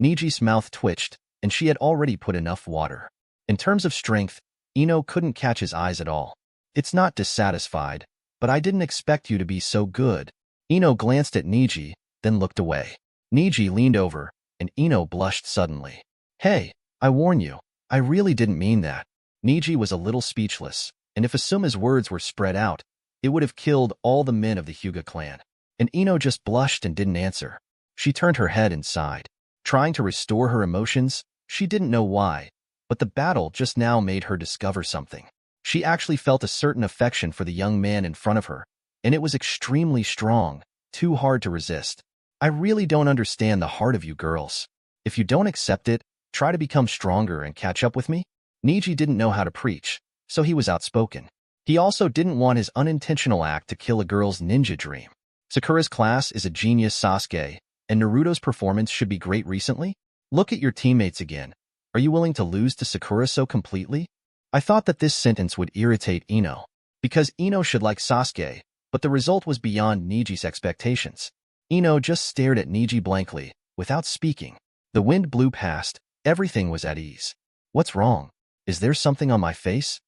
Neji's mouth twitched, and she had already put enough water. In terms of strength, Ino couldn't catch his eyes at all. It's not dissatisfied, but I didn't expect you to be so good. Ino glanced at Neji, then looked away. Neji leaned over, and Ino blushed suddenly. Hey, I warn you, I really didn't mean that. Neji was a little speechless, and if Asuma's words were spread out, it would have killed all the men of the Hyuga clan. And Ino just blushed and didn't answer. She turned her head and sighed. Trying to restore her emotions, she didn't know why, but the battle just now made her discover something. She actually felt a certain affection for the young man in front of her, and it was extremely strong, too hard to resist. I really don't understand the heart of you girls. If you don't accept it, try to become stronger and catch up with me. Neji didn't know how to preach, so he was outspoken. He also didn't want his unintentional act to kill a girl's ninja dream. Sakura's class is a genius Sasuke, and Naruto's performance should be great recently? Look at your teammates again. Are you willing to lose to Sakura so completely? I thought that this sentence would irritate Ino, because Ino should like Sasuke, but the result was beyond Neji's expectations. Ino just stared at Neji blankly, without speaking. The wind blew past, everything was at ease. What's wrong? Is there something on my face?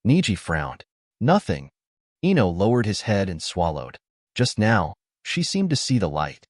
Neji frowned. Nothing. Ino lowered his head and swallowed. Just now, she seemed to see the light.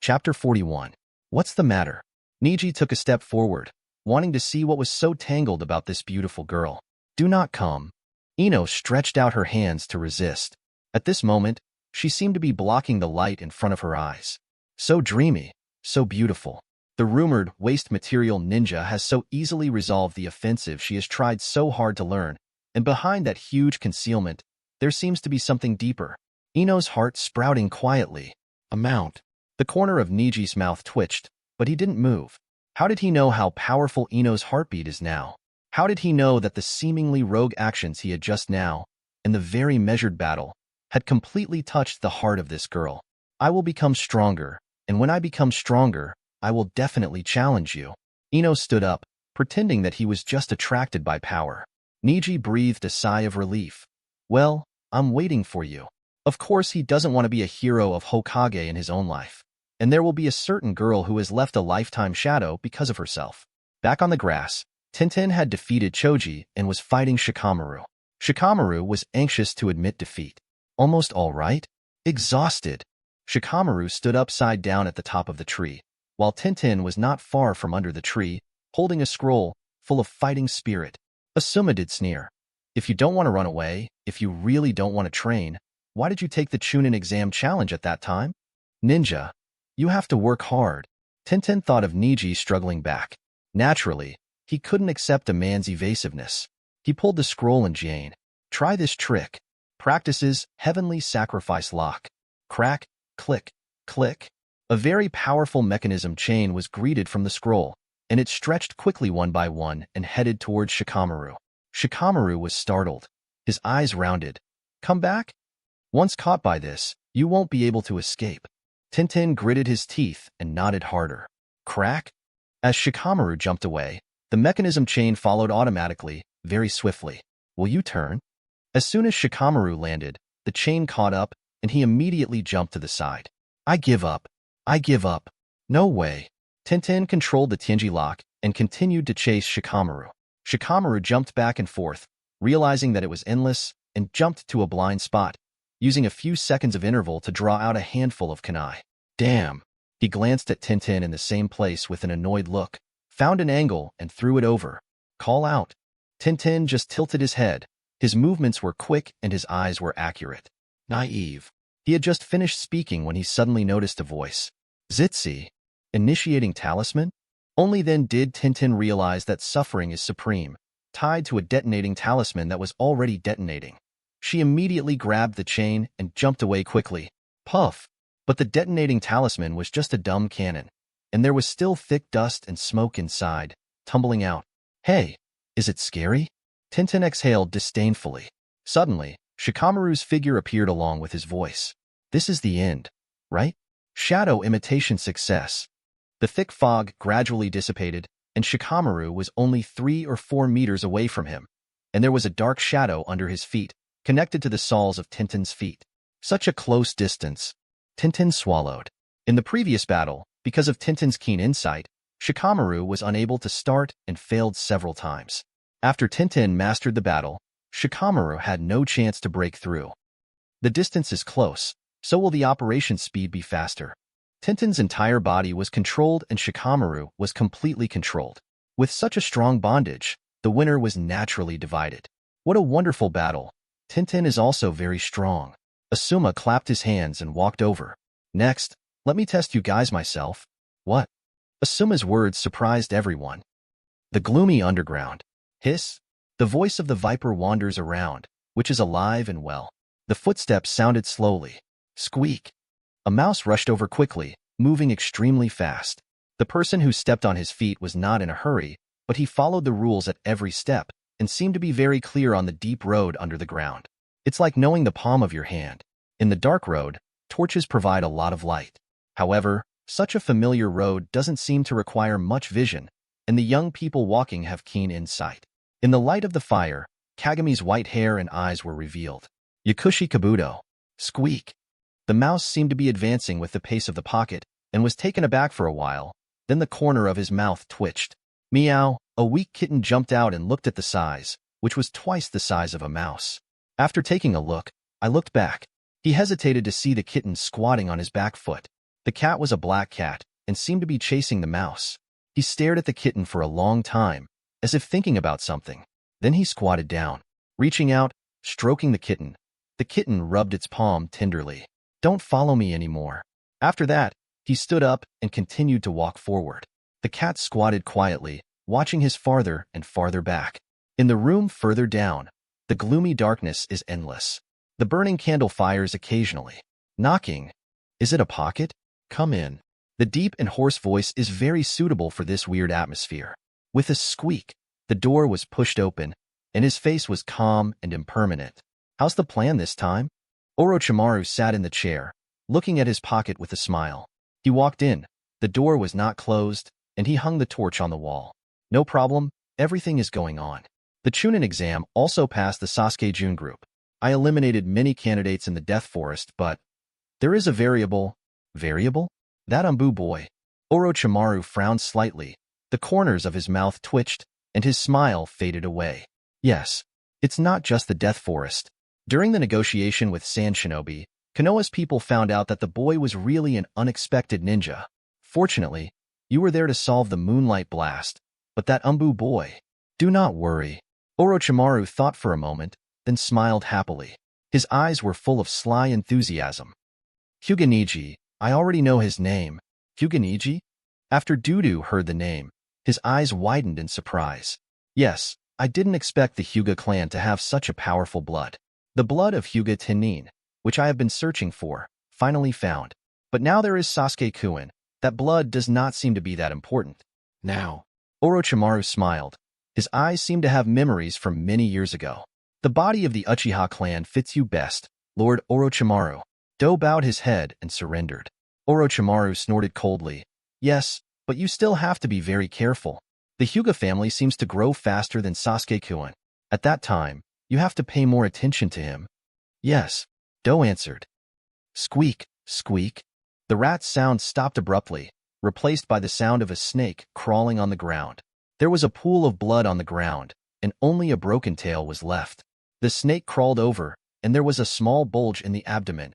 Chapter 41. What's the matter? Neji took a step forward, wanting to see what was so tangled about this beautiful girl. Do not come. Ino stretched out her hands to resist. At this moment, she seemed to be blocking the light in front of her eyes. So dreamy, so beautiful. The rumored waste material ninja has so easily resolved the offensive she has tried so hard to learn, and behind that huge concealment, there seems to be something deeper. Ino's heart sprouting quietly. A mount. The corner of Neji's mouth twitched, but he didn't move. How did he know how powerful Ino's heartbeat is now? How did he know that the seemingly rogue actions he had just now, and the very measured battle, had completely touched the heart of this girl? I will become stronger, and when I become stronger, I will definitely challenge you. Ino stood up, pretending that he was just attracted by power. Neji breathed a sigh of relief. Well, I'm waiting for you. Of course he doesn't want to be a hero of Hokage in his own life. And there will be a certain girl who has left a lifetime shadow because of herself. Back on the grass, Tenten had defeated Choji and was fighting Shikamaru. Shikamaru was anxious to admit defeat. Almost all right? Exhausted. Shikamaru stood upside down at the top of the tree, while Tenten was not far from under the tree, holding a scroll full of fighting spirit. Asuma did sneer. If you don't want to run away, if you really don't want to train, why did you take the Chunin exam challenge at that time? Ninja. You have to work hard. Tenten thought of Neji struggling back. Naturally, he couldn't accept a man's evasiveness. He pulled the scroll and Jane. Try this trick. Practices Heavenly Sacrifice Lock. Crack, click, click. A very powerful mechanism chain was greeted from the scroll, and it stretched quickly one by one and headed towards Shikamaru. Shikamaru was startled. His eyes rounded. Come back? Once caught by this, You won't be able to escape. Tintin gritted his teeth and nodded harder. Crack? As Shikamaru jumped away, the mechanism chain followed automatically, very swiftly. Will you turn? As soon as Shikamaru landed, the chain caught up, and he immediately jumped to the side. I give up. I give up. No way. Tintin controlled the Tianji lock and continued to chase Shikamaru. Shikamaru jumped back and forth, realizing that it was endless, and jumped to a blind spot, using a few seconds of interval to draw out a handful of kunai. Damn. He glanced at Tintin in the same place with an annoyed look, found an angle, and threw it over. Call out. Tintin just tilted his head. His movements were quick and his eyes were accurate. Naive. He had just finished speaking when he suddenly noticed a voice. Zitzi. Initiating talisman? Only then did Tintin realize that suffering is supreme, tied to a detonating talisman that was already detonating. She immediately grabbed the chain and jumped away quickly. Puff! But the detonating talisman was just a dumb cannon, and there was still thick dust and smoke inside, tumbling out. Hey, is it scary? Tintin exhaled disdainfully. Suddenly, Shikamaru's figure appeared along with his voice. This is the end, right? Shadow imitation success. The thick fog gradually dissipated, and Shikamaru was only 3 or 4 meters away from him, and there was a dark shadow under his feet, connected to the soles of Tintin's feet. Such a close distance. Tintin swallowed. In the previous battle, because of Tintin's keen insight, Shikamaru was unable to start and failed several times. After Tintin mastered the battle, Shikamaru had no chance to break through. The distance is close, so will the operation speed be faster. Tintin's entire body was controlled and Shikamaru was completely controlled. With such a strong bondage, the winner was naturally divided. What a wonderful battle. Tintin is also very strong. Asuma clapped his hands and walked over. Next, let me test you guys myself. What? Asuma's words surprised everyone. The gloomy underground. Hiss. The voice of the viper wanders around, which is alive and well. The footsteps sounded slowly. Squeak. A mouse rushed over quickly, moving extremely fast. The person who stepped on his feet was not in a hurry, but he followed the rules at every step and seemed to be very clear on the deep road under the ground. It's like knowing the palm of your hand. In the dark road, torches provide a lot of light. However, such a familiar road doesn't seem to require much vision, and the young people walking have keen insight. In the light of the fire, Kagami's white hair and eyes were revealed. Yakushi Kabuto. Squeak. The mouse seemed to be advancing with the pace of the pocket and was taken aback for a while, then the corner of his mouth twitched. Meow. A weak kitten jumped out and looked at the size, which was twice the size of a mouse. After taking a look, I looked back. He hesitated to see the kitten squatting on his back foot. The cat was a black cat and seemed to be chasing the mouse. He stared at the kitten for a long time, as if thinking about something. Then he squatted down, reaching out, stroking the kitten. The kitten rubbed its palm tenderly. Don't follow me anymore. After that, he stood up and continued to walk forward. The cat squatted quietly, watching his farther and farther back. In the room further down, the gloomy darkness is endless. The burning candle fires occasionally. Knocking. Is it a pocket? Come in. The deep and hoarse voice is very suitable for this weird atmosphere. With a squeak, the door was pushed open, and his face was calm and impermanent. How's the plan this time? Orochimaru sat in the chair, looking at his pocket with a smile. He walked in. The door was not closed, and he hung the torch on the wall. No problem, everything is going on. The Chunin exam also passed the Sasuke Jun group. I eliminated many candidates in the Death Forest, but there is a variable. Variable? That Umbu boy. Orochimaru frowned slightly. The corners of his mouth twitched, and his smile faded away. Yes, it's not just the Death Forest. During the negotiation with Sand Shinobi, Konoha's people found out that the boy was really an unexpected ninja. Fortunately, you were there to solve the Moonlight Blast, but that Umbu boy. Do not worry. Orochimaru thought for a moment, then smiled happily. His eyes were full of sly enthusiasm. Hyuga Neji, I already know his name. Hyuga Neji? After Dudu heard the name, his eyes widened in surprise. Yes, I didn't expect the Hyuga clan to have such a powerful blood. The blood of Hyuga Tennin, which I have been searching for, finally found. But now there is Sasuke-kun. That blood does not seem to be that important. Now, Orochimaru smiled. His eyes seemed to have memories from many years ago. The body of the Uchiha clan fits you best, Lord Orochimaru. Do bowed his head and surrendered. Orochimaru snorted coldly. Yes, but you still have to be very careful. The Hyuga family seems to grow faster than Sasuke-kun. At that time, you have to pay more attention to him. Yes, Do answered. Squeak, squeak. The rat's sound stopped abruptly, replaced by the sound of a snake crawling on the ground. There was a pool of blood on the ground, and only a broken tail was left. The snake crawled over, and there was a small bulge in the abdomen.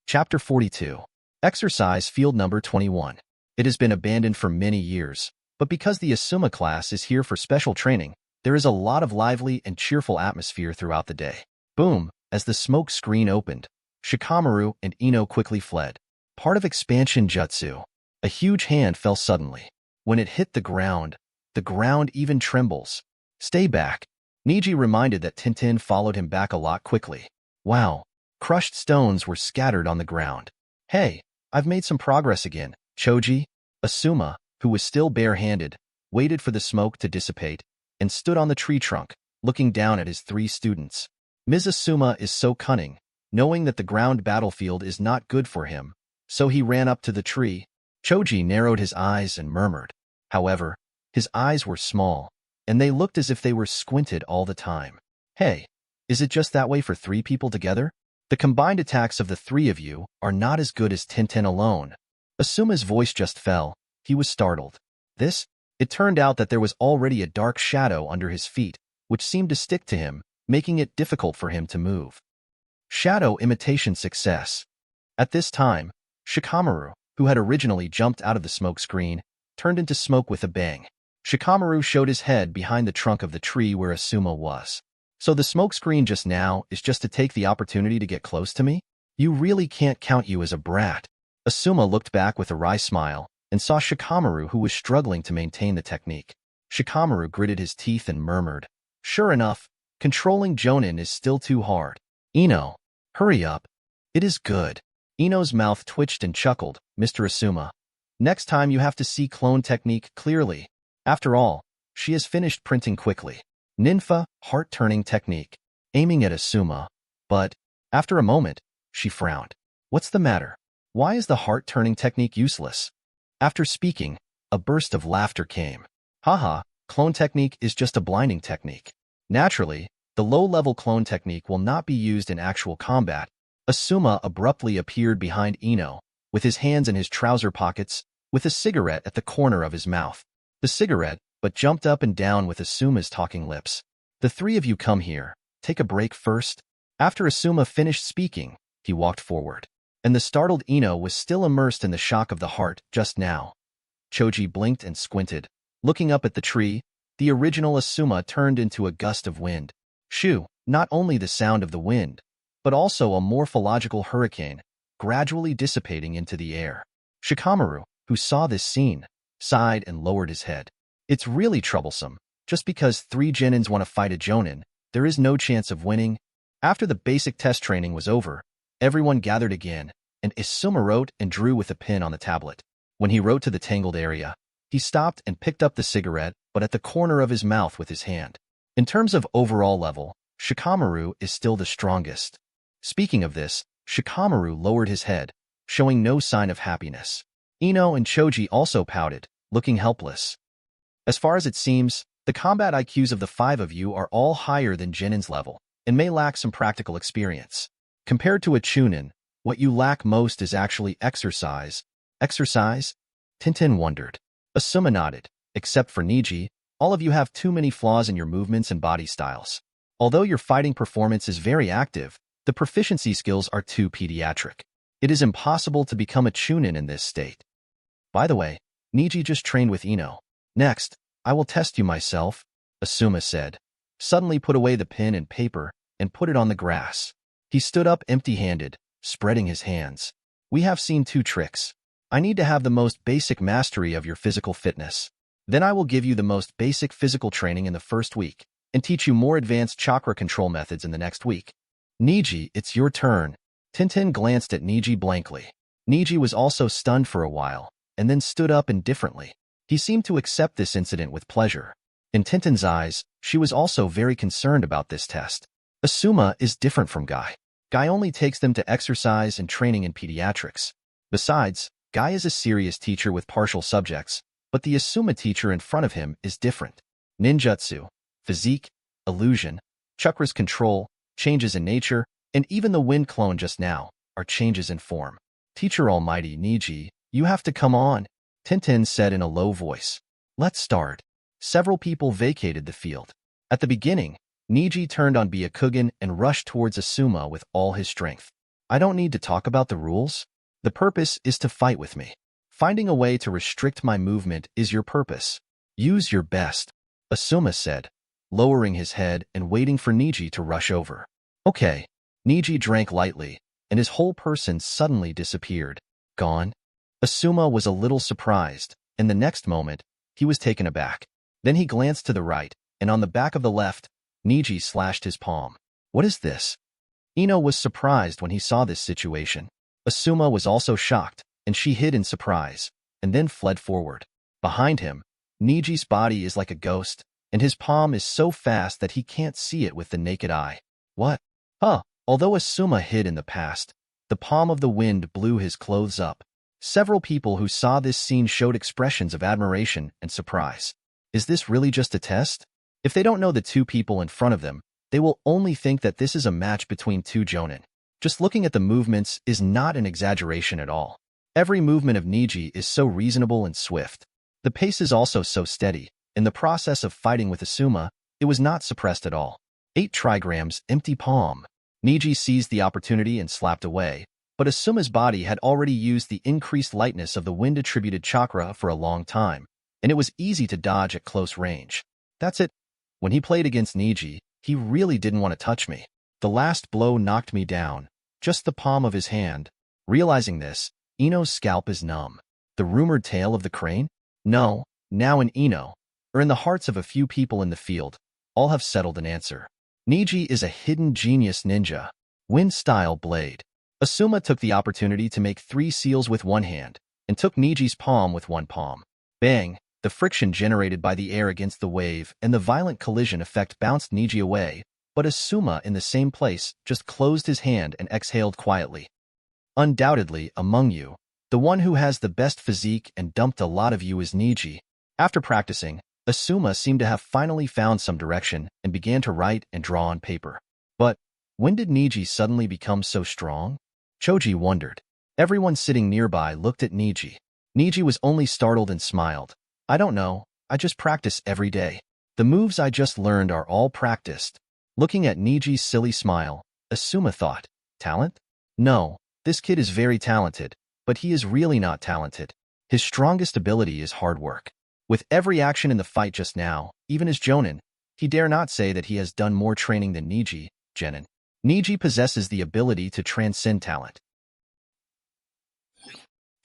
Chapter 42. Exercise Field Number 21. It has been abandoned for many years, but because the Asuma class is here for special training, there is a lot of lively and cheerful atmosphere throughout the day. Boom! As the smoke screen opened, Shikamaru and Ino quickly fled. Part of expansion jutsu. A huge hand fell suddenly. When it hit the ground even trembles. Stay back. Neji reminded that Tintin followed him back a lot quickly. Wow. Crushed stones were scattered on the ground. Hey, I've made some progress again. Choji, Asuma, who was still bare-handed, waited for the smoke to dissipate, and stood on the tree trunk, looking down at his 3 students. Ms. Asuma is so cunning, knowing that the ground battlefield is not good for him, so he ran up to the tree. Choji narrowed his eyes and murmured. However, his eyes were small, and they looked as if they were squinted all the time. Hey, is it just that way for 3 people together? The combined attacks of the 3 of you are not as good as Tintin alone. Asuma's voice just fell. He was startled. It turned out that there was already a dark shadow under his feet, which seemed to stick to him, making it difficult for him to move. Shadow imitation success. At this time, Shikamaru, who had originally jumped out of the smoke screen, turned into smoke with a bang. Shikamaru showed his head behind the trunk of the tree where Asuma was. So the smoke screen just now is just to take the opportunity to get close to me? You really can't count you as a brat. Asuma looked back with a wry smile and saw Shikamaru, who was struggling to maintain the technique. Shikamaru gritted his teeth and murmured, Sure enough, controlling Jonin is still too hard. Ino, hurry up. It is good. Ino's mouth twitched and chuckled. Mr. Asuma, next time you have to see clone technique clearly. After all, she has finished printing quickly. Ninfa, heart-turning technique, aiming at Asuma. But, after a moment, she frowned. What's the matter? Why is the heart-turning technique useless? After speaking, a burst of laughter came. Haha, clone technique is just a blinding technique. Naturally, the low-level clone technique will not be used in actual combat. Asuma abruptly appeared behind Ino, with his hands in his trouser pockets, with a cigarette at the corner of his mouth. The cigarette, but jumped up and down with Asuma's talking lips. The 3 of you come here. Take a break first. After Asuma finished speaking, he walked forward. And the startled Ino was still immersed in the shock of the heart just now. Choji blinked and squinted. Looking up at the tree, the original Asuma turned into a gust of wind. Shoo, not only the sound of the wind, but also a morphological hurricane, gradually dissipating into the air. Shikamaru, who saw this scene, sighed and lowered his head. It's really troublesome. Just because 3 genins want to fight a jonin, there is no chance of winning. After the basic test training was over, everyone gathered again, and Asuma wrote and drew with a pen on the tablet. When he wrote to the tangled area, he stopped and picked up the cigarette, but at the corner of his mouth with his hand. In terms of overall level, Shikamaru is still the strongest. Speaking of this, Shikamaru lowered his head, showing no sign of happiness. Ino and Choji also pouted, looking helpless. As far as it seems, the combat IQs of the 5 of you are all higher than Genin's level, and may lack some practical experience. Compared to a Chunin, what you lack most is actually exercise. Exercise? Tintin wondered. Asuma nodded. Except for Neji, all of you have too many flaws in your movements and body styles. Although your fighting performance is very active, the proficiency skills are too pediatric. It is impossible to become a Chunin in this state. By the way, Neji just trained with Ino. Next, I will test you myself, Asuma said. Suddenly put away the pen and paper and put it on the grass. He stood up empty-handed, spreading his hands. We have seen 2 tricks. I need to have the most basic mastery of your physical fitness. Then I will give you the most basic physical training in the first week, and teach you more advanced chakra control methods in the next week. Neji, it's your turn. Tintin glanced at Neji blankly. Neji was also stunned for a while, and then stood up indifferently. He seemed to accept this incident with pleasure. In Tintin's eyes, she was also very concerned about this test. Asuma is different from Guy. Guy only takes them to exercise and training in pediatrics. Besides, Guy is a serious teacher with partial subjects, but the Asuma teacher in front of him is different. Ninjutsu, physique, illusion, chakras control, changes in nature, and even the wind clone just now are changes in form. Teacher Almighty Neji, you have to come on, Tintin said in a low voice. Let's start. Several people vacated the field. At the beginning, Neji turned on Byakugan and rushed towards Asuma with all his strength. I don't need to talk about the rules. The purpose is to fight with me. Finding a way to restrict my movement is your purpose. Use your best, Asuma said, lowering his head and waiting for Neji to rush over. Okay. Neji drank lightly, and his whole person suddenly disappeared. Gone? Asuma was a little surprised, and the next moment, he was taken aback. Then he glanced to the right, and on the back of the left, Neji slashed his palm. What is this? Ino was surprised when he saw this situation. Asuma was also shocked, and she hid in surprise, and then fled forward. Behind him, Neji's body is like a ghost, and his palm is so fast that he can't see it with the naked eye. What? Huh. Although Asuma hid in the past, the palm of the wind blew his clothes up. Several people who saw this scene showed expressions of admiration and surprise. Is this really just a test? If they don't know the two people in front of them, they will only think that this is a match between two jonin. Just looking at the movements is not an exaggeration at all. Every movement of Neji is so reasonable and swift. The pace is also so steady. In the process of fighting with Asuma, it was not suppressed at all. 8 trigrams, empty palm. Neji seized the opportunity and slapped away, but Asuma's body had already used the increased lightness of the wind-attributed chakra for a long time, and it was easy to dodge at close range. That's it. When he played against Neji, he really didn't want to touch me. The last blow knocked me down, just the palm of his hand. Realizing this, Ino's scalp is numb. The rumored tale of the crane? No, now in Ino, or in the hearts of a few people in the field, all have settled an answer. Neji is a hidden genius ninja. Wind Style Blade. Asuma took the opportunity to make 3 seals with one hand, and took Neji's palm with one palm. Bang! The friction generated by the air against the wave and the violent collision effect bounced Neji away, but Asuma in the same place just closed his hand and exhaled quietly. Undoubtedly, among you, the one who has the best physique and dumped a lot of you is Neji. After practicing, Asuma seemed to have finally found some direction and began to write and draw on paper. But when did Neji suddenly become so strong? Choji wondered. Everyone sitting nearby looked at Neji. Neji was only startled and smiled. I don't know, I just practice every day. The moves I just learned are all practiced. Looking at Neji's silly smile, Asuma thought, talent? No, this kid is very talented, but he is really not talented. His strongest ability is hard work. With every action in the fight just now, even as Jonin, he dare not say that he has done more training than Neji, Genin. Neji possesses the ability to transcend talent.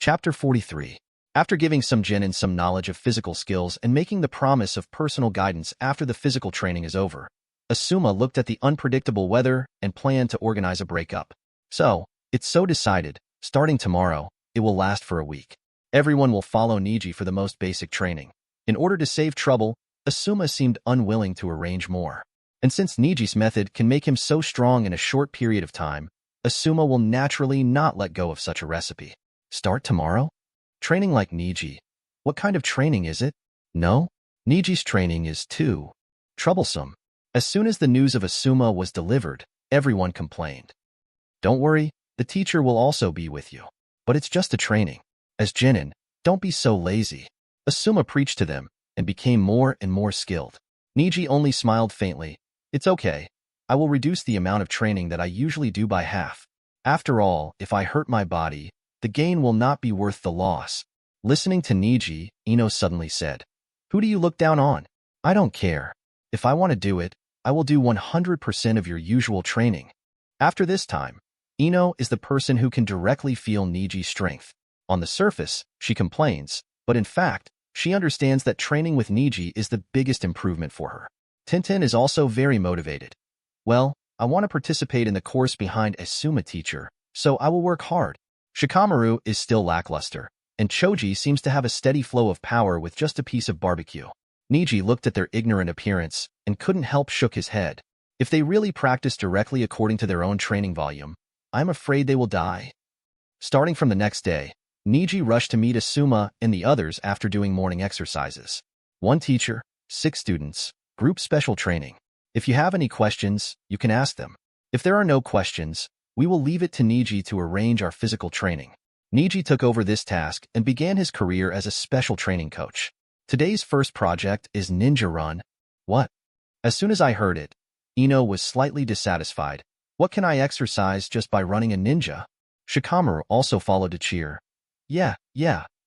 Chapter 43. After giving some Genin some knowledge of physical skills and making the promise of personal guidance after the physical training is over, Asuma looked at the unpredictable weather and planned to organize a breakup. So, it's so decided, starting tomorrow, it will last for a week. Everyone will follow Neji for the most basic training. In order to save trouble, Asuma seemed unwilling to arrange more. And since Neji's method can make him so strong in a short period of time, Asuma will naturally not let go of such a recipe. Start tomorrow? Training like Neji. What kind of training is it? No? Neji's training is too troublesome. As soon as the news of Asuma was delivered, everyone complained. Don't worry, the teacher will also be with you. But it's just a training. As Genin, don't be so lazy. Asuma preached to them, and became more and more skilled. Neji only smiled faintly. It's okay. I will reduce the amount of training that I usually do by half. After all, if I hurt my body, the gain will not be worth the loss. Listening to Neji, Ino suddenly said, Who do you look down on? I don't care. If I want to do it, I will do 100% of your usual training. After this time, Ino is the person who can directly feel Neji's strength. On the surface, she complains, but in fact, she understands that training with Neji is the biggest improvement for her. Tintin is also very motivated. Well, I want to participate in the course behind Asuma teacher, so I will work hard. Shikamaru is still lackluster, and Choji seems to have a steady flow of power with just a piece of barbecue. Neji looked at their ignorant appearance and couldn't help shook his head. If they really practice directly according to their own training volume, I'm afraid they will die. Starting from the next day, Neji rushed to meet Asuma and the others after doing morning exercises. 1 teacher, 6 students, group special training. If you have any questions, you can ask them. If there are no questions, we will leave it to Neji to arrange our physical training. Neji took over this task and began his career as a special training coach. Today's first project is Ninja Run. What? As soon as I heard it, Ino was slightly dissatisfied. What can I exercise just by running a ninja? Shikamaru also followed to cheer. Yeah,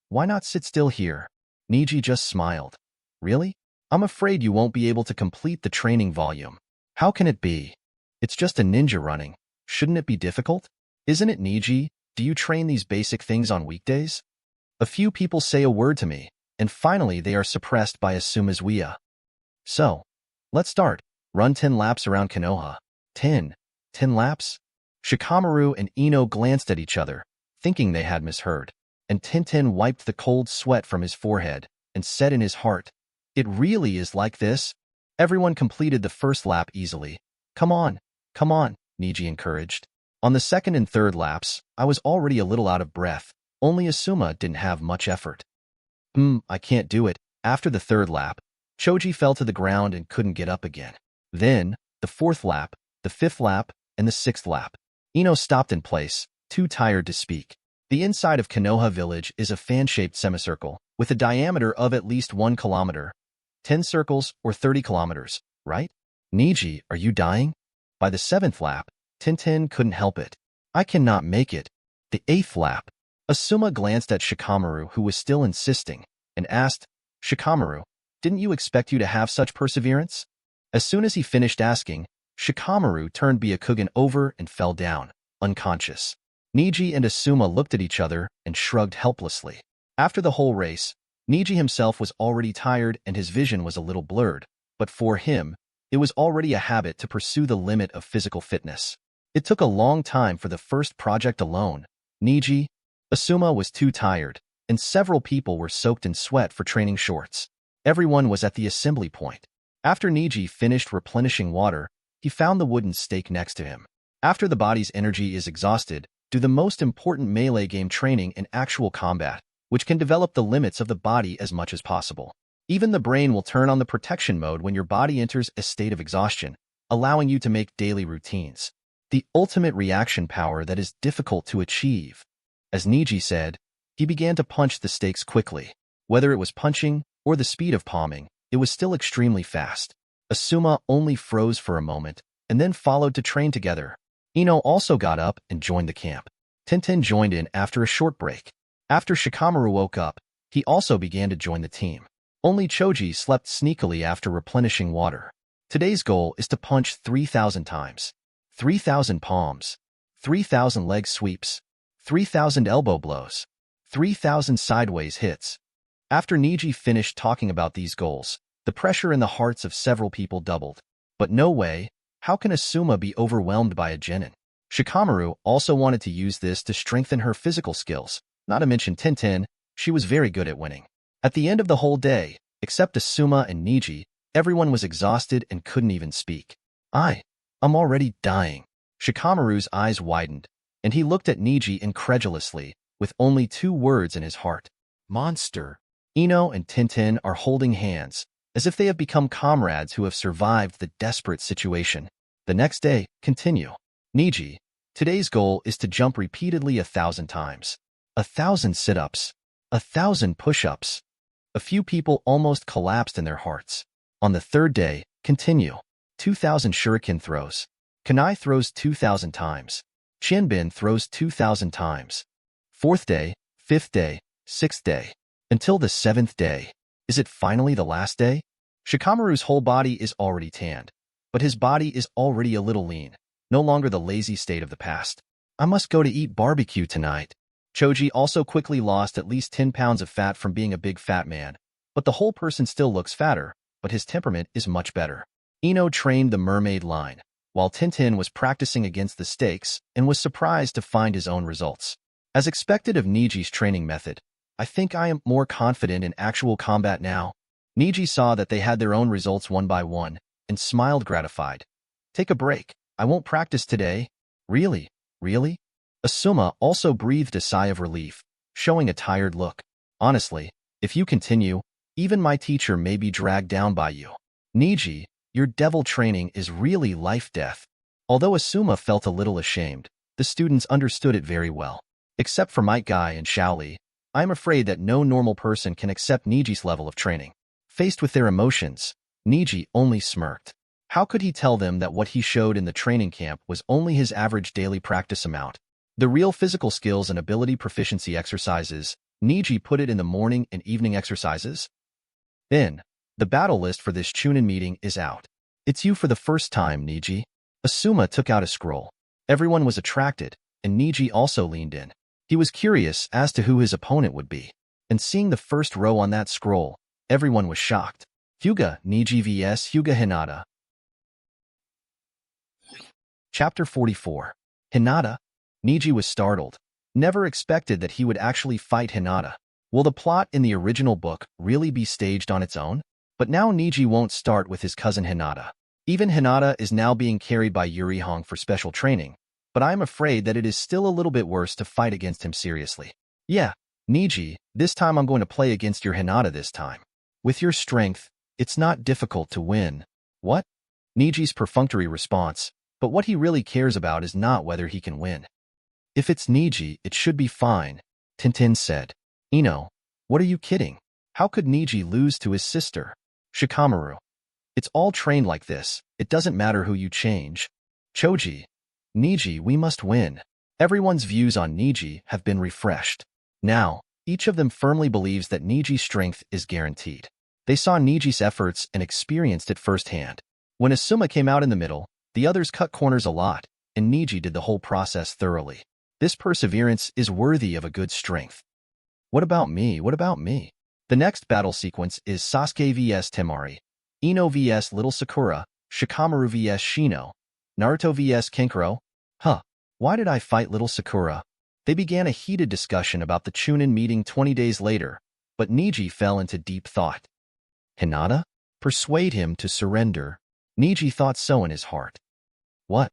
why not sit still here? Neji just smiled. Really? I'm afraid you won't be able to complete the training volume. How can it be? It's just a ninja running. Shouldn't it be difficult? Isn't it, Neji? Do you train these basic things on weekdays? A few people say a word to me, and finally they are suppressed by Asuma's Wia. So, let's start. Run 10 laps around Konoha. 10 laps? Shikamaru and Ino glanced at each other, thinking they had misheard, and Tintin wiped the cold sweat from his forehead and said in his heart, "It really is like this?" Everyone completed the first lap easily. Come on, Neji encouraged. On the second and third laps, I was already a little out of breath. Only Asuma didn't have much effort. I can't do it. After the third lap, Choji fell to the ground and couldn't get up again. Then, the fourth lap, the fifth lap, and the sixth lap. Ino stopped in place, too tired to speak. The inside of Konoha village is a fan-shaped semicircle, with a diameter of at least 1 kilometer. 10 circles or 30 kilometers, right? Neji, are you dying? By the 7th lap, Tintin couldn't help it. I cannot make it. The 8th lap. Asuma glanced at Shikamaru, who was still insisting, and asked, Shikamaru, didn't you expect you to have such perseverance? As soon as he finished asking, Shikamaru turned Byakugan over and fell down, unconscious. Neji and Asuma looked at each other and shrugged helplessly. After the whole race, Neji himself was already tired and his vision was a little blurred, but for him, it was already a habit to pursue the limit of physical fitness. It took a long time for the first project alone. Neji, Asuma was too tired, and several people were soaked in sweat for training shorts. Everyone was at the assembly point. After Neji finished replenishing water, he found the wooden stake next to him. After the body's energy is exhausted, do the most important melee game training in actual combat, which can develop the limits of the body as much as possible. Even the brain will turn on the protection mode when your body enters a state of exhaustion, allowing you to make daily routines. The ultimate reaction power that is difficult to achieve. As Neji said, he began to punch the stakes quickly. Whether it was punching or the speed of palming, it was still extremely fast. Asuma only froze for a moment, and then followed to train together. Ino also got up and joined the camp. Tintin joined in after a short break. After Shikamaru woke up, he also began to join the team. Only Choji slept sneakily after replenishing water. Today's goal is to punch 3,000 times. 3,000 palms. 3,000 leg sweeps. 3,000 elbow blows. 3,000 sideways hits. After Neji finished talking about these goals, the pressure in the hearts of several people doubled. But no way, how can Asuma be overwhelmed by a genin? Shikamaru also wanted to use this to strengthen her physical skills. Not to mention Tintin, she was very good at winning. At the end of the whole day, except Asuma and Neji, everyone was exhausted and couldn't even speak. I'm already dying. Shikamaru's eyes widened, and he looked at Neji incredulously, with only 2 words in his heart. Monster. Ino and Tintin are holding hands, as if they have become comrades who have survived the desperate situation. The next day, continue. Neji, today's goal is to jump repeatedly 1,000 times. 1,000 sit-ups. 1,000 push-ups. A few people almost collapsed in their hearts. On the 3rd day, continue. 2,000 shuriken throws. Kunai throws 2,000 times. Shinbin throws 2,000 times. 4th day, 5th day, 6th day. Until the 7th day. Is it finally the last day? Shikamaru's whole body is already tanned, but his body is already a little lean, no longer the lazy state of the past. I must go to eat barbecue tonight. Choji also quickly lost at least 10 pounds of fat from being a big fat man, but the whole person still looks fatter, but his temperament is much better. Ino trained the mermaid line, while Tintin was practicing against the stakes and was surprised to find his own results. As expected of Neji's training method, I think I am more confident in actual combat now. Neji saw that they had their own results one by one, and smiled gratified. Take a break. I won't practice today. Really? Really? Asuma also breathed a sigh of relief, showing a tired look. Honestly, if you continue, even my teacher may be dragged down by you. Neji, your devil training is really life-death. Although Asuma felt a little ashamed, the students understood it very well. Except for Might Guy and Shaoli, I am afraid that no normal person can accept Neji's level of training. Faced with their emotions, Neji only smirked. How could he tell them that what he showed in the training camp was only his average daily practice amount? The real physical skills and ability proficiency exercises, Neji put it in the morning and evening exercises? Then, the battle list for this Chunin meeting is out. It's you for the first time, Neji. Asuma took out a scroll. Everyone was attracted, and Neji also leaned in. He was curious as to who his opponent would be. And seeing the first row on that scroll, everyone was shocked. Hyuga Neji vs Hyuga Hinata. Chapter 44. Hinata. Neji was startled. Never expected that he would actually fight Hinata. Will the plot in the original book really be staged on its own? But now Neji won't start with his cousin Hinata. Even Hinata is now being carried by Yurihong for special training, but I am afraid that it is still a little bit worse to fight against him seriously. Yeah, Neji, this time I'm going to play against your Hinata this time. With your strength, it's not difficult to win. What? Neji's perfunctory response, but what he really cares about is not whether he can win. If it's Neji, it should be fine, Tintin said. Ino, what are you kidding? How could Neji lose to his sister? Shikamaru. It's all trained like this. It doesn't matter who you change. Choji. Neji, we must win. Everyone's views on Neji have been refreshed. Now, each of them firmly believes that Neji's strength is guaranteed. They saw Neji's efforts and experienced it firsthand. When Asuma came out in the middle, the others cut corners a lot, and Neji did the whole process thoroughly. This perseverance is worthy of a good strength. What about me? What about me? The next battle sequence is Sasuke vs Temari, Ino vs Little Sakura, Shikamaru vs Shino, Naruto vs Kankuro. Why did I fight Little Sakura? They began a heated discussion about the Chunin meeting 20 days later, but Neji fell into deep thought. Hinata? Persuade him to surrender. Neji thought so in his heart. What?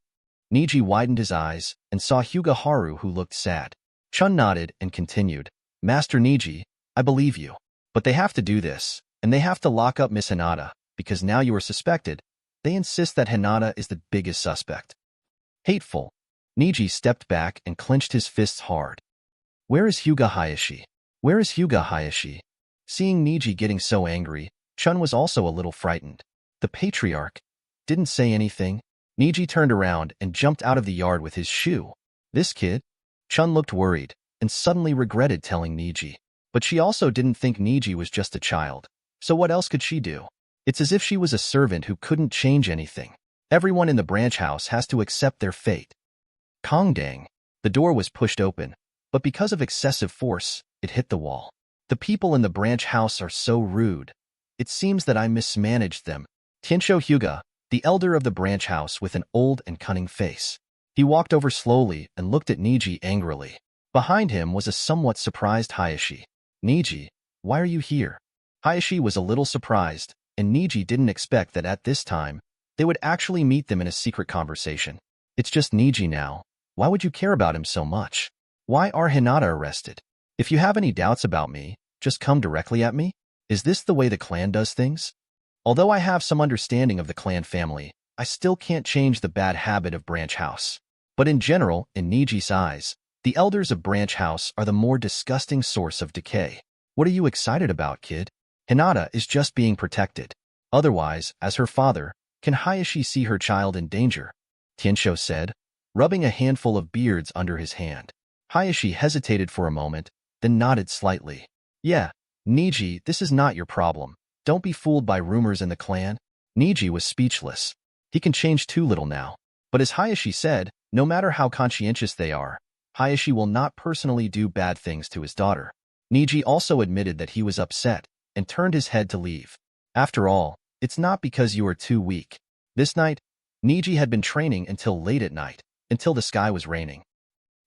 Neji widened his eyes and saw Hyuga Haru, who looked sad. Chun nodded and continued. Master Neji, I believe you. But they have to do this, and they have to lock up Miss Hinata, because now you are suspected. They insist that Hinata is the biggest suspect. Hateful. Neji stepped back and clenched his fists hard. Where is Hyuga Hayashi? Where is Hyuga Hayashi? Seeing Neji getting so angry, Chun was also a little frightened. The patriarch didn't say anything. Neji turned around and jumped out of the yard with his shoe. This kid? Chun looked worried and suddenly regretted telling Neji. But she also didn't think Neji was just a child. So what else could she do? It's as if she was a servant who couldn't change anything. Everyone in the branch house has to accept their fate. Kongdang. The door was pushed open, but because of excessive force, it hit the wall. The people in the branch house are so rude. It seems that I mismanaged them. Tiensho Hyuga, the elder of the branch house with an old and cunning face. He walked over slowly and looked at Neji angrily. Behind him was a somewhat surprised Hayashi. Neji, why are you here? Hayashi was a little surprised, and Neji didn't expect that at this time, they would actually meet them in a secret conversation. It's just Neji now. Why would you care about him so much? Why are Hinata arrested? If you have any doubts about me, just come directly at me. Is this the way the clan does things? Although I have some understanding of the clan family, I still can't change the bad habit of branch house. But in general, in Neji's eyes, the elders of branch house are the more disgusting source of decay. What are you excited about, kid? Hinata is just being protected. Otherwise, as her father, can Hayashi see her child in danger? Tiensho said, rubbing a handful of beards under his hand. Hayashi hesitated for a moment, then nodded slightly. Yeah, Neji, this is not your problem. Don't be fooled by rumors in the clan. Neji was speechless. He can change too little now. But as Hayashi said, no matter how conscientious they are, Hayashi will not personally do bad things to his daughter. Neji also admitted that he was upset and turned his head to leave. After all, it's not because you are too weak. This night, Neji had been training until late at night, until the sky was raining.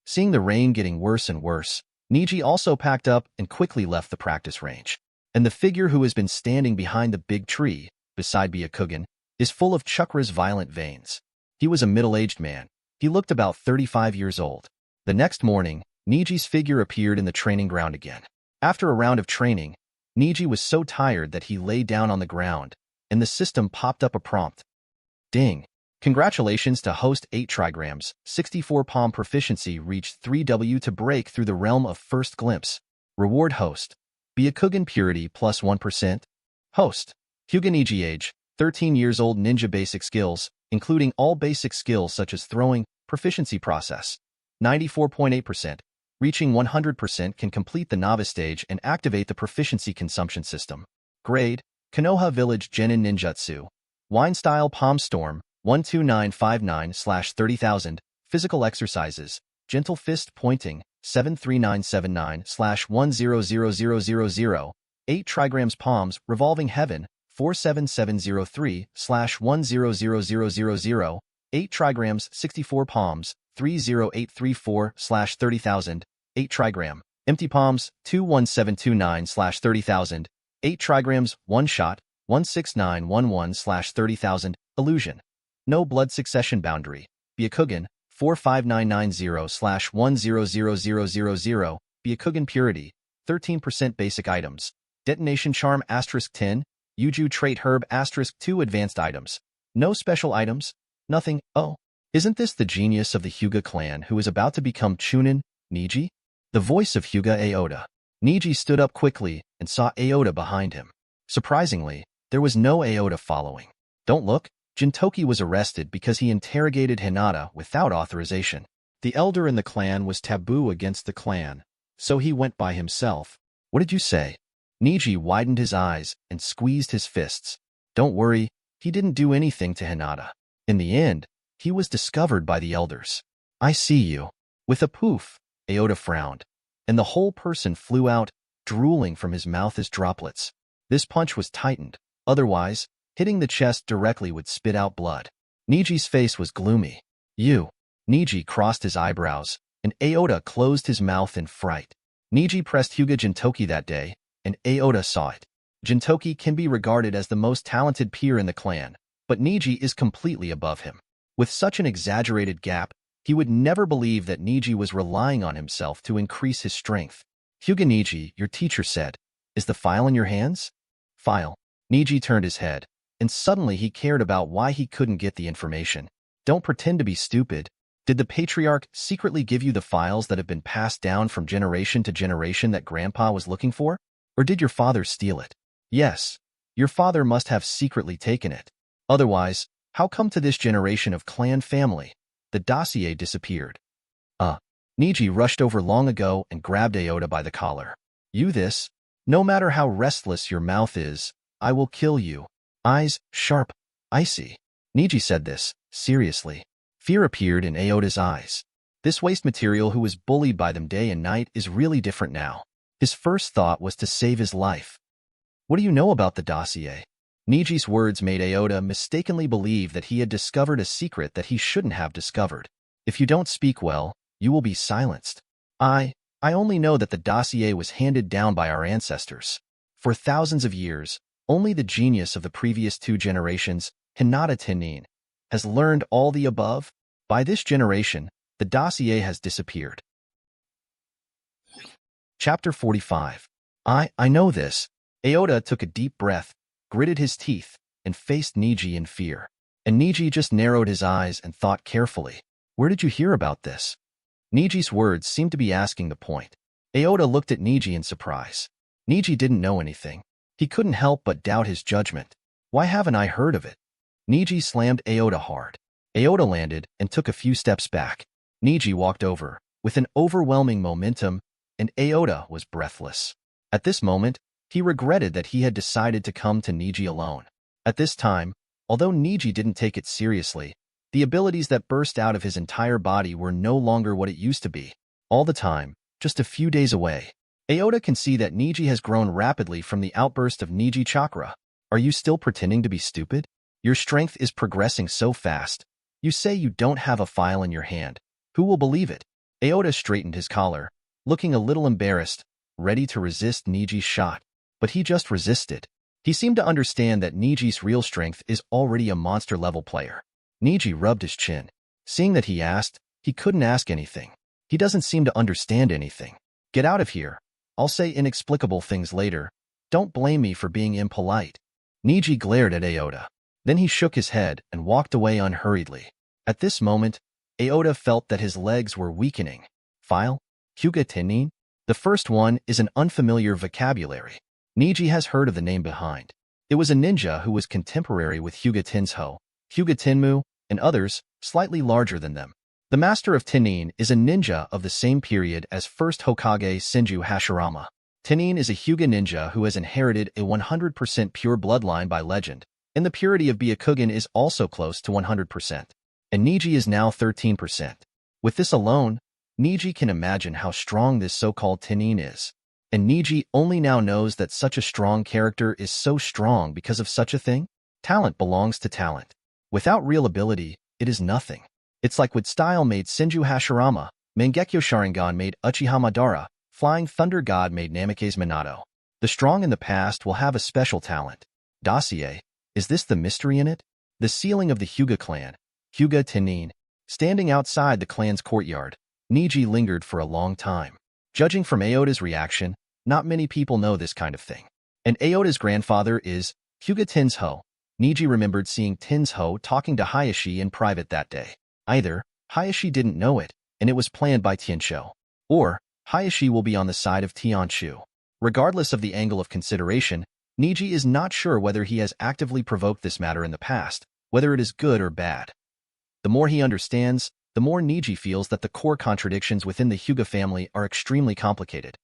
Seeing the rain getting worse and worse, Neji also packed up and quickly left the practice range. And the figure who has been standing behind the big tree, beside Byakugan, is full of Chakra's violent veins. He was a middle-aged man. He looked about 35 years old. The next morning, Neji's figure appeared in the training ground again. After a round of training, Neji was so tired that he lay down on the ground, and the system popped up a prompt. Ding! Congratulations to host 8 Trigrams, 64 Palm Proficiency reached 3W to break through the realm of first glimpse. Reward host. Byakugan Purity plus 1%. Host. Hyuga Neji age, 13 years old ninja basic skills, including all basic skills such as throwing, proficiency process. 94.8%. Reaching 100% can complete the novice stage and activate the proficiency consumption system. Grade, Konoha Village Genin Ninjutsu. Wind Style Palm Storm, 12959/30,000. Physical exercises, Gentle Fist Pointing, 73979/100000. 8 Trigrams Palms Revolving Heaven, 47703/100000. 8 Trigrams 64 Palms, 30834/30,000. 8 Trigram. Empty Palms, 21729/30,000. 8 Trigrams One Shot, 16911/30,000. Illusion. No Blood Succession Boundary. Byakugan, 45990/100000. Byakugan Purity, 13% Basic Items. Detonation Charm *10. Yuju Trait Herb *2 Advanced Items. No special items. Nothing. Oh, isn't this the genius of the Hyuga clan who is about to become Chunin, Neji? The voice of Hyuga Aoda. Neji stood up quickly and saw Aoda behind him. Surprisingly, there was no Aoda following. Don't look. Jintoki was arrested because he interrogated Hinata without authorization. The elder in the clan was taboo against the clan, so he went by himself. What did you say? Neji widened his eyes and squeezed his fists. Don't worry, he didn't do anything to Hinata. In the end, he was discovered by the elders. I see you. With a poof, Aoda frowned, and the whole person flew out, drooling from his mouth as droplets. This punch was tightened. Otherwise, hitting the chest directly would spit out blood. Neji's face was gloomy. You. Neji crossed his eyebrows, and Aoda closed his mouth in fright. Neji pressed Hyuga Jintoki that day, and Aoda saw it. Jintoki can be regarded as the most talented peer in the clan, but Neji is completely above him. With such an exaggerated gap, he would never believe that Neji was relying on himself to increase his strength. Hyuga Neji, your teacher said, is the file in your hands? File. Neji turned his head, and suddenly he cared about why he couldn't get the information. Don't pretend to be stupid. Did the patriarch secretly give you the files that have been passed down from generation to generation that Grandpa was looking for? Or did your father steal it? Yes, your father must have secretly taken it. Otherwise, how come to this generation of clan family, the dossier disappeared? Neji rushed over long ago and grabbed Aoda by the collar. You this? No matter how restless your mouth is, I will kill you. Eyes, sharp, icy. Neji said this, seriously. Fear appeared in Aoda's eyes. This waste material who was bullied by them day and night is really different now. His first thought was to save his life. What do you know about the dossier? Neji's words made Aoda mistakenly believe that he had discovered a secret that he shouldn't have discovered. If you don't speak well, you will be silenced. I only know that the dossier was handed down by our ancestors. For thousands of years, only the genius of the previous 2 generations, Hinata Tenin, has learned all the above. By this generation, the dossier has disappeared. Chapter 45. I know this. Aoda took a deep breath, gritted his teeth, and faced Neji in fear. And Neji just narrowed his eyes and thought carefully. Where did you hear about this? Neji's words seemed to be asking the point. Aoda looked at Neji in surprise. Neji didn't know anything. He couldn't help but doubt his judgment. Why haven't I heard of it? Neji slammed Aoda hard. Aoda landed and took a few steps back. Neji walked over, with an overwhelming momentum, and Aoda was breathless. At this moment, he regretted that he had decided to come to Neji alone. At this time, although Neji didn't take it seriously, the abilities that burst out of his entire body were no longer what it used to be. All the time, just a few days away. Aoda can see that Neji has grown rapidly from the outburst of Neji chakra. Are you still pretending to be stupid? Your strength is progressing so fast. You say you don't have a file in your hand. Who will believe it? Aoda straightened his collar, looking a little embarrassed, ready to resist Neji's shot. But he just resisted. He seemed to understand that Neji's real strength is already a monster-level player. Neji rubbed his chin. Seeing that he asked, he couldn't ask anything. He doesn't seem to understand anything. Get out of here. I'll say inexplicable things later. Don't blame me for being impolite. Neji glared at Aoda. Then he shook his head and walked away unhurriedly. At this moment, Aoda felt that his legs were weakening. File? Hyuga Tennin? The first one is an unfamiliar vocabulary. Neji has heard of the name behind. It was a ninja who was contemporary with Hyuga Tensho, Hyuga Tenmu, and others, slightly larger than them. The Master of Tennin is a ninja of the same period as first Hokage Senju Hashirama. Tennin is a Hyuga ninja who has inherited a 100% pure bloodline by legend, and the purity of Byakugan is also close to 100%. And Neji is now 13%. With this alone, Neji can imagine how strong this so-called Tennin is. And Neji only now knows that such a strong character is so strong because of such a thing. Talent belongs to talent. Without real ability, it is nothing. It's like Wind Style made Senju Hashirama, Mangekyo Sharingan made Uchiha Madara, Flying Thunder God made Namikaze Minato. The strong in the past will have a special talent. Dossier, is this the mystery in it? The ceiling of the Hyuga clan, Hyuga Tennin, standing outside the clan's courtyard, Neji lingered for a long time. Judging from Aoda's reaction, not many people know this kind of thing. And Aoda's grandfather is Hyuga Tensho. Neji remembered seeing Tensho talking to Hayashi in private that day. Either Hayashi didn't know it, and it was planned by Tensho, or Hayashi will be on the side of Tianshu. Regardless of the angle of consideration, Neji is not sure whether he has actively provoked this matter in the past, whether it is good or bad. The more he understands, the more Neji feels that the core contradictions within the Hyuga family are extremely complicated.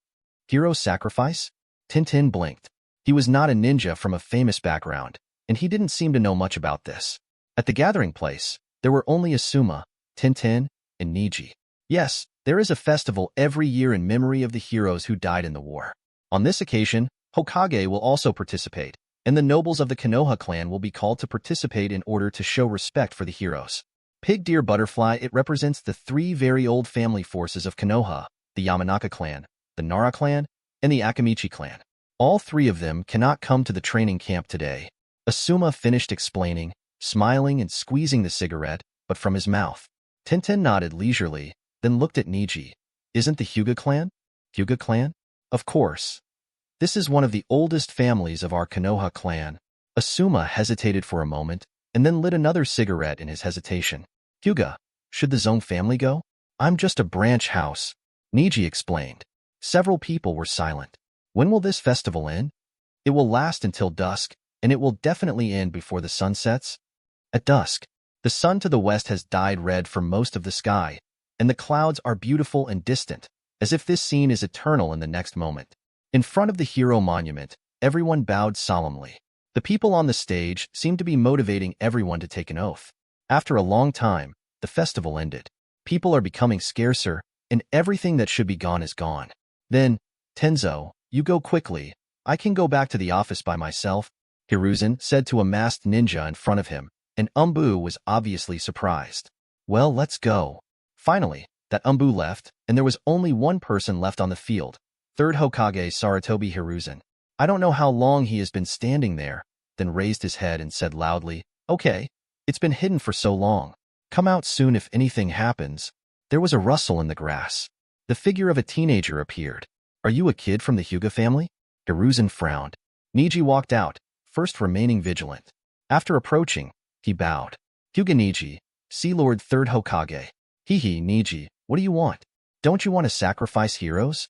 Hero sacrifice? Tintin blinked. He was not a ninja from a famous background, and he didn't seem to know much about this. At the gathering place, there were only Asuma, Tintin, and Neji. Yes, there is a festival every year in memory of the heroes who died in the war. On this occasion, Hokage will also participate, and the nobles of the Konoha clan will be called to participate in order to show respect for the heroes. Pig, deer, butterfly, it represents the three very old family forces of Konoha, the Yamanaka clan, the Nara clan, and the Akamichi clan. All three of them cannot come to the training camp today. Asuma finished explaining, smiling and squeezing the cigarette, but from his mouth. Tintin nodded leisurely, then looked at Neji. Isn't the Hyuga clan? Hyuga clan? Of course. This is one of the oldest families of our Konoha clan. Asuma hesitated for a moment, and then lit another cigarette in his hesitation. Hyuga, should the Zong family go? I'm just a branch house, Neji explained. Several people were silent. When will this festival end? It will last until dusk, and it will definitely end before the sun sets. At dusk, the sun to the west has dyed red for most of the sky, and the clouds are beautiful and distant, as if this scene is eternal in the next moment. In front of the hero monument, everyone bowed solemnly. The people on the stage seemed to be motivating everyone to take an oath. After a long time, the festival ended. People are becoming scarcer, and everything that should be gone is gone. Then, Tenzo, you go quickly. I can go back to the office by myself, Hiruzen said to a masked ninja in front of him, and Umbu was obviously surprised. Well, let's go. Finally, that Umbu left, and there was only one person left on the field. Third Hokage Sarutobi Hiruzen. I don't know how long he has been standing there, then raised his head and said loudly, Okay, it's been hidden for so long. Come out soon if anything happens. There was a rustle in the grass. The figure of a teenager appeared. Are you a kid from the Hyuga family? Hiruzen frowned. Neji walked out, first remaining vigilant. After approaching, he bowed. Hyuga Neji, Sea Lord Third Hokage. Hehe, Neji, what do you want? Don't you want to sacrifice heroes?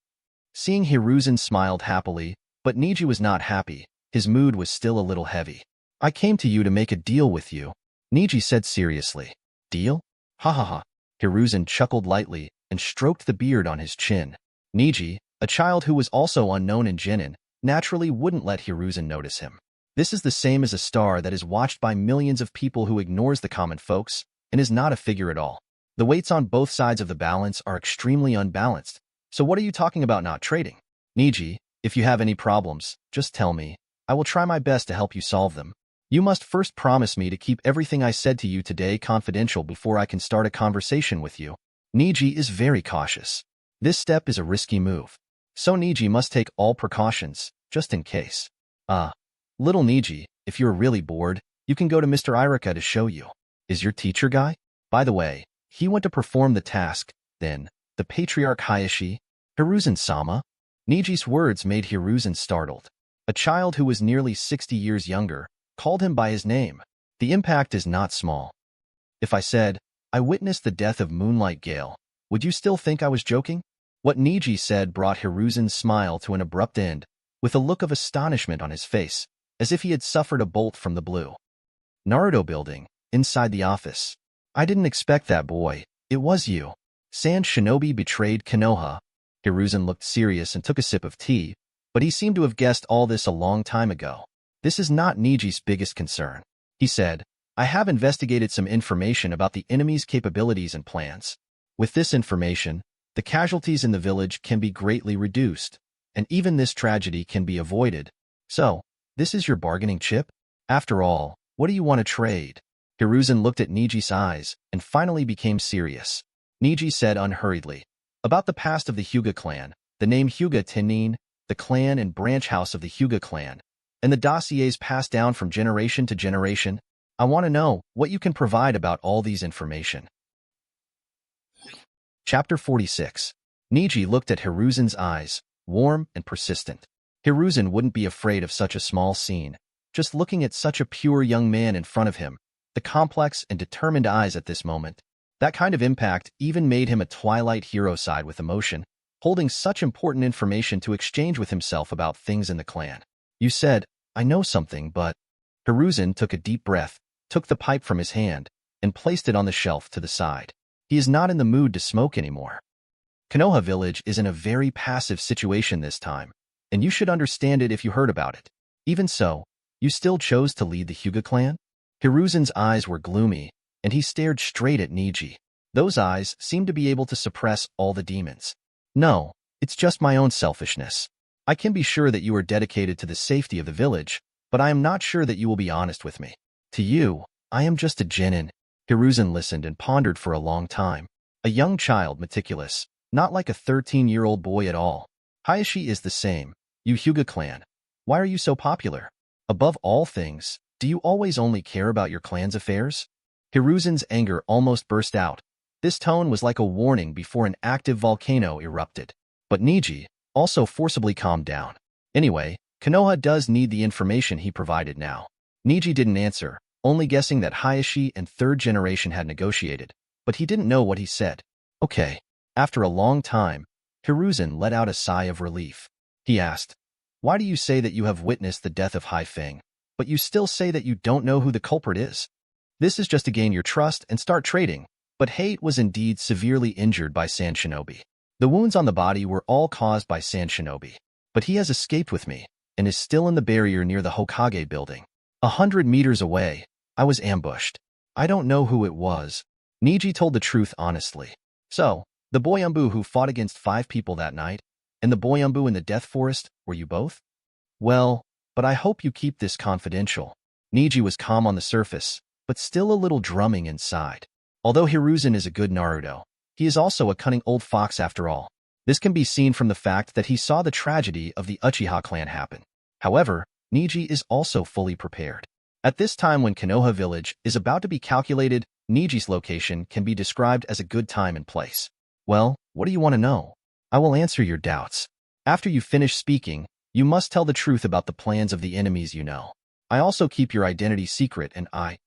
Seeing Hiruzen smiled happily, but Neji was not happy. His mood was still a little heavy. I came to you to make a deal with you, Neji said seriously. Deal? Ha ha ha. Hiruzen chuckled lightly and stroked the beard on his chin. Neji, a child who was also unknown in Genin, naturally wouldn't let Hiruzen notice him. This is the same as a star that is watched by millions of people who ignores the common folks and is not a figure at all. The weights on both sides of the balance are extremely unbalanced. So what are you talking about not trading? Neji, if you have any problems, just tell me. I will try my best to help you solve them. You must first promise me to keep everything I said to you today confidential before I can start a conversation with you. Neji is very cautious. This step is a risky move. So Neji must take all precautions, just in case. Little Neji, if you're really bored, you can go to Mr. Irika to show you. is your teacher guy? By the way, he went to perform the task, then, the patriarch Hayashi, Hiruzen-sama? Neji's words made Hiruzen startled. A child who was nearly 60 years younger called him by his name. The impact is not small. If I said, I witnessed the death of Moonlight Gale, would you still think I was joking? What Neji said brought Hiruzen's smile to an abrupt end, with a look of astonishment on his face, as if he had suffered a bolt from the blue. Naruto building, inside the office. I didn't expect that, boy. It was you. Sand Shinobi betrayed Konoha. Hiruzen looked serious and took a sip of tea, but he seemed to have guessed all this a long time ago. This is not Neji's biggest concern. He said, I have investigated some information about the enemy's capabilities and plans. With this information, the casualties in the village can be greatly reduced, and even this tragedy can be avoided. So, this is your bargaining chip? After all, what do you want to trade? Hiruzen looked at Neji's eyes and finally became serious. Neji said unhurriedly, about the past of the Hyuga clan, the name Hyuga Tennin, the clan and branch house of the Hyuga clan, and the dossiers passed down from generation to generation. I want to know what you can provide about all these information. Chapter 46. Neji looked at Hiruzen's eyes, warm and persistent. Hiruzen wouldn't be afraid of such a small scene, just looking at such a pure young man in front of him, the complex and determined eyes at this moment. That kind of impact even made him a Twilight hero side with emotion, holding such important information to exchange with himself about things in the clan. You said, I know something, but... Hiruzen took a deep breath, took the pipe from his hand, and placed it on the shelf to the side. He is not in the mood to smoke anymore. Konoha village is in a very passive situation this time, and you should understand it if you heard about it. Even so, you still chose to lead the Hyuga clan? Hiruzen's eyes were gloomy, and he stared straight at Neji. Those eyes seemed to be able to suppress all the demons. No, it's just my own selfishness. I can be sure that you are dedicated to the safety of the village, but I am not sure that you will be honest with me. To you, I am just a genin. Hiruzen listened and pondered for a long time. A young child, meticulous, not like a 13-year-old boy at all. Hayashi is the same. You Hyuga clan. Why are you so popular? Above all things, do you always only care about your clan's affairs? Hiruzen's anger almost burst out. This tone was like a warning before an active volcano erupted. But Neji also forcibly calmed down. Anyway, Konoha does need the information he provided now. Neji didn't answer, only guessing that Hayashi and third generation had negotiated, but he didn't know what he said. Okay. After a long time, Hiruzen let out a sigh of relief. He asked, why do you say that you have witnessed the death of Haifeng, but you still say that you don't know who the culprit is? This is just to gain your trust and start trading, but Hate was indeed severely injured by Sand Shinobi. The wounds on the body were all caused by Sand Shinobi, but he has escaped with me and is still in the barrier near the Hokage building. 100 meters away, I was ambushed. I don't know who it was. Neji told the truth honestly. So, the boy Umbu who fought against 5 people that night, and the boy Umbu in the Death Forest, were you both? Well, but I hope you keep this confidential. Neji was calm on the surface, but still a little drumming inside. Although Hiruzen is a good Naruto, he is also a cunning old fox after all. This can be seen from the fact that he saw the tragedy of the Uchiha clan happen. However, Neji is also fully prepared. At this time when Konoha village is about to be calculated, Neji's location can be described as a good time and place. Well, what do you want to know? I will answer your doubts. After you finish speaking, you must tell the truth about the plans of the enemies you know. I also keep your identity secret and I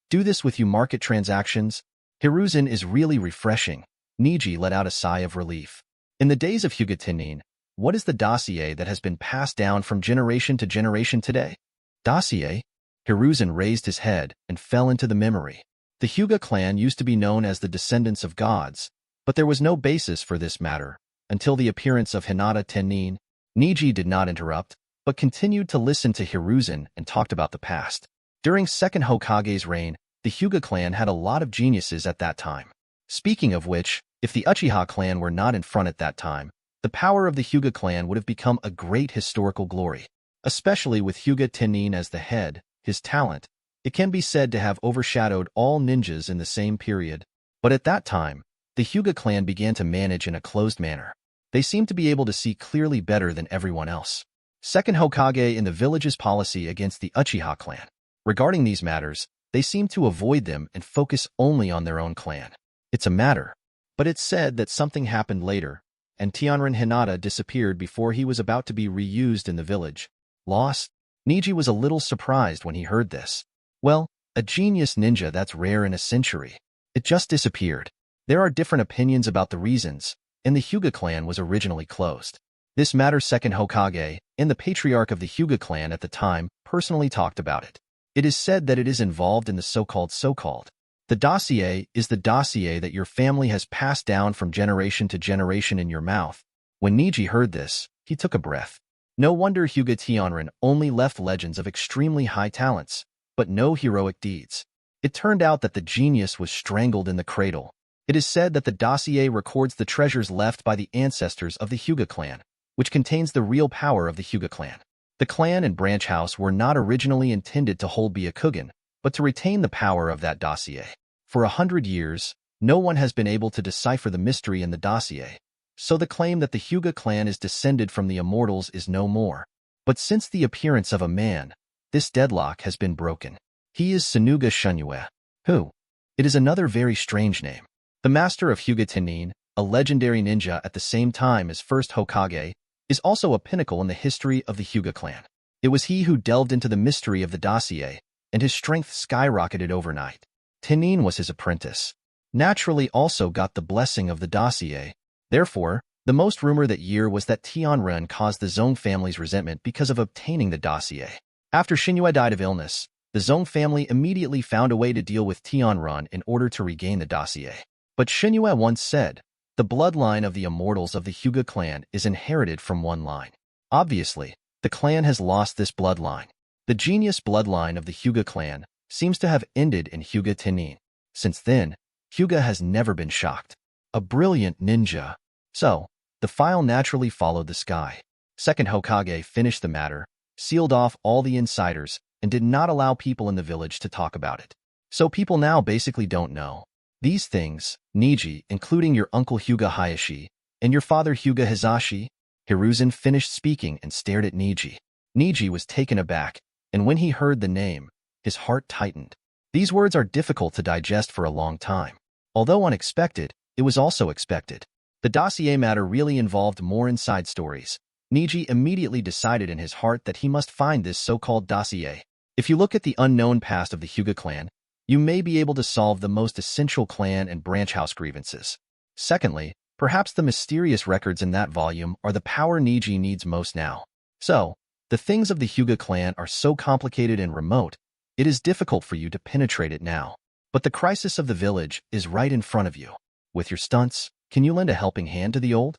do this with you market transactions. Hiruzen is really refreshing. Neji let out a sigh of relief. In the days of Hyuga Tennin, what is the dossier that has been passed down from generation to generation today? Dossier? Hiruzen raised his head and fell into the memory. The Hyuga clan used to be known as the descendants of gods, but there was no basis for this matter until the appearance of Hinata Tennin. Neji did not interrupt, but continued to listen to Hiruzen and talked about the past. During second Hokage's reign, the Hyuga clan had a lot of geniuses at that time. Speaking of which, if the Uchiha clan were not in front at that time, the power of the Hyuga clan would have become a great historical glory. Especially with Hyuga Tennin as the head, his talent, it can be said to have overshadowed all ninjas in the same period. But at that time, the Hyuga clan began to manage in a closed manner. They seemed to be able to see clearly better than everyone else. Second Hokage in the village's policy against the Uchiha clan. Regarding these matters, They seem to avoid them and focus only on their own clan. It's a matter. But it's said that something happened later, and Tianren Hinata disappeared before he was about to be reused in the village. Lost? Neji was a little surprised when he heard this. Well, a genius ninja that's rare in a century. It just disappeared. There are different opinions about the reasons, and the Hyuga clan was originally closed. This matter second Hokage, and the patriarch of the Hyuga clan at the time, personally talked about it. It is said that it is involved in the so-called. The dossier is the dossier that your family has passed down from generation to generation in your mouth. When Neji heard this, he took a breath. No wonder Hyuga Tianren only left legends of extremely high talents, but no heroic deeds. It turned out that the genius was strangled in the cradle. It is said that the dossier records the treasures left by the ancestors of the Hyuga clan, which contains the real power of the Hyuga clan. The clan and branch house were not originally intended to hold Byakugan, but to retain the power of that dossier. For 100 years, no one has been able to decipher the mystery in the dossier, so the claim that the Hyuga clan is descended from the immortals is no more. But since the appearance of a man, this deadlock has been broken. He is Sunuga Shunyue. Who? It is another very strange name. The master of Hyuga Tennin, a legendary ninja at the same time as first Hokage, is also a pinnacle in the history of the Hyuga clan. It was he who delved into the mystery of the dossier, and his strength skyrocketed overnight. Tennin was his apprentice. Naturally also got the blessing of the dossier. Therefore, the most rumor that year was that Tianren caused the Zong family's resentment because of obtaining the dossier. After Shunyue died of illness, the Zong family immediately found a way to deal with Tianren in order to regain the dossier. But Shunyue once said, the bloodline of the immortals of the Hyuga clan is inherited from one line. Obviously, the clan has lost this bloodline. The genius bloodline of the Hyuga clan seems to have ended in Hyuga Tennin. Since then, Hyuga has never been shocked. A brilliant ninja. So, the file naturally followed the sky. Second Hokage finished the matter, sealed off all the insiders, and did not allow people in the village to talk about it. So people now basically don't know. These things, Neji, including your uncle Hyuga Hayashi, and your father Hyuga Hizashi. Hiruzen finished speaking and stared at Neji. Neji was taken aback, and when he heard the name, his heart tightened. These words are difficult to digest for a long time. Although unexpected, it was also expected. The dossier matter really involved more inside stories. Neji immediately decided in his heart that he must find this so-called dossier. If you look at the unknown past of the Hyuga clan, you may be able to solve the most essential clan and branch house grievances. Secondly, perhaps the mysterious records in that volume are the power Neji needs most now. So, the things of the Hyuga clan are so complicated and remote, it is difficult for you to penetrate it now. But the crisis of the village is right in front of you. With your stunts, can you lend a helping hand to the old?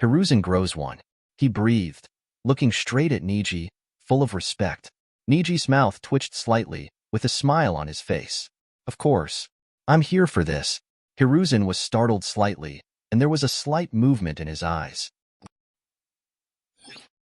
Hiruzen grows one. He breathed, looking straight at Neji, full of respect. Neji's mouth twitched slightly, with a smile on his face. Of course. I'm here for this. Hiruzen was startled slightly, and there was a slight movement in his eyes.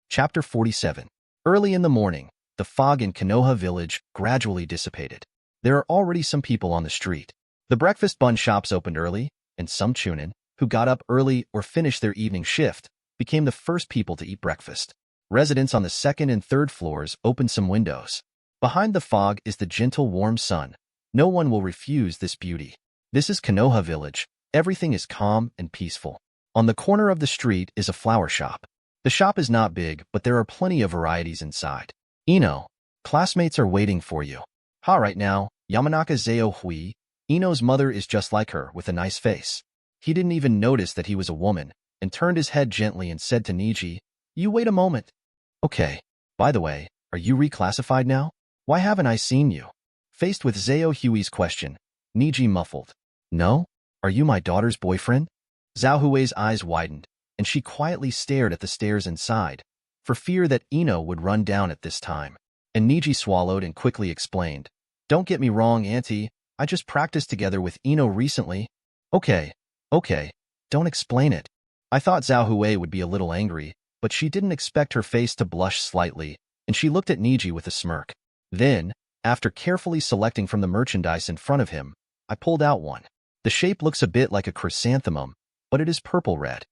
Chapter 47. Early in the morning, the fog in Konoha village gradually dissipated. There are already some people on the street. The breakfast bun shops opened early, and some chunin, who got up early or finished their evening shift, became the first people to eat breakfast. Residents on the second and third floors opened some windows. Behind the fog is the gentle warm sun. No one will refuse this beauty. This is Konoha village. Everything is calm and peaceful. On the corner of the street is a flower shop. The shop is not big, but there are plenty of varieties inside. Ino, classmates are waiting for you. Ha, right now, Yamanaka Zeo Hui. Ino's mother is just like her, with a nice face. He didn't even notice that he was a woman, and turned his head gently and said to Neji, you wait a moment. Okay. By the way, are you reclassified now? Why haven't I seen you? Faced with Zeo Hui's question, Neji muffled. No? Are you my daughter's boyfriend? Zhao Hui's eyes widened, and she quietly stared at the stairs inside, for fear that Ino would run down at this time. And Neji swallowed and quickly explained. Don't get me wrong, Auntie. I just practiced together with Ino recently. Okay. Don't explain it. I thought Zhao Hui would be a little angry, but she didn't expect her face to blush slightly, and she looked at Neji with a smirk. Then, after carefully selecting from the merchandise in front of him, I pulled out one. The shape looks a bit like a chrysanthemum, but it is purple-red.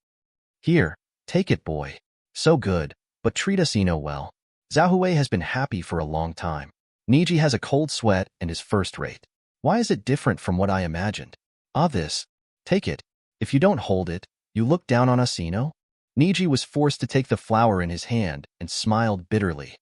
Here, take it, boy. So good, but treat us Ino well. Zhao Hui has been happy for a long time. Neji has a cold sweat and is first rate. Why is it different from what I imagined? Ah, this. Take it. If you don't hold it, you look down on us, Ino? Neji was forced to take the flower in his hand and smiled bitterly.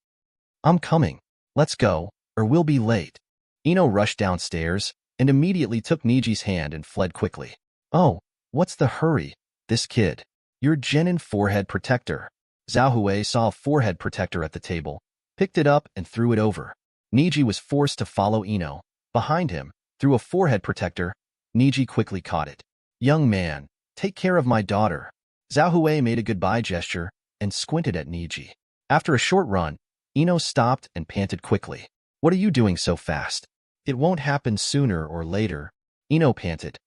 I'm coming. Let's go, or we'll be late. Ino rushed downstairs and immediately took Neji's hand and fled quickly. Oh, what's the hurry? This kid. Your genin forehead protector. Zhao Hui saw a forehead protector at the table, picked it up and threw it over. Neji was forced to follow Ino. Behind him, through a forehead protector, Neji quickly caught it. Young man, take care of my daughter. Zhao Hui made a goodbye gesture and squinted at Neji. After a short run, Ino stopped and panted quickly. What are you doing so fast? It won't happen sooner or later. Ino panted,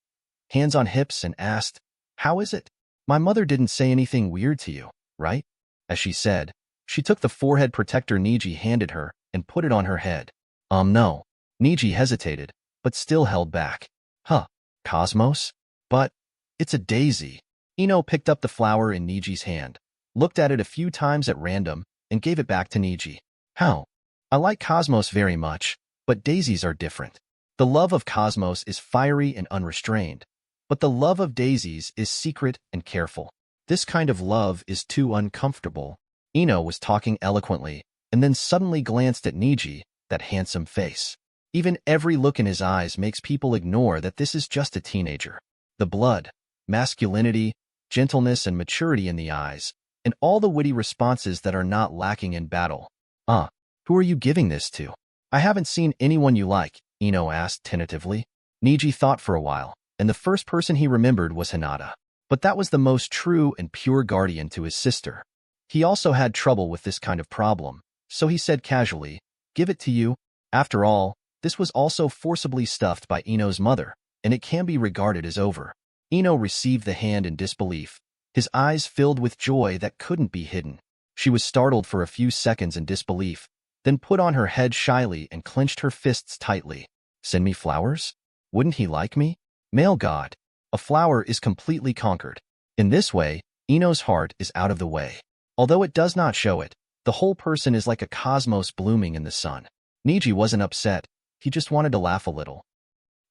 hands on hips, and asked, How is it? My mother didn't say anything weird to you, right? As she said, she took the forehead protector Neji handed her and put it on her head. No. Neji hesitated, but still held back. Huh, Cosmos? But it's a daisy. Ino picked up the flower in Neji's hand, looked at it a few times at random, and gave it back to Neji. How? I like Cosmos very much, but daisies are different. The love of Cosmos is fiery and unrestrained, but the love of daisies is secret and careful. This kind of love is too uncomfortable. Ino was talking eloquently, and then suddenly glanced at Neji, that handsome face. Even every look in his eyes makes people ignore that this is just a teenager. The blood, masculinity, gentleness, and maturity in the eyes, and all the witty responses that are not lacking in battle. Who are you giving this to? I haven't seen anyone you like, Ino asked tentatively. Neji thought for a while, and the first person he remembered was Hinata. But that was the most true and pure guardian to his sister. He also had trouble with this kind of problem, so he said casually, Give it to you. After all, this was also forcibly stuffed by Ino's mother, and it can be regarded as over. Ino received the hand in disbelief, his eyes filled with joy that couldn't be hidden. She was startled for a few seconds in disbelief, then put on her head shyly and clenched her fists tightly. Send me flowers? Wouldn't he like me? Male god. A flower is completely conquered. In this way, Ino's heart is out of the way. Although it does not show it, the whole person is like a cosmos blooming in the sun. Neji wasn't upset, he just wanted to laugh a little.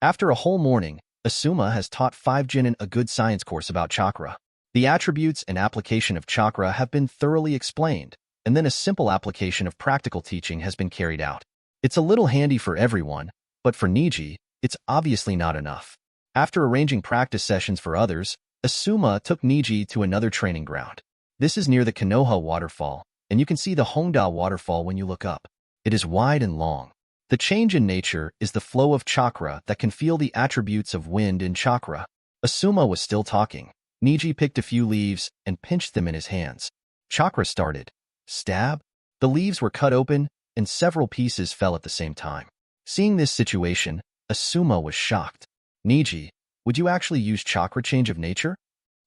After a whole morning, Asuma has taught 5 genin a good science course about chakra. The attributes and application of chakra have been thoroughly explained, and then a simple application of practical teaching has been carried out. It's a little handy for everyone, but for Neji, it's obviously not enough. After arranging practice sessions for others, Asuma took Neji to another training ground. This is near the Konoha waterfall, and you can see the Hongda waterfall when you look up. It is wide and long. The change in nature is the flow of chakra that can feel the attributes of wind in chakra. Asuma was still talking. Neji picked a few leaves and pinched them in his hands. Chakra started. Stab? The leaves were cut open, and several pieces fell at the same time. Seeing this situation, Asuma was shocked. Neji, would you actually use chakra change of nature?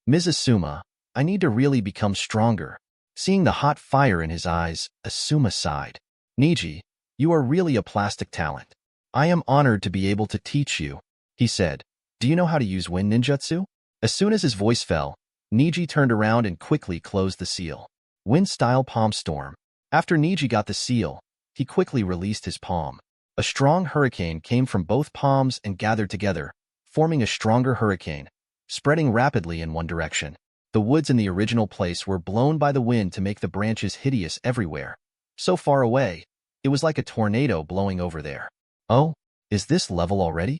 Ms. Asuma, I need to really become stronger. Seeing the hot fire in his eyes, Asuma sighed. Neji, you are really a plastic talent. I am honored to be able to teach you, he said. Do you know how to use wind ninjutsu? As soon as his voice fell, Neji turned around and quickly closed the seal. Wind Style Palm Storm. After Neji got the seal, he quickly released his palm. A strong hurricane came from both palms and gathered together, forming a stronger hurricane, spreading rapidly in one direction. The woods in the original place were blown by the wind to make the branches hideous everywhere. So far away, it was like a tornado blowing over there. Oh, is this level already?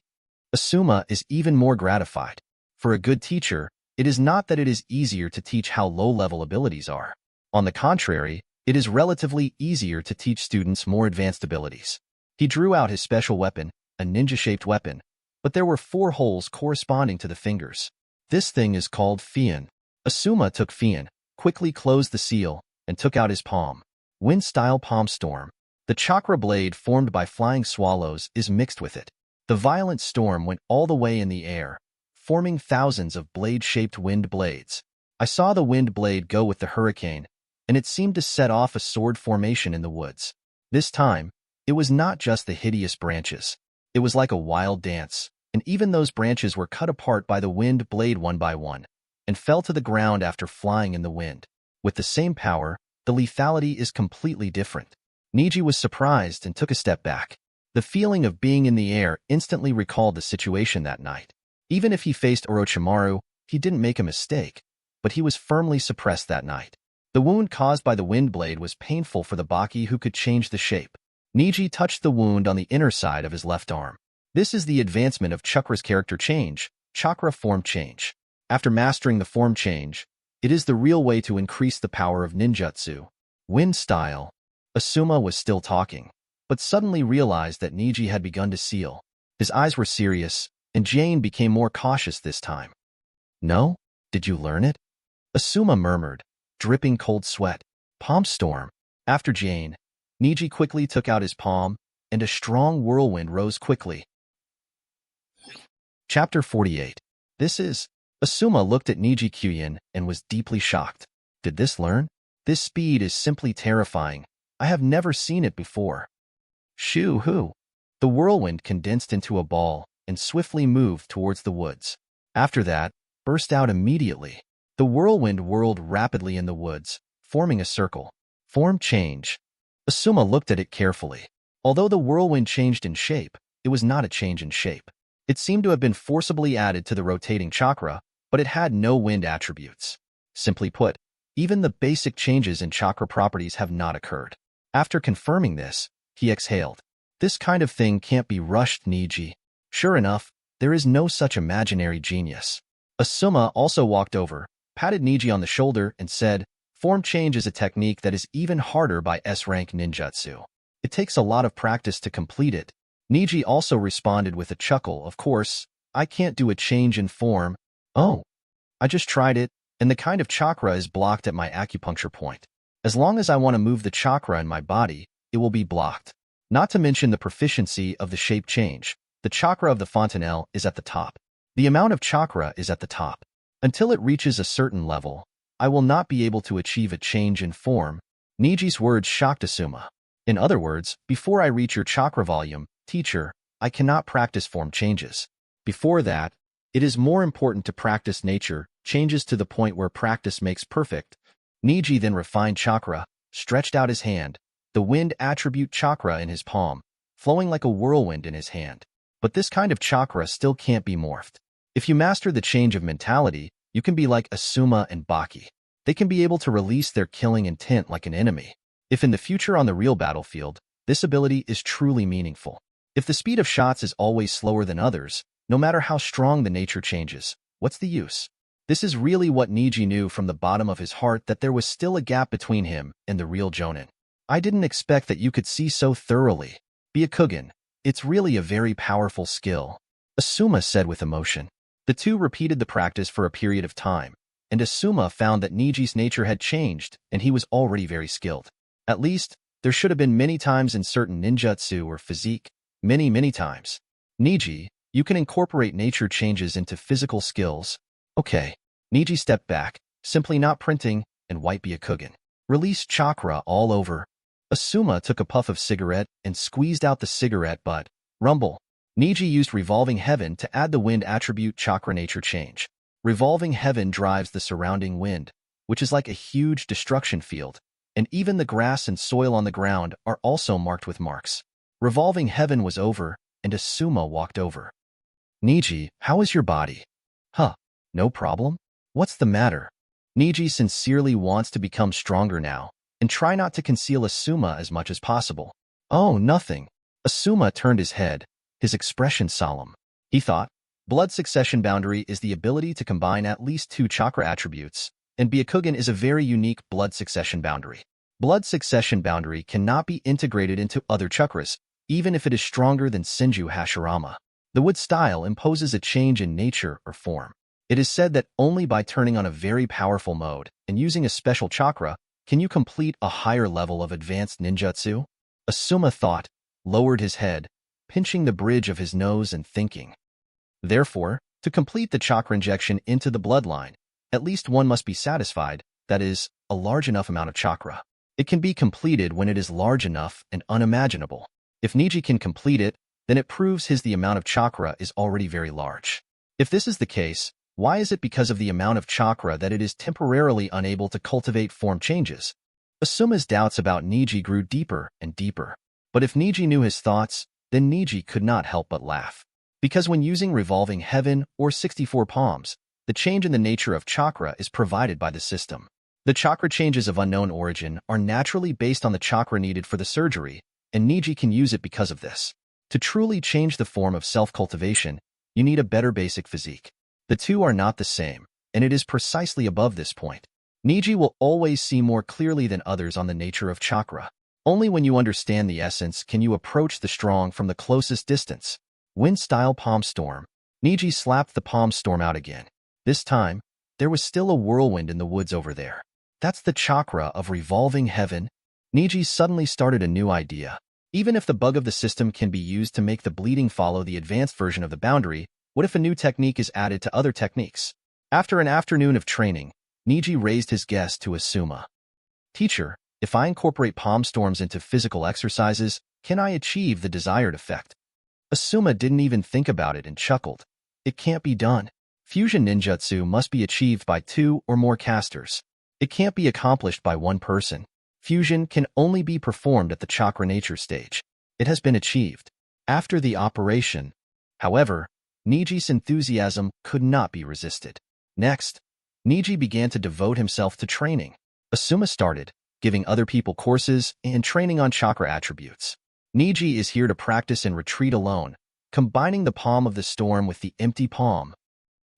Asuma is even more gratified. For a good teacher, it is not that it is easier to teach how low-level abilities are. On the contrary, it is relatively easier to teach students more advanced abilities. He drew out his special weapon, a ninja-shaped weapon, but there were 4 holes corresponding to the fingers. This thing is called Fian. Asuma took Fian, quickly closed the seal, and took out his palm. Wind Style Palm Storm. The chakra blade formed by flying swallows is mixed with it. The violent storm went all the way in the air, forming thousands of blade-shaped wind blades. I saw the wind blade go with the hurricane, and it seemed to set off a sword formation in the woods. This time, it was not just the hideous branches. It was like a wild dance, and even those branches were cut apart by the wind blade one by one, and fell to the ground after flying in the wind. With the same power, the lethality is completely different. Neji was surprised and took a step back. The feeling of being in the air instantly recalled the situation that night. Even if he faced Orochimaru, he didn't make a mistake, but he was firmly suppressed that night. The wound caused by the wind blade was painful for the Baki who could change the shape. Neji touched the wound on the inner side of his left arm. This is the advancement of Chakra's character change, chakra form change. After mastering the form change, it is the real way to increase the power of ninjutsu. Wind Style. Asuma was still talking, but suddenly realized that Neji had begun to seal. His eyes were serious, and Jane became more cautious this time. No? Did you learn it? Asuma murmured, dripping cold sweat. Palm storm. After Jane, Neji quickly took out his palm, and a strong whirlwind rose quickly. Chapter 48. This is... Asuma looked at Neji Kyuyin and was deeply shocked. Did this learn? This speed is simply terrifying. I have never seen it before. Shoo-hoo. The whirlwind condensed into a ball and swiftly moved towards the woods. After that, burst out immediately. The whirlwind whirled rapidly in the woods, forming a circle. Form change. Asuma looked at it carefully. Although the whirlwind changed in shape, it was not a change in shape. It seemed to have been forcibly added to the rotating chakra, but it had no wind attributes. Simply put, even the basic changes in chakra properties have not occurred. After confirming this, he exhaled. This kind of thing can't be rushed, Neji. Sure enough, there is no such imaginary genius. Asuma also walked over, patted Neji on the shoulder, and said, Form change is a technique that is even harder by S-rank ninjutsu. It takes a lot of practice to complete it. Neji also responded with a chuckle. Of course, I can't do a change in form. Oh, I just tried it, and the kind of chakra is blocked at my acupuncture point. As long as I want to move the chakra in my body, it will be blocked. Not to mention the proficiency of the shape change. The chakra of the fontanelle is at the top. The amount of chakra is at the top. Until it reaches a certain level, I will not be able to achieve a change in form. Neji's words shocked Asuma. In other words, before I reach your chakra volume, teacher, I cannot practice form changes. Before that, it is more important to practice nature changes to the point where practice makes perfect. Neji then refined chakra, stretched out his hand, the wind attribute chakra in his palm, flowing like a whirlwind in his hand. But this kind of chakra still can't be morphed. If you master the change of mentality, you can be like Asuma and Baki. They can be able to release their killing intent like an enemy. If in the future on the real battlefield, this ability is truly meaningful. If the speed of shots is always slower than others, no matter how strong the nature changes, what's the use? This is really what Neji knew from the bottom of his heart, that there was still a gap between him and the real Jonin. I didn't expect that you could see so thoroughly. Byakugan, it's really a very powerful skill, Asuma said with emotion. The two repeated the practice for a period of time, and Asuma found that Neji's nature had changed and he was already very skilled. At least, there should have been many times in certain ninjutsu or physique, many times. Neji, you can incorporate nature changes into physical skills. Okay. Neji stepped back, simply not printing, and white Byakugan. Release chakra all over. Asuma took a puff of cigarette and squeezed out the cigarette butt. Rumble. Neji used Revolving Heaven to add the wind attribute chakra nature change. Revolving Heaven drives the surrounding wind, which is like a huge destruction field, and even the grass and soil on the ground are also marked with marks. Revolving Heaven was over, and Asuma walked over. Neji, how is your body? Huh, no problem? What's the matter? Neji sincerely wants to become stronger now, and try not to conceal Asuma as much as possible. Oh, nothing. Asuma turned his head, his expression solemn. He thought, blood succession boundary is the ability to combine at least 2 chakra attributes, and Byakugan is a very unique blood succession boundary. Blood succession boundary cannot be integrated into other chakras, even if it is stronger than Senju Hashirama. The wood style imposes a change in nature or form. It is said that only by turning on a very powerful mode and using a special chakra can you complete a higher level of advanced ninjutsu. Asuma thought, lowered his head, pinching the bridge of his nose and thinking. Therefore, to complete the chakra injection into the bloodline, at least one must be satisfied, that is, a large enough amount of chakra. It can be completed when it is large enough and unimaginable. If Neji can complete it, then it proves the amount of chakra is already very large. If this is the case, why is it because of the amount of chakra that it is temporarily unable to cultivate form changes? Asuma's doubts about Neji grew deeper and deeper. But if Neji knew his thoughts, then Neji could not help but laugh. Because when using Revolving Heaven or 64 Palms, the change in the nature of chakra is provided by the system. The chakra changes of unknown origin are naturally based on the chakra needed for the surgery, and Neji can use it because of this. To truly change the form of self-cultivation, you need a better basic physique. The two are not the same, and it is precisely above this point. Neji will always see more clearly than others on the nature of chakra. Only when you understand the essence can you approach the strong from the closest distance. Wind Style Palm Storm. Neji slapped the palm storm out again. This time, there was still a whirlwind in the woods over there. That's the chakra of Revolving Heaven. Neji suddenly started a new idea. Even if the bug of the system can be used to make the bleeding follow the advanced version of the boundary, what if a new technique is added to other techniques? After an afternoon of training, Neji raised his guest to Asuma. Teacher, if I incorporate palm storms into physical exercises, can I achieve the desired effect? Asuma didn't even think about it and chuckled. It can't be done. Fusion ninjutsu must be achieved by 2 or more casters. It can't be accomplished by one person. Fusion can only be performed at the chakra nature stage. It has been achieved. After the operation, however, Neji's enthusiasm could not be resisted. Next, Neji began to devote himself to training. Asuma started, giving other people courses and training on chakra attributes. Neji is here to practice and retreat alone, combining the palm of the storm with the empty palm.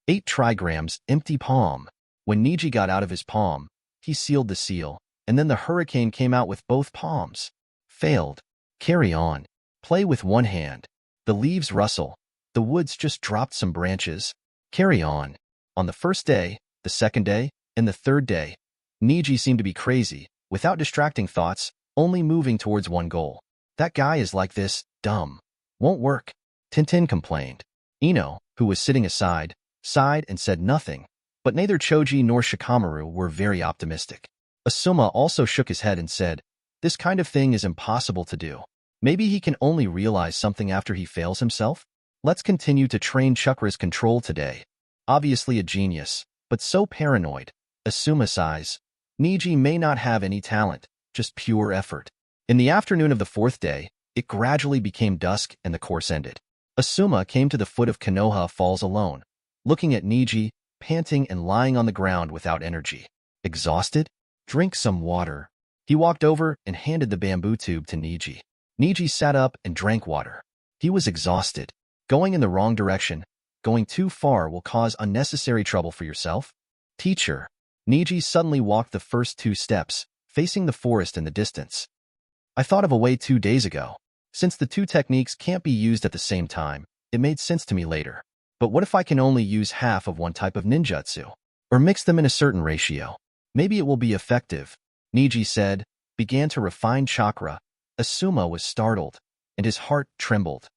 8 trigrams empty palm. When Neji got out of his palm, he sealed the seal, and then the hurricane came out with both palms. Failed. Carry on. Play with one hand. The leaves rustle. The woods just dropped some branches. Carry on. On the first day, the second day, and the third day, Neji seemed to be crazy, without distracting thoughts, only moving towards one goal. That guy is like this, dumb. Won't work. Tintin complained. Ino, who was sitting aside, sighed and said nothing, but neither Choji nor Shikamaru were very optimistic. Asuma also shook his head and said, this kind of thing is impossible to do. Maybe he can only realize something after he fails himself? Let's continue to train Chakra's control today. Obviously a genius, but so paranoid. Asuma sighs. Neji may not have any talent, just pure effort. In the afternoon of the 4th day, it gradually became dusk and the course ended. Asuma came to the foot of Konoha Falls alone, looking at Neji, panting and lying on the ground without energy. Exhausted? Drink some water. He walked over and handed the bamboo tube to Neji. Neji sat up and drank water. He was exhausted. Going in the wrong direction, going too far will cause unnecessary trouble for yourself. Teacher. Neji suddenly walked the first 2 steps, facing the forest in the distance. I thought of a way 2 days ago. Since the 2 techniques can't be used at the same time, it made sense to me later. But what if I can only use half of one type of ninjutsu? Or mix them in a certain ratio? Maybe it will be effective, Neji said, began to refine chakra. Asuma was startled, and his heart trembled.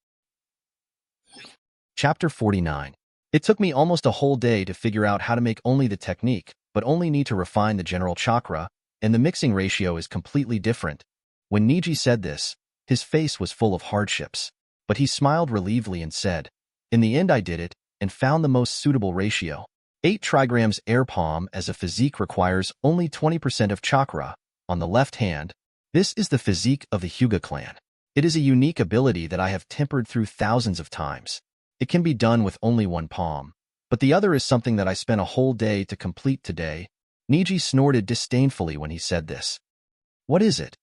Chapter 49. It took me almost a whole day to figure out how to make only the technique, but only need to refine the general chakra, and the mixing ratio is completely different. When Neji said this, his face was full of hardships, but he smiled relievedly and said, in the end I did it, and found the most suitable ratio. 8 trigrams air palm as a physique requires only 20% of chakra. On the left hand, this is the physique of the Hyuga clan. It is a unique ability that I have tempered through thousands of times. It can be done with only one palm, but the other is something that I spent a whole day to complete today. Neji snorted disdainfully when he said this. What is it?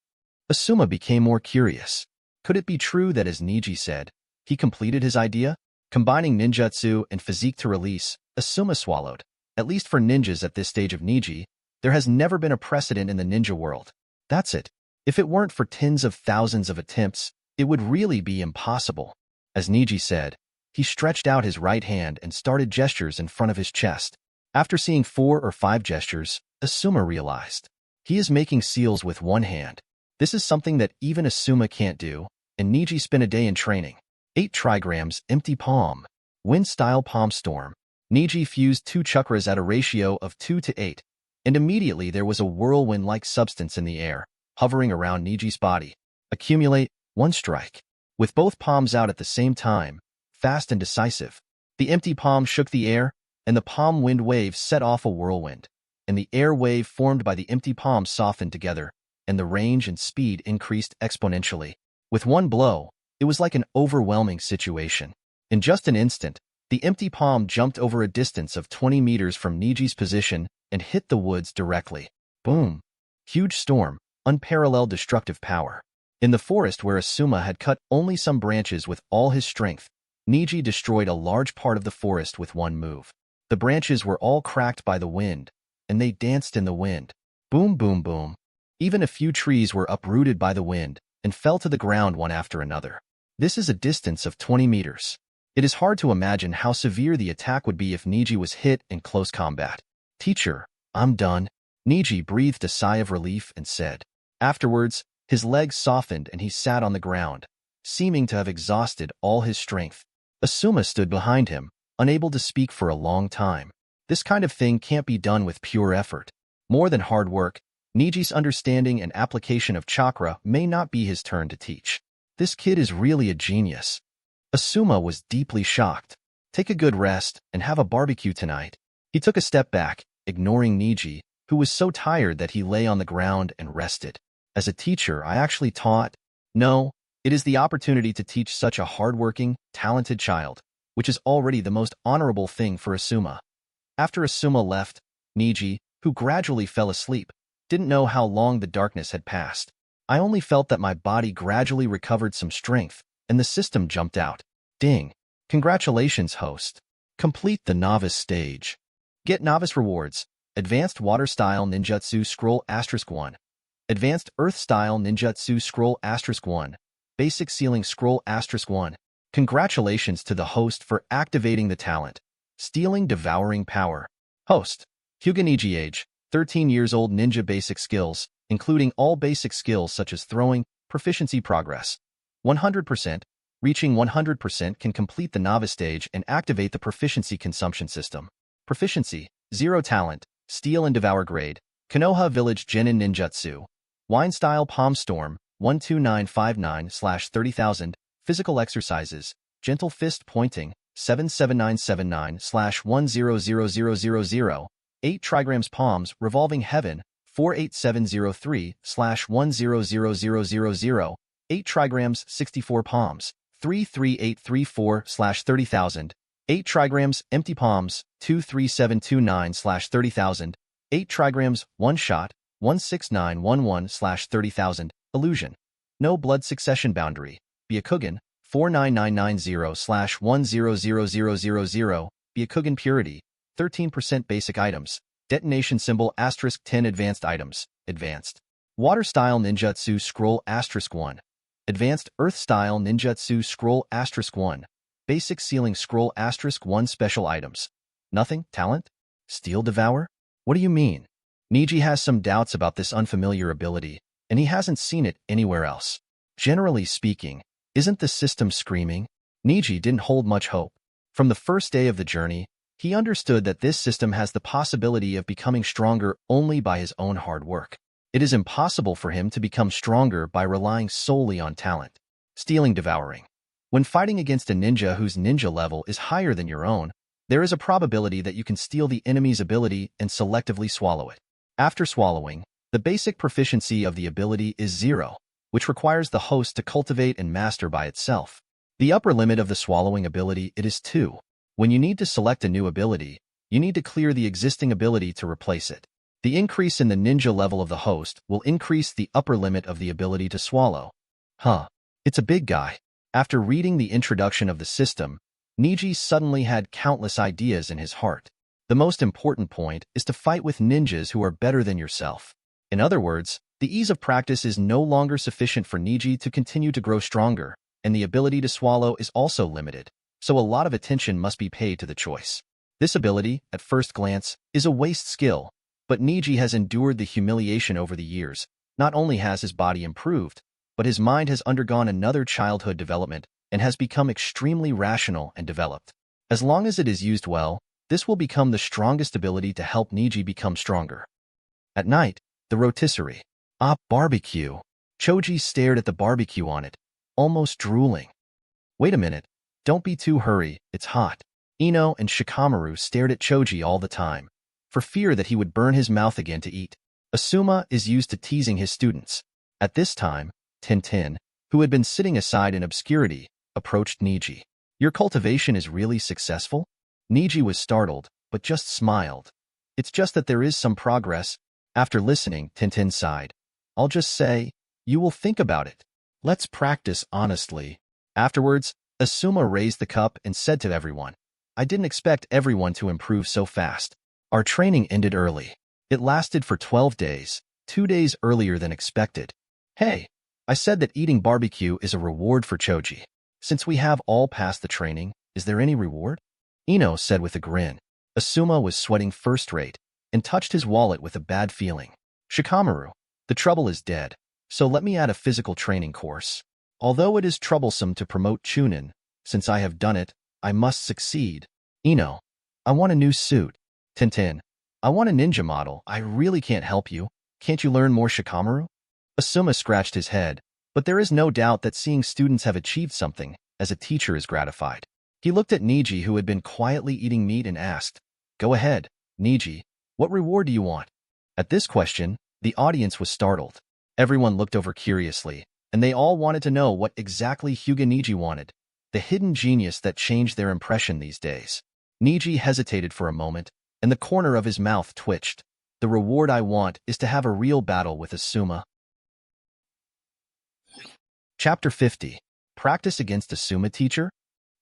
Asuma became more curious. Could it be true that, as Neji said, he completed his idea? Combining ninjutsu and physique to release, Asuma swallowed. At least for ninjas at this stage of Neji, there has never been a precedent in the ninja world. That's it. If it weren't for tens of thousands of attempts, it would really be impossible. As Neji said, he stretched out his right hand and started gestures in front of his chest. After seeing 4 or 5 gestures, Asuma realized. He is making seals with one hand. This is something that even Asuma can't do, and Neji spent a day in training. 8 trigrams empty palm. Wind Style Palm Storm. Neji fused 2 chakras at a ratio of 2 to 8, and immediately there was a whirlwind-like substance in the air, hovering around Neji's body. Accumulate, 1 strike. With both palms out at the same time, fast and decisive, the empty palm shook the air, and the palm wind wave set off a whirlwind, and the air wave formed by the empty palm softened together, and the range and speed increased exponentially. With one blow, it was like an overwhelming situation. In just an instant, the empty palm jumped over a distance of 20 meters from Neji's position and hit the woods directly. Boom! Huge storm, unparalleled destructive power. In the forest where Asuma had cut only some branches with all his strength, Neji destroyed a large part of the forest with one move. The branches were all cracked by the wind, and they danced in the wind. Boom, boom, boom. Even a few trees were uprooted by the wind and fell to the ground one after another. This is a distance of 20 meters. It is hard to imagine how severe the attack would be if Neji was hit in close combat. "Teacher, I'm done." Neji breathed a sigh of relief and said. Afterwards, his legs softened and he sat on the ground, seeming to have exhausted all his strength. Asuma stood behind him, unable to speak for a long time. This kind of thing can't be done with pure effort. More than hard work, Neji's understanding and application of chakra may not be his turn to teach. This kid is really a genius. Asuma was deeply shocked. "Take a good rest and have a barbecue tonight." He took a step back, ignoring Neji, who was so tired that he lay on the ground and rested. "As a teacher, I actually taught." "No, it is the opportunity to teach such a hardworking, talented child, which is already the most honorable thing for Asuma." After Asuma left, Neji, who gradually fell asleep, didn't know how long the darkness had passed. "I only felt that my body gradually recovered some strength, and the system jumped out. Ding. Congratulations, host. Complete the novice stage. Get novice rewards. Advanced Water Style Ninjutsu Scroll *1. Advanced Earth Style Ninjutsu Scroll *1. Basic Sealing Scroll *1. Congratulations to the host for activating the talent. Stealing Devouring Power. Host. Hyuga Neji age, 13 years old ninja basic skills, including all basic skills such as throwing, proficiency progress. 100%. Reaching 100% can complete the novice stage and activate the proficiency consumption system. Proficiency, 0 talent, Steal and Devour grade, Konoha Village Genin Ninjutsu. Wind Style Palm Storm, 12959/30000, Physical Exercises, Gentle Fist Pointing, 77979/100000, 8 Trigrams Palms Revolving Heaven, 48703/100000, 8 Trigrams 64 Palms, 33834/30000, 8 Trigrams Empty Palms, 23729/30000, 8 Trigrams One Shot, 16911/30000, Illusion. No Blood Succession Boundary, Byakugan, 49990/100000, Byakugan Purity, 13% Basic Items, Detonation Symbol *10 Advanced Items, Advanced. Water Style Ninjutsu Scroll *1. Advanced Earth Style Ninjutsu Scroll *1. Basic Sealing Scroll *1 Special Items. Nothing? Talent? Steal Devour? What do you mean? Neji has some doubts about this unfamiliar ability, and he hasn't seen it anywhere else. Generally speaking, isn't the system screaming? Neji didn't hold much hope. From the first day of the journey, he understood that this system has the possibility of becoming stronger only by his own hard work. It is impossible for him to become stronger by relying solely on talent. Stealing Devouring. When fighting against a ninja whose ninja level is higher than your own, there is a probability that you can steal the enemy's ability and selectively swallow it. After swallowing, the basic proficiency of the ability is 0, which requires the host to cultivate and master by itself. The upper limit of the swallowing ability is 2. When you need to select a new ability, you need to clear the existing ability to replace it. The increase in the ninja level of the host will increase the upper limit of the ability to swallow. It's a big guy. After reading the introduction of the system, Neji suddenly had countless ideas in his heart. The most important point is to fight with ninjas who are better than yourself. In other words, the ease of practice is no longer sufficient for Neji to continue to grow stronger, and the ability to swallow is also limited, so a lot of attention must be paid to the choice. This ability, at first glance, is a waste skill, but Neji has endured the humiliation over the years. Not only has his body improved, but his mind has undergone another childhood development and has become extremely rational and developed. As long as it is used well, this will become the strongest ability to help Neji become stronger. At night, the rotisserie. Barbecue. Choji stared at the barbecue on it, almost drooling. Wait a minute, don't be too hurry, it's hot. Ino and Shikamaru stared at Choji all the time, for fear that he would burn his mouth again to eat. Asuma is used to teasing his students. At this time, Tintin, who had been sitting aside in obscurity, approached Neji. Your cultivation is really successful? Neji was startled, but just smiled. It's just that there is some progress. After listening, Tintin sighed. I'll just say, you will think about it. Let's practice honestly. Afterwards, Asuma raised the cup and said to everyone, I didn't expect everyone to improve so fast. Our training ended early. It lasted for 12 days, 2 days earlier than expected. Hey, I said that eating barbecue is a reward for Choji. Since we have all passed the training, is there any reward? Ino said with a grin. Asuma was sweating first-rate and touched his wallet with a bad feeling. Shikamaru, the trouble is dead, so let me add a physical training course. Although it is troublesome to promote Chunin, since I have done it, I must succeed. Ino, I want a new suit. Tintin, I want a ninja model. I really can't help you. Can't you learn more, Shikamaru? Asuma scratched his head, but there is no doubt that seeing students have achieved something, as a teacher is gratified. He looked at Neji, who had been quietly eating meat, and asked, Go ahead, Neji, what reward do you want? At this question, the audience was startled. Everyone looked over curiously, and they all wanted to know what exactly Hyuga Neji wanted, the hidden genius that changed their impression these days. Neji hesitated for a moment, and the corner of his mouth twitched. The reward I want is to have a real battle with Asuma. Chapter 50. Practice against Asuma, teacher?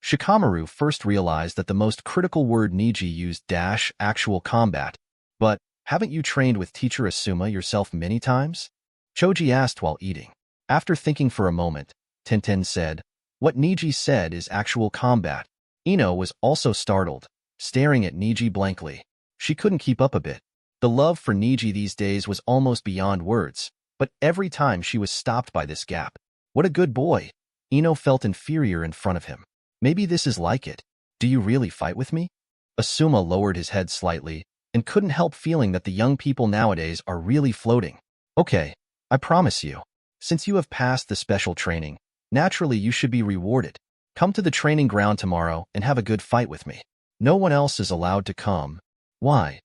Shikamaru first realized that the most critical word Neji used actual combat. But, haven't you trained with teacher Asuma yourself many times? Choji asked while eating. After thinking for a moment, Tintin said, What Neji said is actual combat. Ino was also startled, staring at Neji blankly. She couldn't keep up a bit. The love for Neji these days was almost beyond words, but every time she was stopped by this gap. What a good boy. Ino felt inferior in front of him. Maybe this is like it. Do you really fight with me? Asuma lowered his head slightly and couldn't help feeling that the young people nowadays are really floating. Okay, I promise you. Since you have passed the special training, naturally you should be rewarded. Come to the training ground tomorrow and have a good fight with me. No one else is allowed to come. Why?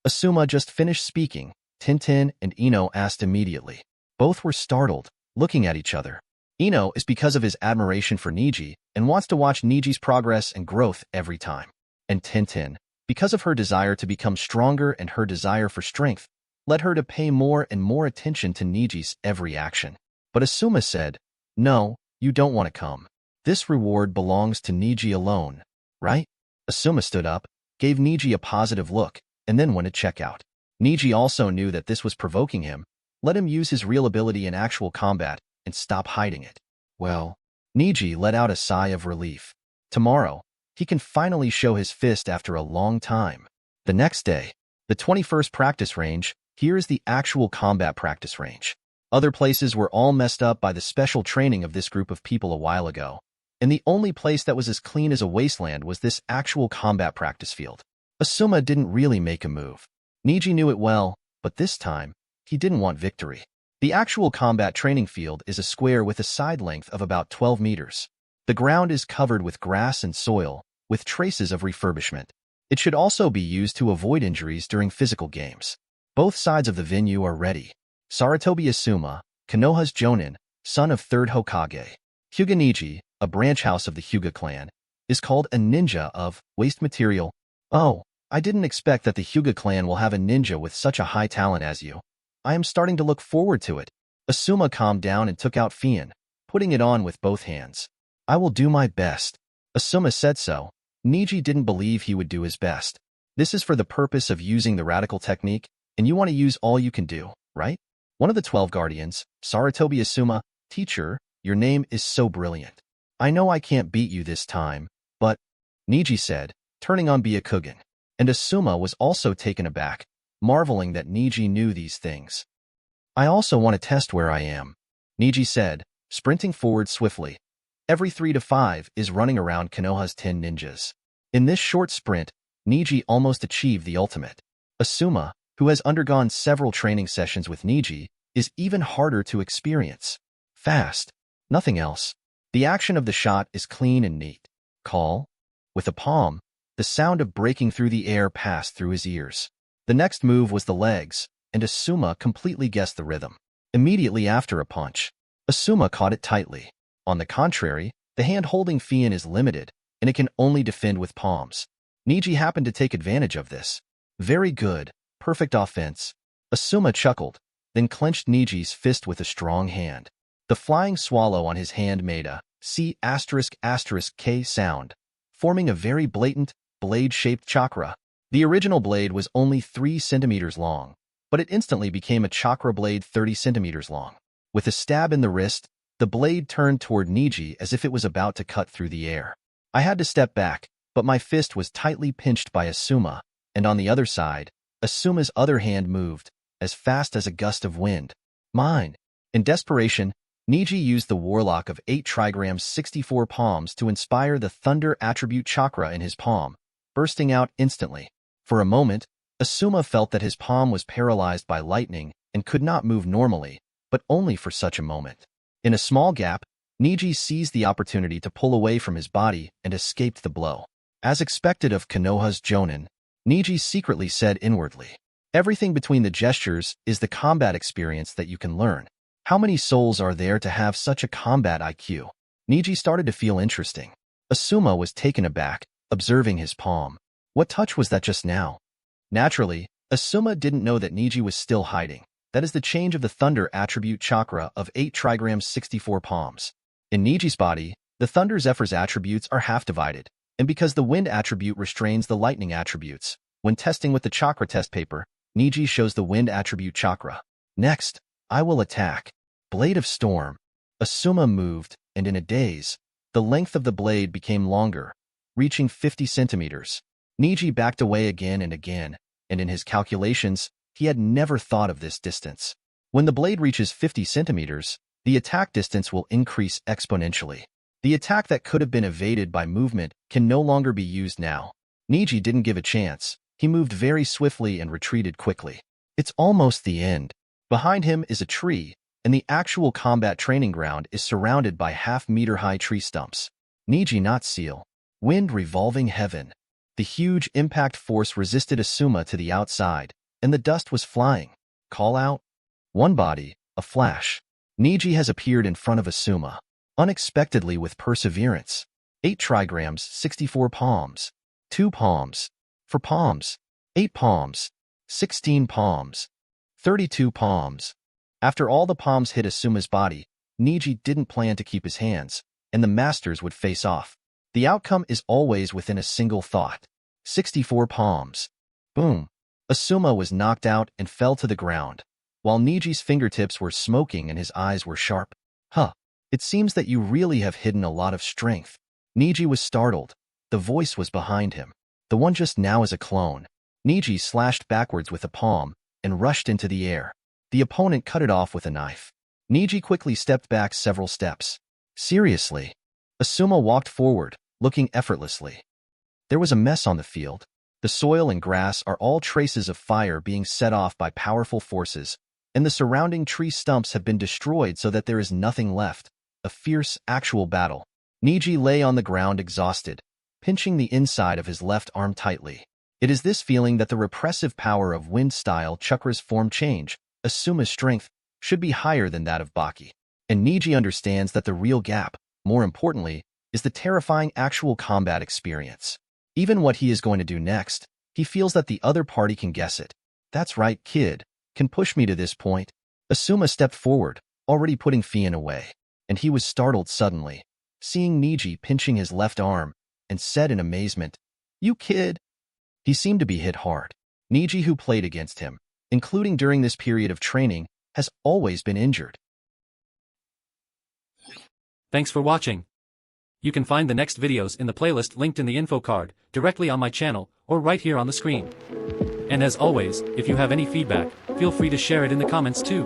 Asuma just finished speaking. Tintin and Ino asked immediately. Both were startled, looking at each other. Ino is because of his admiration for Neji and wants to watch Neji's progress and growth every time. And Tintin, because of her desire to become stronger and her desire for strength, led her to pay more and more attention to Neji's every action. But Asuma said, No, you don't want to come. This reward belongs to Neji alone, right? Asuma stood up, gave Neji a positive look, and then went to check out. Neji also knew that this was provoking him. Let him use his real ability in actual combat and stop hiding it. Well, Neji let out a sigh of relief. Tomorrow, he can finally show his fist after a long time. The next day, the 21st practice range, here is the actual combat practice range. Other places were all messed up by the special training of this group of people a while ago, and the only place that was as clean as a wasteland was this actual combat practice field. Asuma didn't really make a move. Neji knew it well, but this time, he didn't want victory. The actual combat training field is a square with a side length of about 12 meters. The ground is covered with grass and soil, with traces of refurbishment. It should also be used to avoid injuries during physical games. Both sides of the venue are ready. Sarutobi Asuma, Konoha's Jonin, son of 3rd Hokage. Hyuga Neji, a branch house of the Hyuga clan, is called a ninja of waste material. Oh, I didn't expect that the Hyuga clan will have a ninja with such a high talent as you. I am starting to look forward to it. Asuma calmed down and took out Fian, putting it on with both hands. I will do my best. Asuma said so. Neji didn't believe he would do his best. This is for the purpose of using the radical technique, and you want to use all you can do, right? One of the 12 guardians, Sarutobi Asuma, teacher, your name is so brilliant. I know I can't beat you this time, but, Neji said, turning on Byakugan. And Asuma was also taken aback, marveling that Neji knew these things. I also want to test where I am, Neji said, sprinting forward swiftly. Every 3 to 5 is running around Konoha's 10 ninjas. In this short sprint, Neji almost achieved the ultimate. Asuma, who has undergone several training sessions with Neji, is even harder to experience. Fast. Nothing else. The action of the shot is clean and neat. Call. With a palm, the sound of breaking through the air passed through his ears. The next move was the legs, and Asuma completely guessed the rhythm. Immediately after a punch, Asuma caught it tightly. On the contrary, the hand holding Fian is limited, and it can only defend with palms. Neji happened to take advantage of this. Very good, perfect offense. Asuma chuckled, then clenched Neji's fist with a strong hand. The flying swallow on his hand made a C***K sound, forming a very blatant, blade-shaped chakra. The original blade was only 3 centimeters long, but it instantly became a chakra blade 30 centimeters long. With a stab in the wrist, the blade turned toward Neji as if it was about to cut through the air. I had to step back, but my fist was tightly pinched by Asuma, and on the other side, Asuma's other hand moved, as fast as a gust of wind. Mine. In desperation, Neji used the warlock of 8 Trigrams 64 Palms to inspire the thunder attribute chakra in his palm, bursting out instantly. For a moment, Asuma felt that his palm was paralyzed by lightning and could not move normally, but only for such a moment. In a small gap, Neji seized the opportunity to pull away from his body and escaped the blow. As expected of Konoha's Jonin, Neji secretly said inwardly, "Everything between the gestures is the combat experience that you can learn. How many souls are there to have such a combat IQ?" Neji started to feel interesting. Asuma was taken aback, observing his palm. What touch was that just now? Naturally, Asuma didn't know that Neji was still hiding. That is the change of the thunder attribute chakra of 8 Trigrams 64 Palms. In Neji's body, the thunder Zephyr's attributes are half divided, and because the wind attribute restrains the lightning attributes, when testing with the chakra test paper, Neji shows the wind attribute chakra. Next, I will attack. Blade of Storm. Asuma moved, and in a daze, the length of the blade became longer, reaching 50 centimeters. Neji backed away again, and in his calculations, he had never thought of this distance. When the blade reaches 50 centimeters, the attack distance will increase exponentially. The attack that could have been evaded by movement can no longer be used now. Neji didn't give a chance. He moved very swiftly and retreated quickly. It's almost the end. Behind him is a tree, and the actual combat training ground is surrounded by half-meter-high tree stumps. Neji not seal. Wind Revolving Heaven. The huge impact force resisted Asuma to the outside, and the dust was flying. Call out. One body, a flash. Neji has appeared in front of Asuma, unexpectedly with perseverance. 8 Trigrams 64 Palms. 2 palms. 4 palms. 8 palms. 16 palms. 32 palms. After all the palms hit Asuma's body, Neji didn't plan to keep his hands, and the masters would face off. The outcome is always within a single thought. 64 palms. Boom. Asuma was knocked out and fell to the ground, while Neji's fingertips were smoking and his eyes were sharp. Huh. It seems that you really have hidden a lot of strength. Neji was startled. The voice was behind him. The one just now is a clone. Neji slashed backwards with a palm and rushed into the air. The opponent cut it off with a knife. Neji quickly stepped back several steps. Seriously. Asuma walked forward, looking effortlessly. There was a mess on the field. The soil and grass are all traces of fire being set off by powerful forces, and the surrounding tree stumps have been destroyed so that there is nothing left. A fierce, actual battle. Neji lay on the ground exhausted, pinching the inside of his left arm tightly. It is this feeling that the repressive power of Wind Style Chakra's form change, Asuma's strength, should be higher than that of Baki. And Neji understands that the real gap, more importantly, is the terrifying actual combat experience. Even what he is going to do next, he feels that the other party can guess it. That's right, kid, can push me to this point. Asuma stepped forward, already putting Fian away, and he was startled suddenly, seeing Neji pinching his left arm, and said in amazement, "You kid." He seemed to be hit hard. Neji, who played against him, including during this period of training, has always been injured. Thanks for watching. You can find the next videos in the playlist linked in the info card, directly on my channel, or right here on the screen. And as always, if you have any feedback, feel free to share it in the comments too.